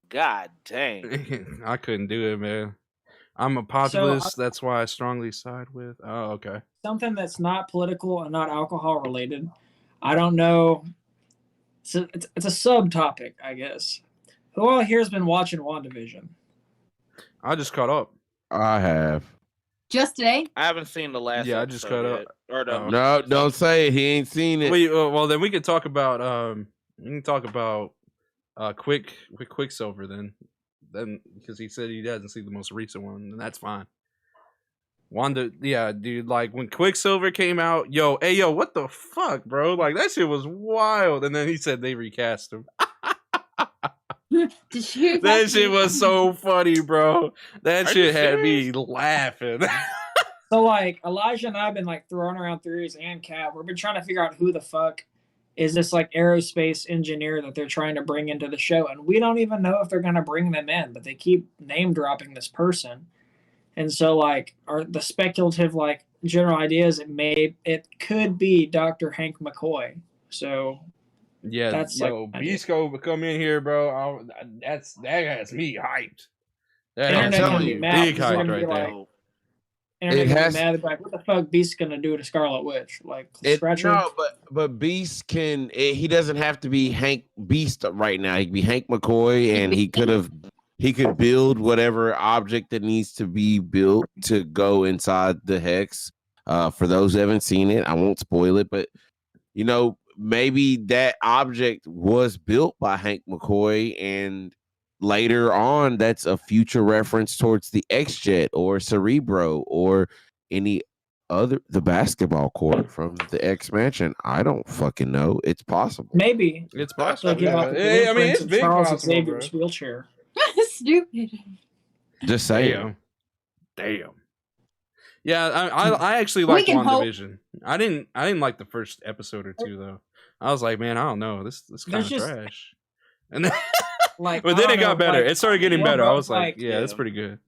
S5: God dang.
S1: I couldn't do it, man. I'm a populist. That's why I strongly side with. Oh, okay.
S4: Something that's not political and not alcohol related. I don't know. It's a subtopic, I guess. Who all here has been watching WandaVision?
S1: I just caught up.
S2: I have.
S3: Just today?
S5: I haven't seen the last.
S1: Yeah, I just
S5: episode
S1: got
S5: yet. Or the,
S1: Oh.
S2: No, don't say it. He ain't seen it.
S1: Wait, well then we can talk about Quicksilver then because he said he doesn't see the most recent one, and that's fine. Wanda, yeah, dude, like when Quicksilver came out, yo, what the fuck, bro? Like that shit was wild, and then he said they recast him.
S3: Did you
S1: That shit was so funny, bro. That
S5: Are
S1: shit
S5: you
S1: had me
S5: serious?
S1: laughing.
S4: So like Elijah and I have been like throwing around theories, and Kat, we've been trying to figure out who the fuck is this like aerospace engineer that they're trying to bring into the show, and we don't even know if they're gonna bring them in, but they keep name dropping this person. And so like the speculative like general ideas it could be Dr. Hank McCoy. So
S1: Yeah,
S4: That's
S1: yo,
S4: like-
S1: Bisco would come in here, bro. That has me hyped. That
S2: I'm
S1: has
S4: Internet's
S2: telling
S4: gonna
S1: me
S4: be mad
S1: big
S4: because they're
S1: hype
S4: gonna
S1: right
S4: be
S1: there.
S4: like, Internet's
S2: It
S4: gonna
S2: has-
S4: be mad. They're like, what the fuck Beast's gonna do to Scarlet Witch? Like scratch her?
S2: No, but Beast he doesn't have to be Hank Beast right now. He can be Hank McCoy, and he could build whatever object that needs to be built to go inside the hex. For those who haven't seen it, I won't spoil it, but maybe that object was built by Hank McCoy, and later on, that's a future reference towards the X-Jet or Cerebro or any other the basketball court from the X Mansion. I don't fucking know. It's possible.
S4: Maybe.
S1: It's
S4: They'll
S1: possible.
S4: give out the
S1: Yeah. I mean,
S4: blueprints
S1: it's
S4: of
S1: big
S4: Charles
S1: possible, bro.
S4: Xavier's wheelchair.
S3: Stupid.
S2: Just saying.
S1: Damn. Yeah, I actually
S3: We
S1: like
S3: can hope.
S1: WandaVision. I didn't like the first episode or two though. I was like, man, I don't know. This kind of
S4: There's just-
S1: trash. And then,
S4: Like,
S1: but
S4: I
S1: then
S4: don't
S1: it got
S4: know,
S1: better.
S4: like,
S1: It started getting
S4: well,
S1: better. I
S4: bro,
S1: was like, yeah,
S5: yeah.
S1: that's pretty good.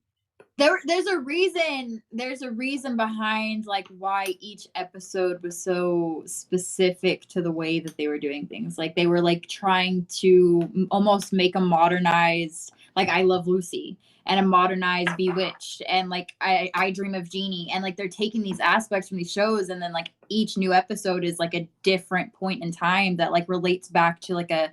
S3: There's a reason behind like why each episode was so specific to the way that they were doing things. Like they were like trying to almost make a modernized like I Love Lucy and a modernized Bewitched and like I Dream of Jeannie, and like they're taking these aspects from these shows, and then like each new episode is like a different point in time that like relates back to like a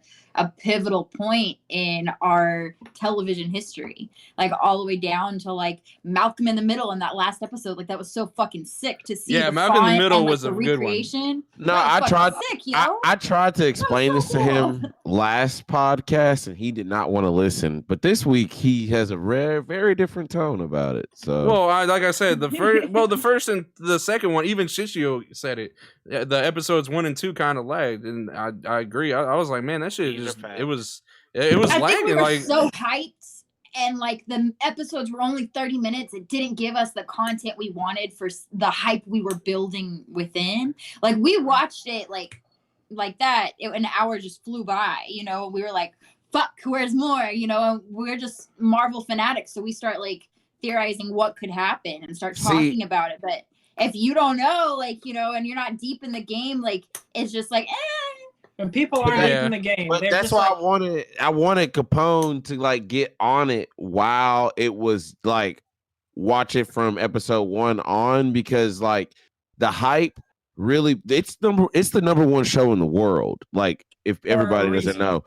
S3: pivotal point in our television history, like all the way down to like Malcolm in the Middle in that last episode. Like that was so fucking sick to see.
S1: Yeah,
S3: the
S1: Malcolm in the
S3: font
S1: Middle
S3: and, like,
S1: was
S3: the
S1: a good one.
S3: recreation.
S2: No,
S3: That
S2: I
S3: was
S2: tried.
S3: fucking sick, yo.
S2: I tried to explain
S3: so
S2: this to him last podcast, and he did not want to listen. But this week, he has a very different tone about it. So,
S1: Well, like I said, the first and the second one, even Shishio said it. Yeah, the episodes 1 and 2 kind of lagged, and I agree. I was like, man, that shit
S5: These are
S1: just
S5: facts.
S1: it was
S3: I think we
S1: lagging.
S3: were
S1: Like
S3: so hyped and like the episodes were only 30 minutes. It didn't give us the content we wanted for the hype we were building within. Like we watched it like that. An hour just flew by, you know. We were like, fuck, where's more? You know, we're just Marvel fanatics. So we start like theorizing what could happen and start talking about it. But if you don't know, like, you know, and you're not deep in the game, like it's just like,
S4: When people aren't deep in the game,
S2: but that's why I wanted Capone to like get on it while it was like watch it from episode 1 on, because like the hype really it's the #1 show in the world. Like if everybody doesn't know.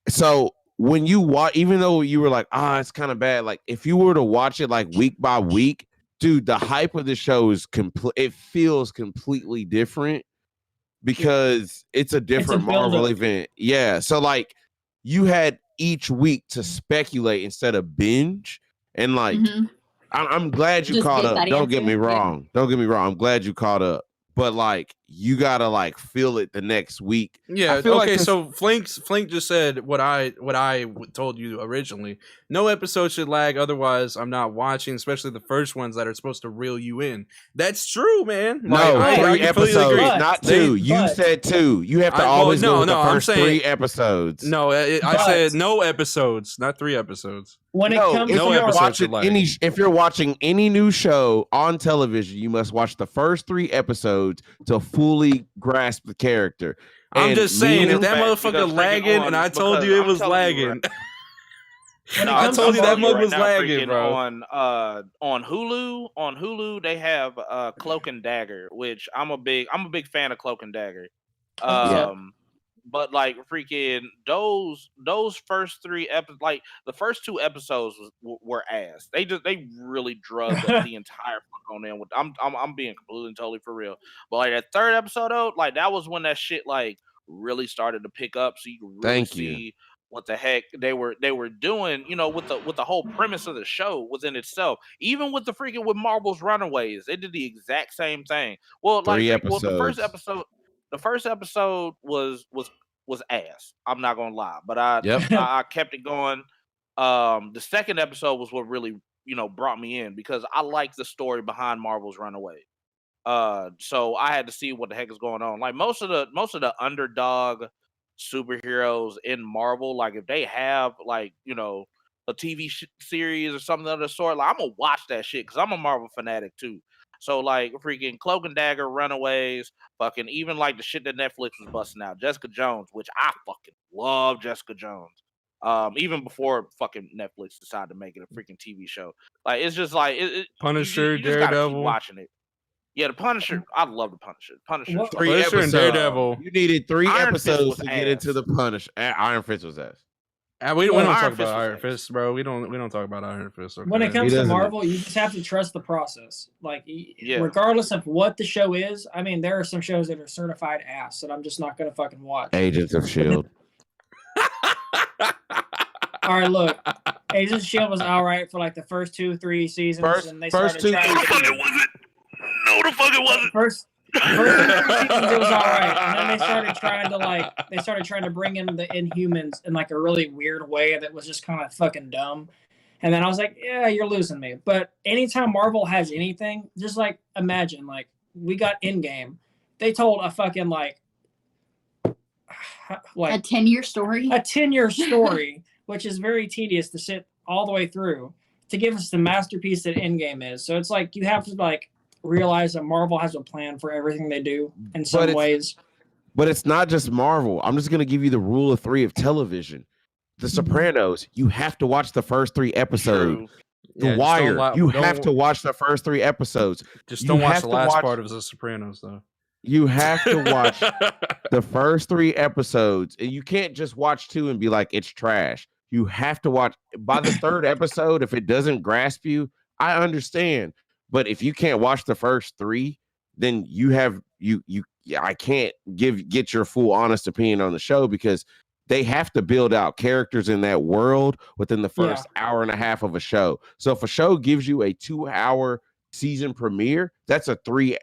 S2: So when you watch, even though you were like, it's kind of bad, like if you were to watch it like week by week, dude, the hype of the show is it feels completely different because it's a different Marvel event. Yeah. So like you had each week to speculate instead of binge. And like I'm glad you caught up. Don't get me wrong. Don't get me wrong. I'm glad you caught up. But like you gotta like feel it the next week.
S1: Yeah.
S2: I feel
S1: okay.
S2: like
S1: So Flink just said what I told you originally. No episode should lag, otherwise I'm not watching. Especially the first ones that are supposed to reel you in. That's true, man.
S2: No,
S1: like,
S2: 3 episodes, not 2. You said 2. You have to always go with the first 3 episodes.
S1: No, I said no episodes, not 3 episodes.
S4: When it comes
S2: to if you're watching any new show on television, you must watch the first 3 episodes to fully grasp the character.
S1: I'm just saying, if that motherfucker lagging, and I told you it was lagging. I told you that mug was lagging, bro.
S5: On Hulu, they have Cloak and Dagger, which I'm a big fan of Cloak and Dagger. But like freaking those first 3 episodes, like the first 2 episodes were ass. They really drugged up the entire fuck on them. I'm being completely and totally for real. But like that 3rd episode though, like that was when that shit like really started to pick up. So you could really see what the heck they were doing, you know, with the whole premise of the show within itself. Even with with Marvel's Runaways, they did the exact same thing. Well, like the first episode was ass. I'm not gonna lie, but I kept it going. The second episode was what really, you know, brought me in because I like the story behind Marvel's Runaway. So I had to see what the heck is going on. Like most of the underdog superheroes in Marvel, like if they have like, you know, a TV series or something of the sort, like I'm gonna watch that shit because I'm a Marvel fanatic too. So like freaking Cloak and Dagger, Runaways, fucking even like the shit that Netflix was busting out, Jessica Jones, which I fucking love Jessica Jones. Even before fucking Netflix decided to make it a freaking TV show. Like it's just like
S1: Punisher,
S5: you just gotta
S1: Daredevil,
S5: keep watching it. Yeah, the Punisher. I love the Punisher. Punisher
S2: 3 episodes.
S1: And Daredevil.
S2: You needed 3
S5: Iron
S2: episodes
S5: Fist
S2: to
S5: was
S2: get
S5: ass.
S2: into the Punisher. Iron Fist was ass.
S1: We don't talk
S5: Iron Fist
S1: about
S5: was
S1: Iron
S5: ass.
S1: Fist, bro. We don't talk about Iron Fist. Okay?
S4: When it comes to Marvel, you just have to trust the process. Like, regardless of what the show is, I mean, there are some shows that are certified ass that I'm just not going to fucking watch.
S2: Agents of S.H.I.E.L.D.
S4: All right, look. Agents of S.H.I.E.L.D. was all right for like the first 2-3 seasons. And they
S2: first 2
S5: No, the fuck it wasn't. No, the fuck it wasn't.
S4: First 2 seasons, it was all right. And then they started trying to bring in the Inhumans in like a really weird way that was just kind of fucking dumb. And then I was like, yeah, you're losing me. But anytime Marvel has anything, just like imagine, like we got Endgame. They told a fucking like
S3: a 10-year story.
S4: A 10-year story, which is very tedious to sit all the way through to give us the masterpiece that Endgame is. So it's like you have to like realize that Marvel has a plan for everything they do in some ways.
S2: But it's not just Marvel. I'm just going to give you the rule of 3 of television. The Sopranos, you have to watch the first 3 episodes. The Wire, you have to watch the first 3 episodes.
S1: Just don't watch the last part of The Sopranos, though.
S2: You have to watch the first 3 episodes. And you can't just watch 2 and be like, it's trash. You have to watch. By the 3rd episode, if it doesn't grasp you, I understand. But if you can't watch the first 3, then I can't get your full honest opinion on the show because they have to build out characters in that world within the first hour and a half of a show. So if a show gives you a 2-hour season premiere, that's 3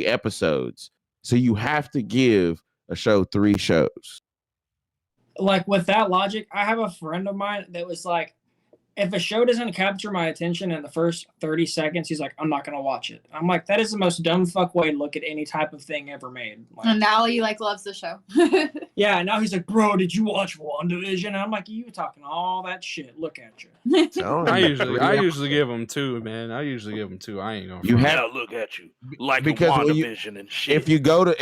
S2: episodes. So you have to give a show 3 shows.
S4: Like with that logic, I have a friend of mine that was like, if a show doesn't capture my attention in the first 30 seconds, he's like, I'm not going to watch it. I'm like, that is the most dumb fuck way to look at any type of thing ever made. Like,
S3: And now he like loves the show.
S4: yeah, now he's like, bro, did you watch WandaVision? And I'm like, you talking all that shit. Look at you.
S1: I usually give them 2, man. I usually give them 2. I ain't gonna.
S2: You
S1: front.
S2: have
S5: Now look at you, like
S2: because when
S5: WandaVision and shit.
S2: if you go to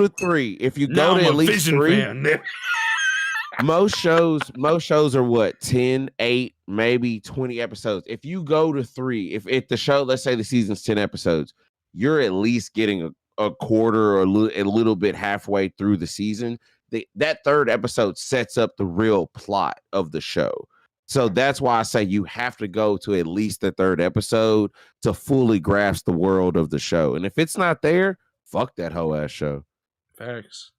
S2: 3, if you
S1: Now
S2: go to
S1: I'm
S2: at
S1: a
S2: least
S1: Vision
S2: 3,
S1: fan.
S2: most shows are what 10, 8, maybe 20 episodes. If you go to 3, if the show, let's say the season's 10 episodes, you're at least getting a quarter or a little bit halfway through the season. That third episode sets up the real plot of the show. So that's why I say you have to go to at least the third episode to fully grasp the world of the show. And if it's not there, fuck that whole ass show.
S1: Facts.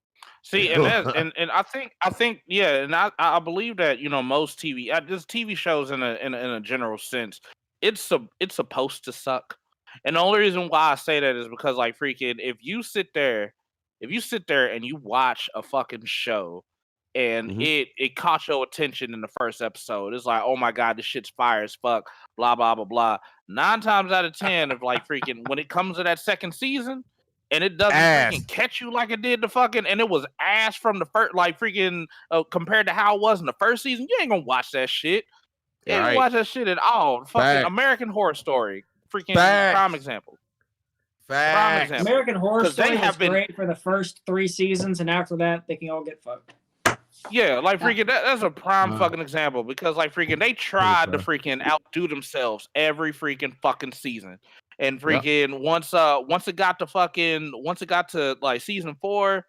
S5: See, and I think yeah, and I believe that most just TV shows in a general sense, it's supposed to suck. And the only reason why I say that is because like freaking if you sit there and you watch a fucking show and it caught your attention in the first episode, it's like, oh my god, this shit's fire as fuck, blah blah blah blah. 9 times out of 10, if like freaking when it comes to that second season and it doesn't freaking catch you like it did the fucking, and it was ass from the first, like freaking compared to how it was in the first season, you ain't gonna watch that shit. You ain't gonna watch that shit at all. Fucking American Horror Story, freaking prime example. Prime example.
S4: American Horror Story was great for the first 3 seasons, and after that, they can all get fucked.
S5: Yeah, like freaking that's a prime fucking example because like freaking they tried to freaking outdo themselves every freaking fucking season. And freaking once it got to like season 4,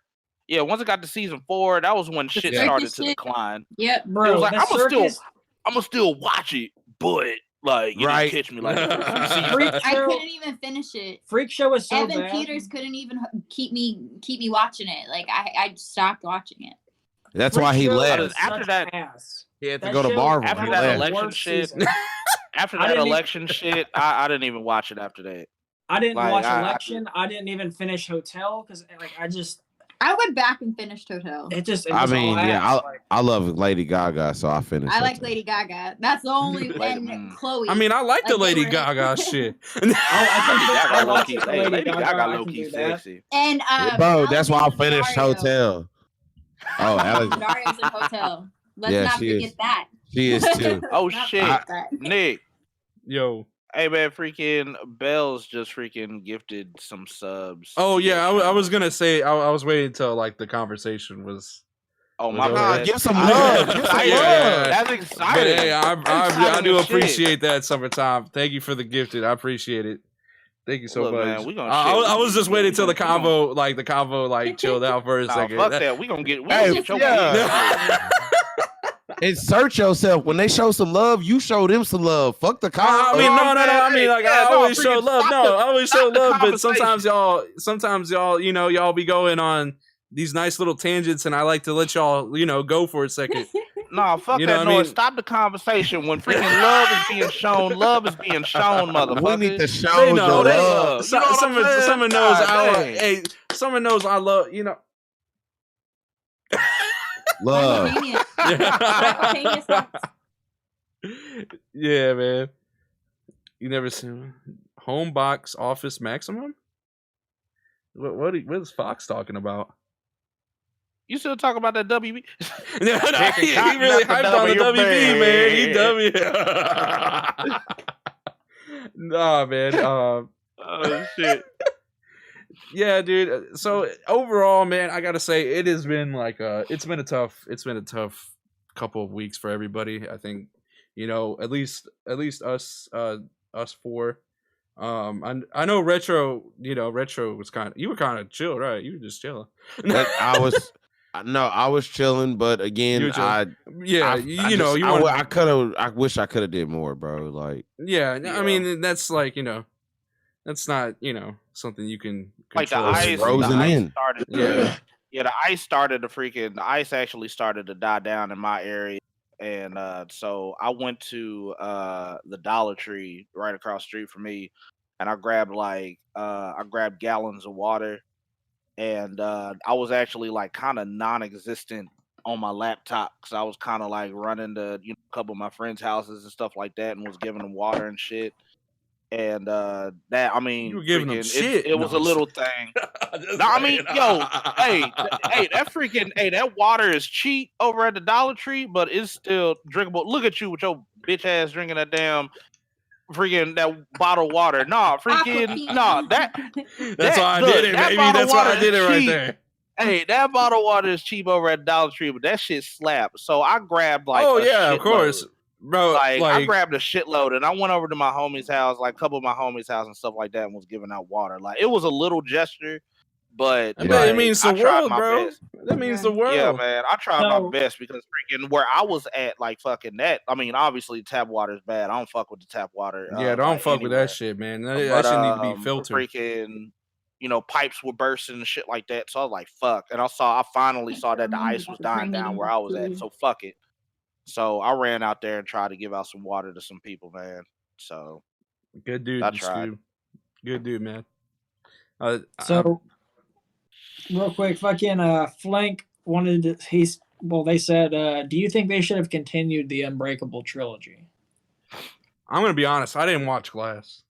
S5: once it got to season 4, that was when shit started to decline.
S3: Yep,
S5: bro. It was like I'm gonna still watch it, but like you didn't catch me like
S3: I couldn't even finish it.
S4: Freak Show was so
S3: Evan
S4: bad.
S3: Peters couldn't even keep me watching it. Like I stopped watching it.
S2: That's why he left.
S5: After that,
S2: he had to go to Marvel.
S5: After that election shit. After that election shit, I didn't even watch it after that.
S4: I didn't watch Election. I didn't even finish Hotel because like
S3: I went back and finished Hotel.
S2: I love Lady Gaga, so I finished.
S3: I like Lady Gaga. That's the only and Chloe.
S1: I mean, I like the Lady Gaga shit.
S5: Lady Gaga low key sexy.
S3: And
S2: bro, that's why I finished Hotel. Oh, Alex.
S3: Dario's in Hotel. Let's not forget that.
S2: She is too.
S5: Oh shit, Nick.
S1: Yo.
S5: Hey man, freaking Bells just freaking gifted some subs.
S1: Oh yeah, I was gonna say I was waiting until like the conversation was.
S5: Oh my god,
S2: give some love.
S5: That's exciting.
S1: But hey, I do appreciate that, Summertime. Thank you for the gifted. I appreciate it. Thank you so much.
S5: Man,
S1: I was just waiting till the convo chilled out for a second.
S5: Fuck that. We gonna get
S2: Insert yourself. When they show some love, you show them some love. Fuck the convo.
S1: I mean, I mean, like I always show love. I always show love, but sometimes y'all, y'all be going on these nice little tangents, and I like to let y'all, go for a second.
S5: Nah, fuck that noise. Stop the conversation. When freaking love is being shown, motherfucker.
S2: We need to show the love.
S1: Someone knows someone knows I love,
S2: love.
S1: Yeah, man. You never seen Home Box Office Maximum? What is Fox talking about?
S5: You still talking about that WB?
S1: He really hyped on the WB, man. He Nah, man.
S5: Oh shit.
S1: Yeah, dude. So overall, man, I gotta say it has been like it's been a tough couple of weeks for everybody. I think, at least us four. I know Retro. Retro was you were kind of chill, right? You were just chilling.
S2: I was chilling, but again, I wish I could have did more, bro. Like,
S1: yeah, I mean, that's like, that's not, something you can control.
S5: Like the ice,
S2: frozen in.
S5: The ice the ice actually started to die down in my area. And so I went to the Dollar Tree right across the street from me, and I grabbed gallons of water, and I was actually like kind of non-existent on my laptop because I was kind of like running to a couple of my friends' houses and stuff like that, and was giving them water and shit. And that I mean,
S1: You were giving them shit.
S5: it was a little thing. No, I mean, yo, hey, that water is cheap over at the Dollar Tree, but it's still drinkable. Look at you with your bitch ass drinking that damn freaking that bottled water. Nah, freaking
S1: That's why I did it, baby. That's why I did it right there.
S5: Hey, that bottled water is cheap over at Dollar Tree, but that shit slapped. So I grabbed like
S1: of course. Bro,
S5: like I grabbed a shitload and I went over to my homie's house, like a couple of my homie's house and stuff like that, and was giving out water. Like it was a little gesture, but
S1: it means the world, bro. That means the world.
S5: Yeah, man. I tried my best because freaking where I was at, like fucking that. I mean, obviously tap water is bad. I don't fuck with the tap water.
S1: Yeah, don't fuck with that shit, man. That shit need to be filtered.
S5: Freaking, pipes were bursting and shit like that. So I was like, fuck. And I finally saw that the ice was dying down where I was at. So fuck it. So I ran out there and tried to give out some water to some people, man. So
S1: good dude.
S5: I tried.
S1: Good dude, man.
S4: Real quick, fucking Flank wanted to, they said, do you think they should have continued the Unbreakable trilogy?
S1: I'm gonna be honest, I didn't watch Glass.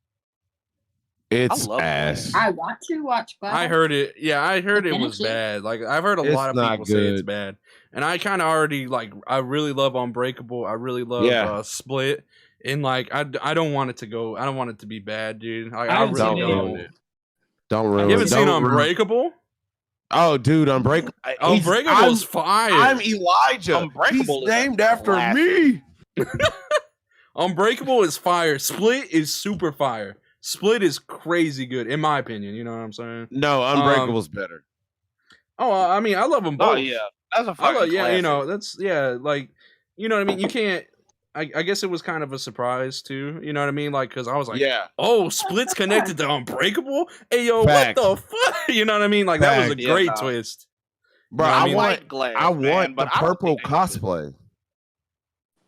S2: It's ass.
S3: I want to watch Glass.
S1: I heard it. Yeah, I heard it was bad. Like I've heard a lot of people say it's bad, and I kind of already like. I really love Unbreakable. I really love Split, and like I don't want it to go. I don't want it to be bad, dude. I really don't.
S2: Don't ruin it.
S1: You haven't seen Unbreakable?
S2: Oh, dude, Unbreakable.
S1: Unbreakable's fire.
S2: I'm Elijah.
S5: Unbreakable
S2: He's named after me.
S1: Unbreakable is fire. Split is super fire. Split is crazy good, in my opinion. You know what I'm saying?
S2: No, Unbreakable's better.
S1: Oh, I mean, I love them both.
S5: Oh yeah, that's a fucking classic.
S1: That's like, you know what I mean. You can't. I guess it was kind of a surprise too. You know what I mean? Like, because I was like, oh, Split's connected to Unbreakable. Hey, yo, what the fuck? You know what I mean? Like that was a great twist.
S2: Bro, I want the purple cosplay.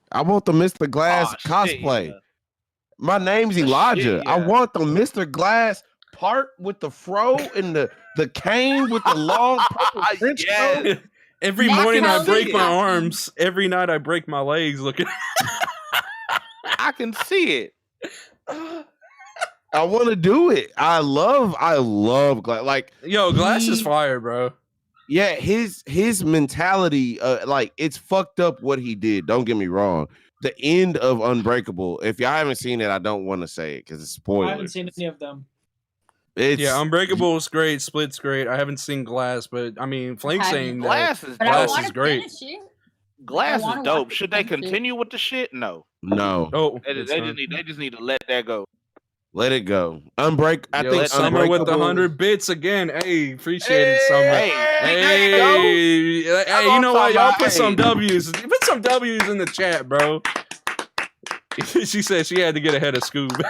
S2: I want the Mr. Glass cosplay. My name's Elijah. I want the Mr. Glass part with the fro and the cane with the long purple trench coat.
S1: Every morning I break my arms. Every night I break my legs looking.
S5: I can see it.
S2: I want to do it. I love Glass. Like,
S1: yo, Glass is fire, bro.
S2: Yeah, his mentality, like it's fucked up what he did. Don't get me wrong. The end of Unbreakable. If y'all haven't seen it, I don't want to say it because it's spoilers.
S4: I haven't seen any of them.
S1: Unbreakable is great. Split's great. I haven't seen Glass, but I mean, Flank's saying
S5: Glass
S1: is
S5: great. Glass is dope. Should they continue with the shit? No.
S2: Oh,
S5: they just need to let that go.
S2: Let it go. I think
S1: Summer with the 100 bits again. Hey, appreciate it, Summer. Hey, you know what? Y'all put some W's. Put some W's in the chat, bro. She said she had to get ahead of Scoob.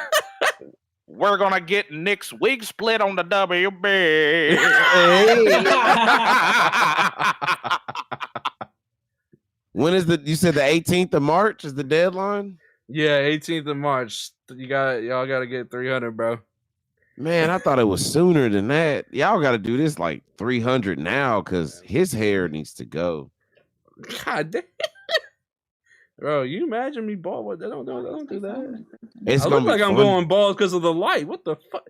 S5: We're gonna get Nick's wig split on the WB.
S2: When is you said the 18th of March is the deadline?
S1: Yeah, 18th of March. Y'all gotta get 300, bro.
S2: Man, I thought it was sooner than that. Y'all gotta do this like 300 now because his hair needs to go.
S1: God damn. Bro, you imagine me bald? Don't do that.
S2: It's
S1: I look like I'm going bald because of the light. What the fuck?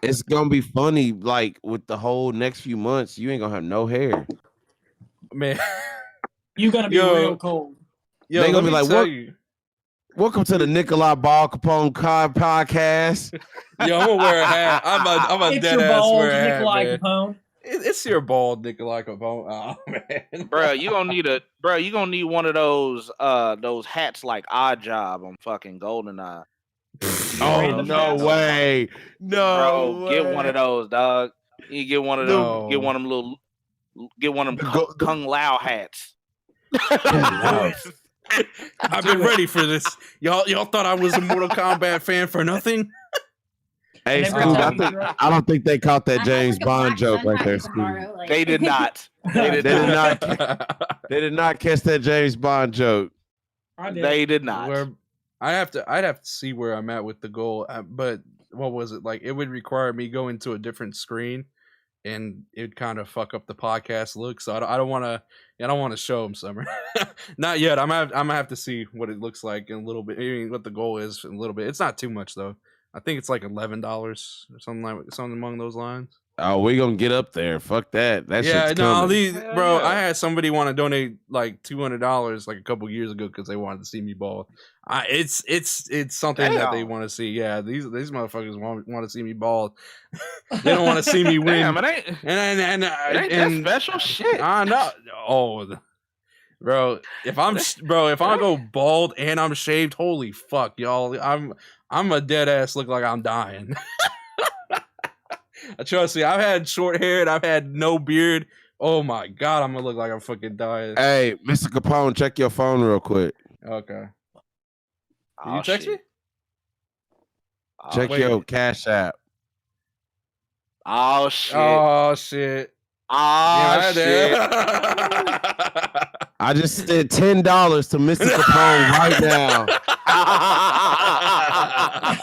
S2: It's gonna be funny, like with the whole next few months, you ain't gonna have no hair.
S1: Man.
S4: You're gonna be real cold.
S2: Yo, they're gonna be like, welcome to the Nikolai Capone podcast.
S1: Yo, I'm gonna wear a hat. I'm a dead ass wear a hat,
S4: Nikolai
S1: man.
S4: Capone.
S1: It's your bald Nikolai Capone. Oh man,
S5: bro, you gonna need one of those hats like Odd Job on fucking GoldenEye.
S2: Oh no way, no!
S5: Bro, get one of those, dog. You get one of them. Get one of them Kung Lao hats.
S1: I've been ready for this. Y'all thought I was a Mortal Kombat fan for nothing?
S2: Hey, Scoob, I don't think they caught that James Bond joke right there, Scoob.
S5: They did not.
S2: They did not catch that James Bond joke.
S5: They did not.
S1: I'd have to see where I'm at with the goal. But what was it like? It would require me going to a different screen and it'd kind of fuck up the podcast look. So I don't want to show them Summer. Not yet. I'm gonna have to see what it looks like in a little bit. I mean, what the goal is in a little bit. It's not too much though. I think it's like $11 or something along those lines.
S2: Oh, we gonna get up there. Fuck that. That
S1: Yeah,
S2: shit's
S1: no,
S2: coming.
S1: bro. I had somebody want to donate like $200 like a couple years ago because they wanted to see me ball. It's something that they want to see. Yeah, these motherfuckers want to see me ball. They don't want to see me win.
S5: Damn, it ain't that special shit.
S1: I know. Oh, bro. If I go bald and I'm shaved, holy fuck, y'all. I'm a dead ass. Look like I'm dying. Trust me, I've had short hair and I've had no beard. Oh my god, I'm gonna look like I'm fucking dying.
S2: Hey, Mr. Capone, check your phone real quick.
S1: Okay. Can you text me?
S2: Check your Cash App.
S5: Oh shit.
S1: Oh shit.
S5: Oh shit.
S2: I just said $10 to Mr. Capone right now.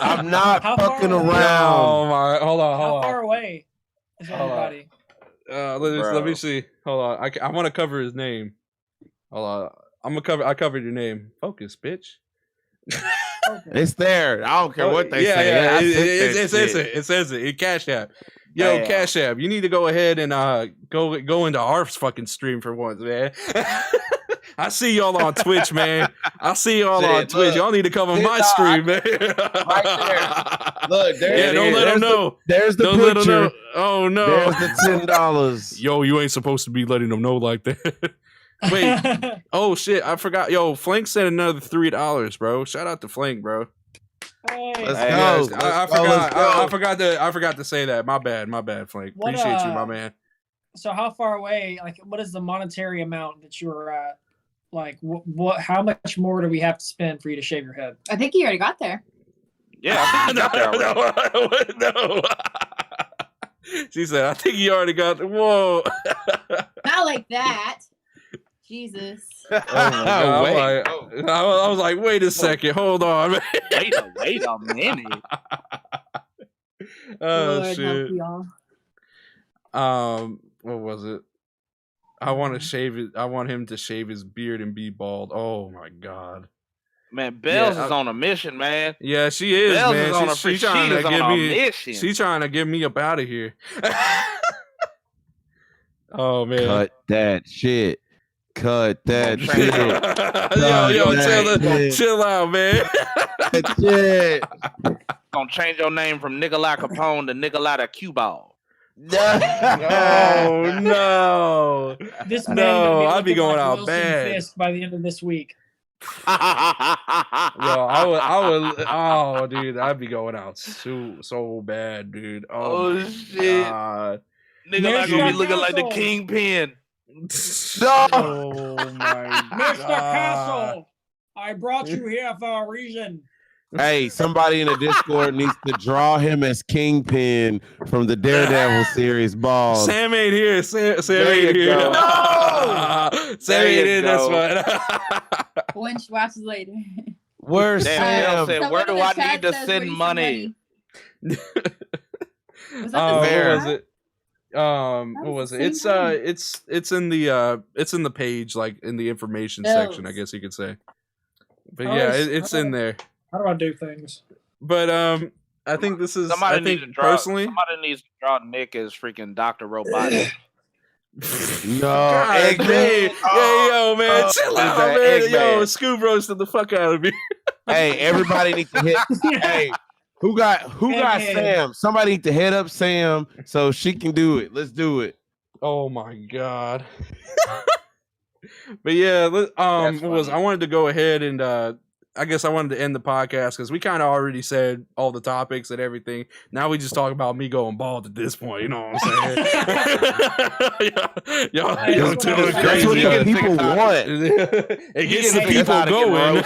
S2: I'm not fucking around.
S1: Oh my! Hold on.
S4: How far away is everybody?
S1: Let me see. Hold on. I want to cover his name. Hold on. I covered your name. Focus, bitch.
S2: It's there. I don't care what they say.
S1: Yeah. It says it. In Cash App. Yo, damn. Cash App. You need to go ahead and go into our fucking stream for once, man. I see y'all on Twitch, man. I see y'all on Twitch. Y'all need to come on my stream, man.
S2: Right there. Look,
S1: don't let them know.
S2: There's the picture.
S1: Oh no.
S2: There's the $10.
S1: Yo, you ain't supposed to be letting them know like that. Wait. Oh shit, I forgot. Yo, Flank sent another $3, bro. Shout out to Flank, bro.
S4: Hey.
S2: Let's go.
S1: I forgot to say that. My bad, Flank. Appreciate you, my man.
S4: So how far away, like what is the monetary amount that you're at? Like what how much more do we have to spend for you to shave your head?
S3: I think you already got there.
S5: Yeah, I think you got there already.
S1: No. She said, I think you already got there. Whoa.
S3: Not like that. Jesus.
S1: Oh my God. I was like, wait a second, hold on, man.
S5: Wait a minute.
S1: Oh
S3: Lord,
S1: shit.
S3: help y'all.
S1: What was it? I want to shave it. I want him to shave his beard and be bald. Oh my God.
S5: Man, Bells is on a mission, man.
S1: Yeah, she is,
S5: Bells
S1: man.
S5: Is on
S1: she's trying to get me.
S5: Mission.
S1: She's trying to get me up out of here. Oh man.
S2: Cut that shit. Cut that shit.
S1: Chill out, man.
S2: Shit.
S5: Gonna change your name from Nikolai Capone to Nikolai the Cue Ball.
S1: Oh no!
S4: This man
S1: I'd be going
S4: like
S1: out
S4: Wilson
S1: bad
S4: Fisk by the end of this week.
S1: Yo, I would. Oh, dude, I'd be going out so bad, dude. Oh
S5: shit!
S1: God.
S5: Nigga, gonna be looking like the Kingpin.
S2: No!
S1: Oh my
S4: Mr.
S1: God.
S4: Castle, I brought you here for a reason.
S2: Hey, somebody in the Discord needs to draw him as Kingpin from the Daredevil series. Ball.
S1: Sam ain't here. Sam ain't here.
S2: No!
S1: Sam ain't here. That's fine.
S3: When she watches later.
S2: Where's
S5: Sam?
S2: Sam?
S5: Where do I need to send money?
S3: Was that
S1: What was it? What was it? It's in the page, like in the information section, I guess you could say. But yeah, it's in there.
S4: How do I do things?
S1: But I think this is.
S5: Somebody
S1: I think
S5: needs to draw.
S1: personally,
S5: Somebody needs to draw Nick as freaking Dr. Robotic.
S2: No,
S1: hey, yo, man, chill out, man. Yo, Scoop roasted the fuck out of me.
S2: Hey, everybody needs to hit. Hey, who got Sam? Somebody need to head up Sam so she can do it. Let's do it.
S1: Oh my God. But yeah, I wanted to go ahead and I guess I wanted to end the podcast because we kind of already said all the topics and everything. Now we just talk about me going bald at this point. You know what I'm saying?
S2: That's what the people want.
S1: It gets the people going.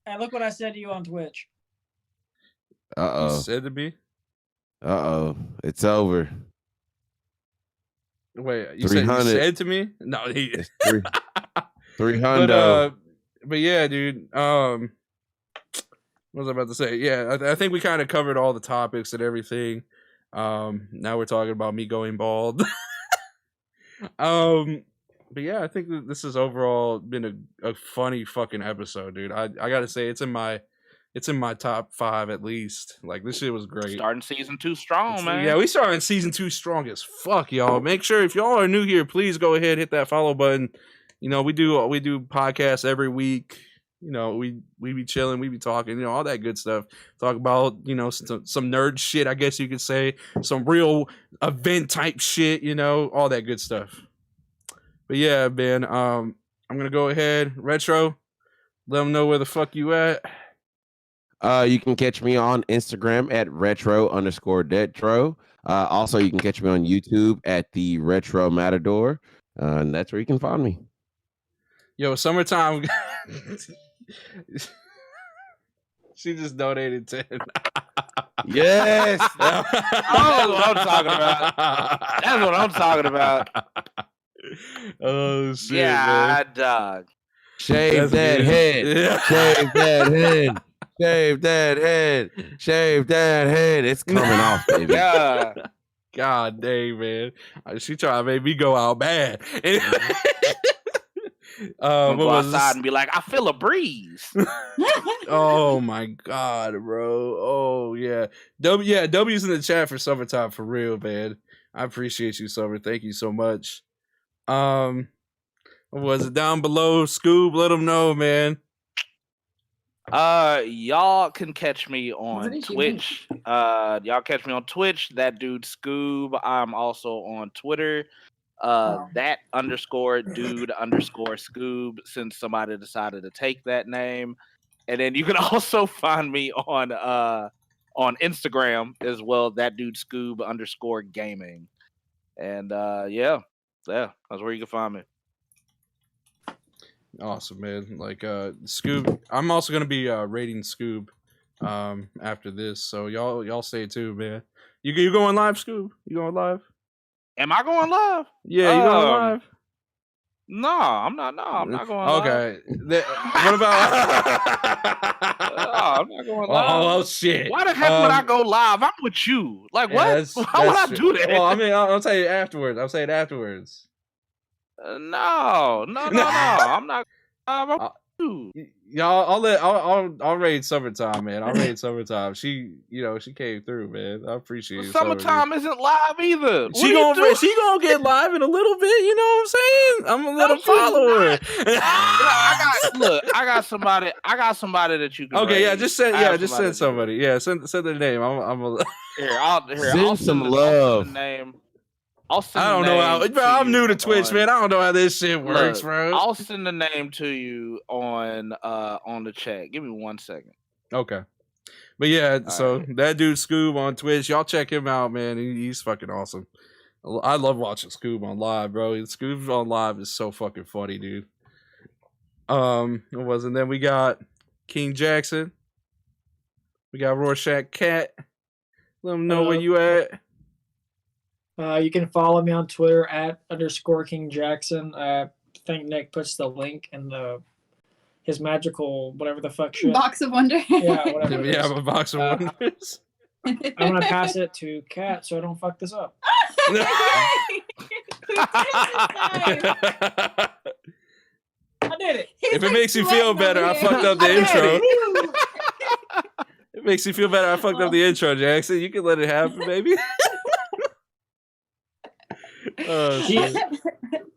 S4: Hey, look what I said to you on Twitch.
S2: Uh-oh.
S1: You said to me?
S2: Uh-oh. It's over.
S1: Wait, you said to me? No,
S2: it's 300.
S1: But yeah, dude. What was I about to say? Yeah, I think we kind of covered all the topics and everything. Now we're talking about me going bald. But yeah, I think that this has overall been a funny fucking episode, dude. I gotta say it's in my top 5 at least. Like, this shit was great.
S5: Starting season 2 strong, man.
S1: Yeah, we started season 2 strong as fuck, y'all. Make sure if y'all are new here, please go ahead, hit that follow button. You know, we do podcasts every week. You know, we be chilling, we be talking, you know, all that good stuff. Talk about, you know, some nerd shit, I guess you could say, some real event type shit, you know, all that good stuff. But yeah, man, I'm gonna go ahead, Retro, let them know where the fuck you at.
S2: You can catch me on Instagram at retro_detro. Also, you can catch me on YouTube at the Retro Matador. And that's where you can find me.
S1: Yo, summertime. She just donated 10.
S2: Yes.
S5: That's what I'm talking about. That's what I'm talking about.
S1: Oh shit,
S5: Yeah,
S1: man.
S5: dog.
S2: Shave that head.
S1: Yeah.
S2: Shave that head. Shave that head. Shave that head. It's coming off, baby.
S5: Yeah.
S1: God dang, man. She trying to make me go out bad.
S5: I'm
S1: what
S5: go
S1: was
S5: outside
S1: this?
S5: and be like, I feel a breeze.
S1: Oh my god, bro. Oh yeah. W's in the chat for summertime for real, man. I appreciate you, Summer. Thank you so much. What was it down below? Scoob, let them know, man.
S5: Y'all can catch me on
S3: did you
S5: Twitch. Y'all catch me on Twitch. That dude Scoob. I'm also on Twitter. That _dude _Scoob, since somebody decided to take that name. And then you can also find me on Instagram as well. That dude Scoob _gaming. And yeah, that's where you can find me.
S1: Awesome, man. Like Scoob, I'm also gonna be rating Scoob after this, so y'all stay tuned, man. You going live, Scoob? You going live?
S5: Am I going live?
S1: Yeah, you going live?
S5: No, I'm not. No, I'm not going live.
S1: Okay. What about?
S5: I'm not going live.
S1: Oh shit!
S5: Why the heck would I go live? I'm with you. Like,
S1: yeah,
S5: what? How would I do that?
S1: Well, I mean, I'll tell you afterwards. I'll say it afterwards.
S5: No. I'm not. I'm with you.
S1: Y'all, I'll raid summertime, man. I'll raid summertime. She came through, man. I appreciate it.
S5: Summertime isn't live either.
S1: She gonna get live in a little bit. You know what I'm saying? I'm gonna let him follow her.
S5: I got somebody that you can.
S1: Okay,
S5: raid.
S1: yeah, just send somebody. Yeah, send their name. I'll
S2: send some love.
S5: I'll send
S1: I don't know how. Bro, I'm new to Twitch, man. I don't know how this shit works, bro.
S5: I'll send the name to you on the chat. Give me 1 second.
S1: Okay. But yeah, so
S5: right.
S1: that dude Scoob on Twitch, y'all check him out, man. He's fucking awesome. I love watching Scoob on live, bro. Scoob on live is so fucking funny, dude. It was, and then we got King Jackson. We got Rorschach Cat. Let them know where you at.
S4: You can follow me on Twitter at _King Jackson. I think Nick puts the link in his magical whatever the fuck shit.
S3: Box of Wonder.
S4: Yeah, whatever.
S1: Yeah, I'm a box of wonders.
S4: I'm gonna pass it to Kat so I don't fuck this up.
S3: I
S4: did it.
S1: If it makes you feel better, I fucked up the intro. It makes you feel better. I fucked up the intro, Jackson. You can let it happen, baby. Oh, shit.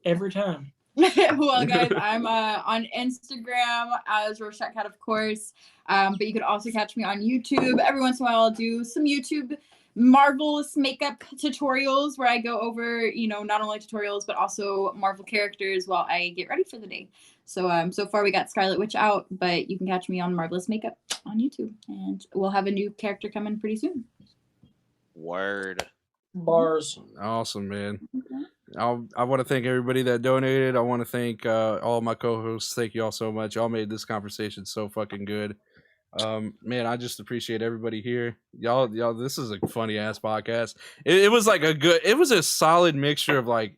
S4: Every time.
S3: Well, guys, I'm on Instagram as Rorschach Cat, of course. But you could also catch me on YouTube. Every once in a while, I'll do some YouTube marvelous makeup tutorials where I go over, not only tutorials but also Marvel characters while I get ready for the day. So so far we got Scarlet Witch out, but you can catch me on Marvelous Makeup on YouTube, and we'll have a new character coming pretty soon.
S5: Word.
S4: Bars.
S1: Awesome, man. I want to thank everybody that donated. I want to thank all my co-hosts. Thank you all so much. Y'all made this conversation so fucking good. Man, I just appreciate everybody here. Y'all, this is a funny ass podcast. It was like it was a solid mixture of like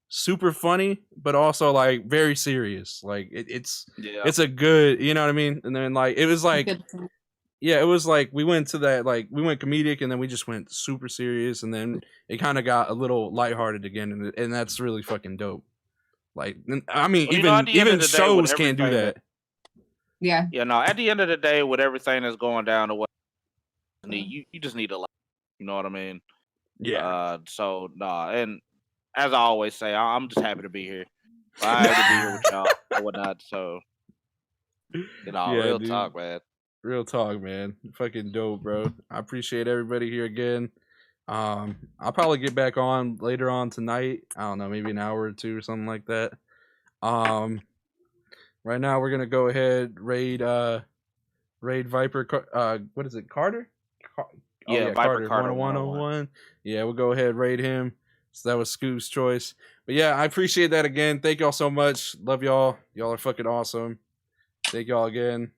S1: super funny, but also like very serious. Like it's a good, you know what I mean? And then like it was like Yeah, it was like we went to that, like we went comedic and then we just went super serious and then it kind of got a little lighthearted again, and that's really fucking dope. Like, I mean,
S5: Well, you know, at the end
S1: even
S5: of the day, with
S1: shows can't do
S5: everything
S1: that.
S3: Yeah.
S5: Yeah, no. At the end of the day, with everything that's going down, the way you just need to laugh. You know what I mean?
S1: Yeah.
S5: So nah, and as I always say, I'm just happy to be here. I'm happy to be here with y'all or whatnot. So, you know,
S1: Yeah,
S5: real
S1: dude.
S5: talk, man.
S1: Real talk, man. Fucking dope, bro. I appreciate everybody here again. I'll probably get back on later on tonight. I don't know, maybe an hour or two or something like that. Right now we're gonna go ahead raid Viper. What is it, Carter?
S5: Yeah, Viper Carter
S1: 101. Yeah, we'll go ahead raid him. So that was Scoop's choice. But yeah, I appreciate that again. Thank y'all so much. Love y'all. Y'all are fucking awesome. Thank y'all again.